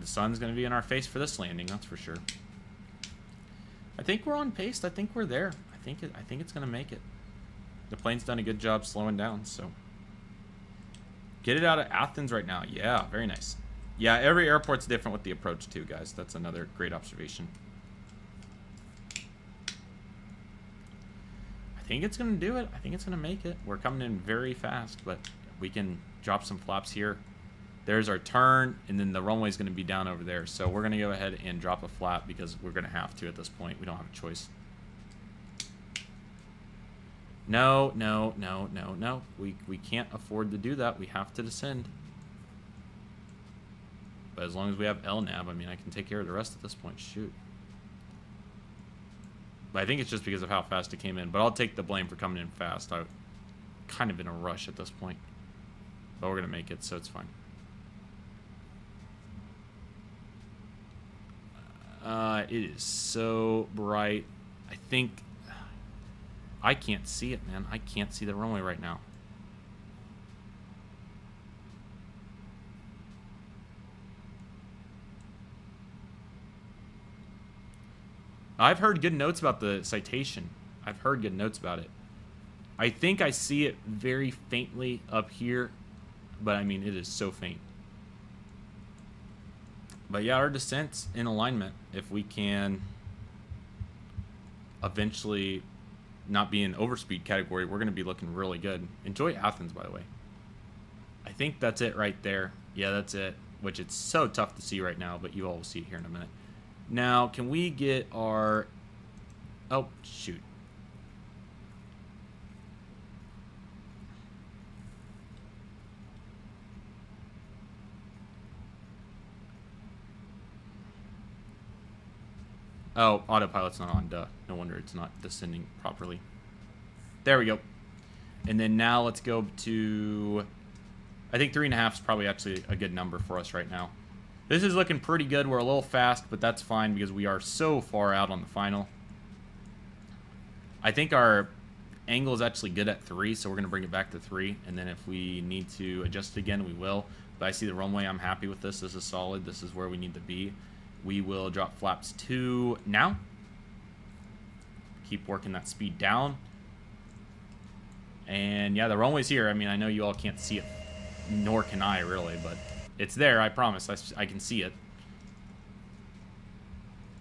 The sun's going to be in our face for this landing, that's for sure. I think we're on pace. I think we're there. I think it's going to make it. The plane's done a good job slowing down, so. Get it out of Athens right now. Yeah, very nice. Yeah, every airport's different with the approach too, guys. That's another great observation. I think it's going to do it. I think it's going to make it. We're coming in very fast, but we can drop some flaps here. There's our turn, and then the runway is going to be down over there. So we're going to go ahead and drop a flap because we're going to have to at this point. We don't have a choice. No, no, no, no, no. We can't afford to do that. We have to descend. But as long as we have LNAV, I mean, I can take care of the rest at this point. Shoot. But I think it's just because of how fast it came in. But I'll take the blame for coming in fast. I'm kind of in a rush at this point. But we're going to make it, so it's fine. It is so bright. I think... I can't see it, man. I can't see the runway right now. I've heard good notes about the citation. I've heard good notes about it. I think I see it very faintly up here, but I mean, it is so faint. But yeah, our descent's in alignment. If we can eventually not be in overspeed category, we're going to be looking really good. Enjoy Athens, by the way. I think that's it right there. Yeah, that's it, which it's so tough to see right now, but you all will see it here in a minute. Now, can we get our... Oh, shoot. Oh, autopilot's not on, duh. No wonder it's not descending properly. There we go. And then now let's go to... I think 3.5 is probably actually a good number for us right now. This is looking pretty good. We're a little fast, but that's fine because we are so far out on the final. I think our angle is actually good at 3, so we're going to bring it back to 3. And then if we need to adjust it again, we will. But I see the runway. I'm happy with this. This is solid. This is where we need to be. We will drop flaps 2 now. Keep working that speed down. And yeah, the runway's here. I mean, I know you all can't see it, nor can I really, but it's there, I promise. I can see it.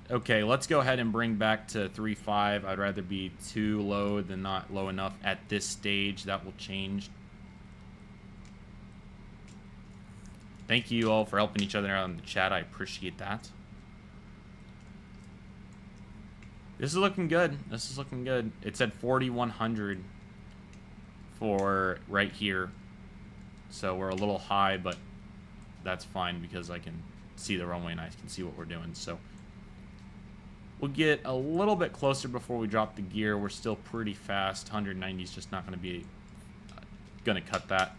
Okay, let's go ahead and bring back to 3.5. I'd rather be too low than not low enough at this stage. That will change. Thank you all for helping each other out in the chat. I appreciate that. This is looking good. This is looking good. It said 4,100 for right here. So we're a little high, but that's fine because I can see the runway and I can see what we're doing. So we'll get a little bit closer before we drop the gear. We're still pretty fast. 190 is just not going to be going to cut that.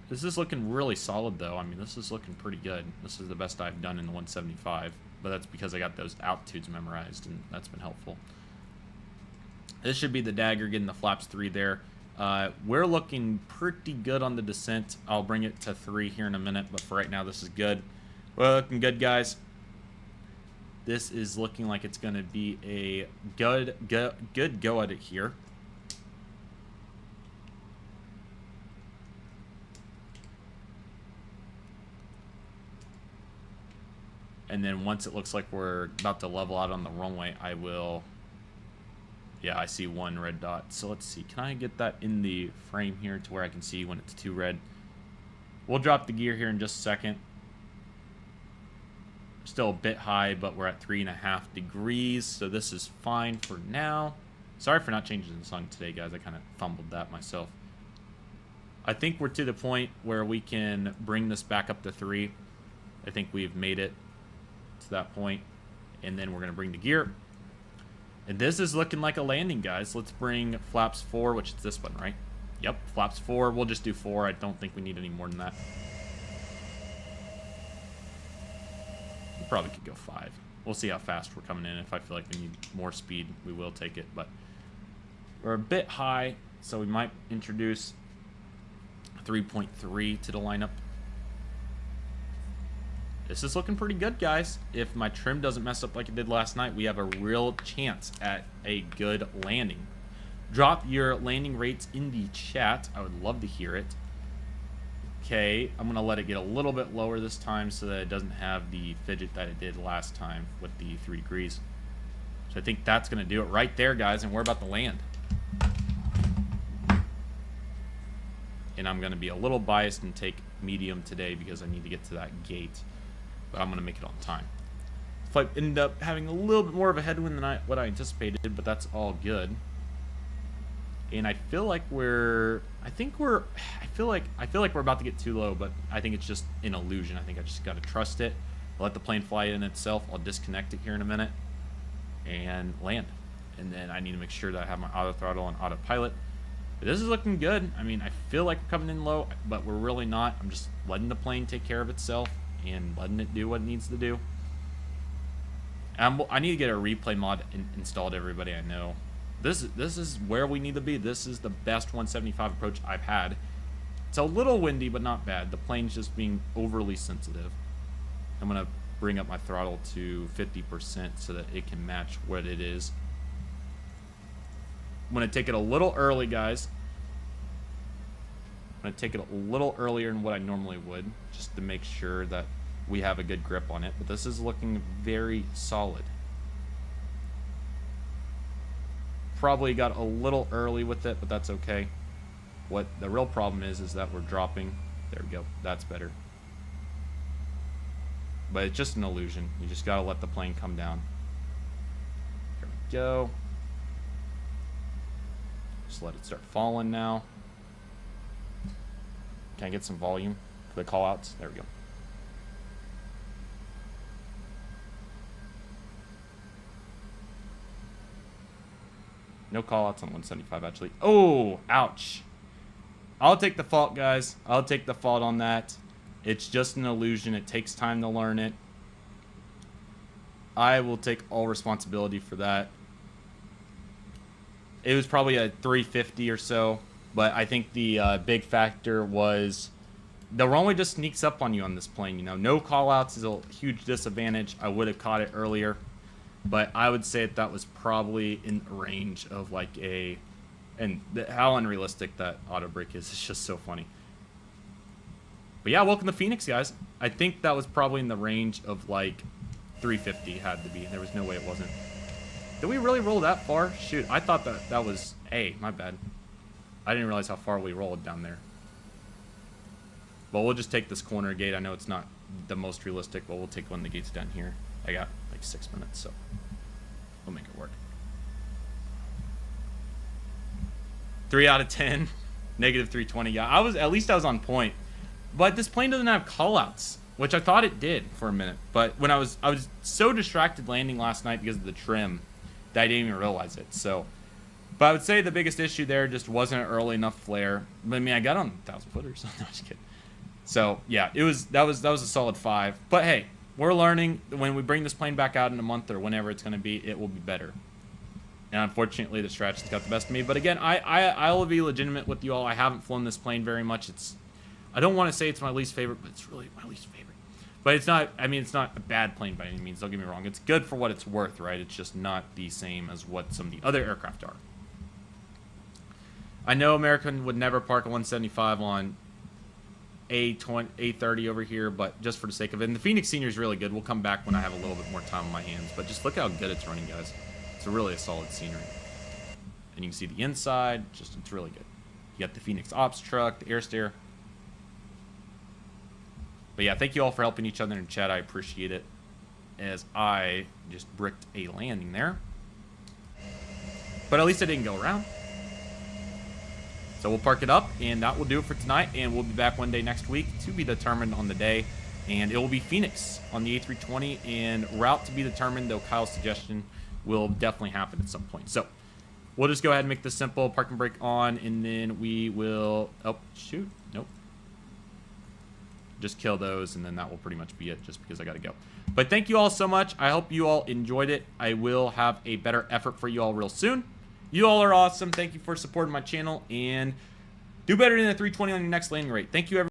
This is looking really solid, though. I mean, this is looking pretty good. This is the best I've done in the 175, but that's because I got those altitudes memorized, and that's been helpful. This should be the dagger, getting the flaps 3 there. We're looking pretty good on the descent. I'll bring it to 3 here in a minute, but for right now, this is good. We're looking good, guys. This is looking like it's going to be a good go at it here. And then once it looks like we're about to level out on the runway, I will... Yeah, I see 1 red dot. So let's see. Can I get that in the frame here to where I can see when it's 2 red? We'll drop the gear here in just a second. Still a bit high, but we're at 3.5 degrees, so this is fine for now. Sorry for not changing the sun today, guys. I kind of fumbled that myself. I think we're to the point where we can bring this back up to 3. I think we've made it to that point. And then we're going to bring the gear. And this is looking like a landing, guys. Let's bring flaps 4, which is this one, right? Yep, flaps 4. We'll just do 4. I don't think we need any more than that. We probably could go 5. We'll see how fast we're coming in. If I feel like we need more speed, we will take it. But we're a bit high, so we might introduce 3.3 to the lineup. This is looking pretty good, guys. If my trim doesn't mess up like it did last night, we have a real chance at a good landing. Drop your landing rates in the chat. I would love to hear it. Okay, I'm going to let it get a little bit lower this time so that it doesn't have the fidget that it did last time with the 3 degrees. So I think that's going to do it right there, guys, and we're about to land. And I'm going to be a little biased and take medium today because I need to get to that gate. But I'm going to make it on time. Flight ended up having a little bit more of a headwind than what I anticipated, but that's all good. And I feel like I feel like we're about to get too low, but I think it's just an illusion. I think I just got to trust it. Let the plane fly in itself. I'll disconnect it here in a minute and land. And then I need to make sure that I have my auto throttle and autopilot. But this is looking good. I mean, I feel like we're coming in low, but we're really not. I'm just letting the plane take care of itself and letting it do what it needs to do. I need to get a replay mod installed, everybody I know. This is where we need to be. This is the best 175 approach I've had. It's a little windy, but not bad. The plane's just being overly sensitive. I'm going to bring up my throttle to 50% so that it can match what it is. I'm going to take it a little early, guys. I'm going to take it a little earlier than what I normally would, just to make sure that we have a good grip on it. But this is looking very solid. Probably got a little early with it, but that's okay. What the real problem is that we're dropping. There we go. That's better. But it's just an illusion. You just got to let the plane come down. There we go. Just let it start falling now. Can I get some volume for the call-outs? There we go. No call-outs on 175, actually. Oh, ouch. I'll take the fault, guys. I'll take the fault on that. It's just an illusion. It takes time to learn it. I will take all responsibility for that. It was probably a 350 or so, but I think the big factor was the runway just sneaks up on you on this plane. You know, no call-outs is a huge disadvantage. I would have caught it earlier. But I would say that was probably in range of like a... And how unrealistic that auto brake is. It's just so funny. But yeah, welcome to Phoenix, guys. I think that was probably in the range of like 350 had to be. There was no way it wasn't. Did we really roll that far? Shoot, I thought that was... Hey, my bad. I didn't realize how far we rolled down there. But we'll just take this corner gate. I know it's not the most realistic, but we'll take one of the gates down here. I got like 6 minutes, so we'll make it work. 3 out of 10, negative 320. Yeah, at least I was on point. But this plane doesn't have callouts, which I thought it did for a minute. But when I was so distracted landing last night because of the trim that I didn't even realize it. So, but I would say the biggest issue there just wasn't an early enough flare. But I mean, I got on 1,000 footers. So no, just kidding. So yeah, that was a solid 5. But hey. We're learning. When we bring this plane back out in a month or whenever it's going to be, it will be better. And unfortunately, the distractions got the best of me. But again, I'll be legitimate with you all. I haven't flown this plane very much. I don't want to say it's my least favorite, but it's really my least favorite. But it's not, I mean, it's not a bad plane by any means. Don't get me wrong. It's good for what it's worth, right? It's just not the same as what some of the other aircraft are. I know American would never park a 175 on A30 over here, but just for the sake of it. And the Phoenix scenery is really good. We'll come back when I have a little bit more time on my hands. But just look how good it's running, guys. It's really a solid scenery. And you can see the inside. It's really good. You got the Phoenix Ops truck, the air stair. But yeah, thank you all for helping each other in chat. I appreciate it. As I just bricked a landing there. But at least I didn't go around. So we'll park it up, and that will do it for tonight. And we'll be back one day next week to be determined on the day. And it will be Phoenix on the A320, and route to be determined, though Kyle's suggestion will definitely happen at some point. So we'll just go ahead and make this simple. Park and brake on, and then we will... Oh, shoot. Nope. Just kill those, and then that will pretty much be it, just because I got to go. But thank you all so much. I hope you all enjoyed it. I will have a better effort for you all real soon. You all are awesome. Thank you for supporting my channel, and do better than a 320 on your next landing rate. Thank you, everyone.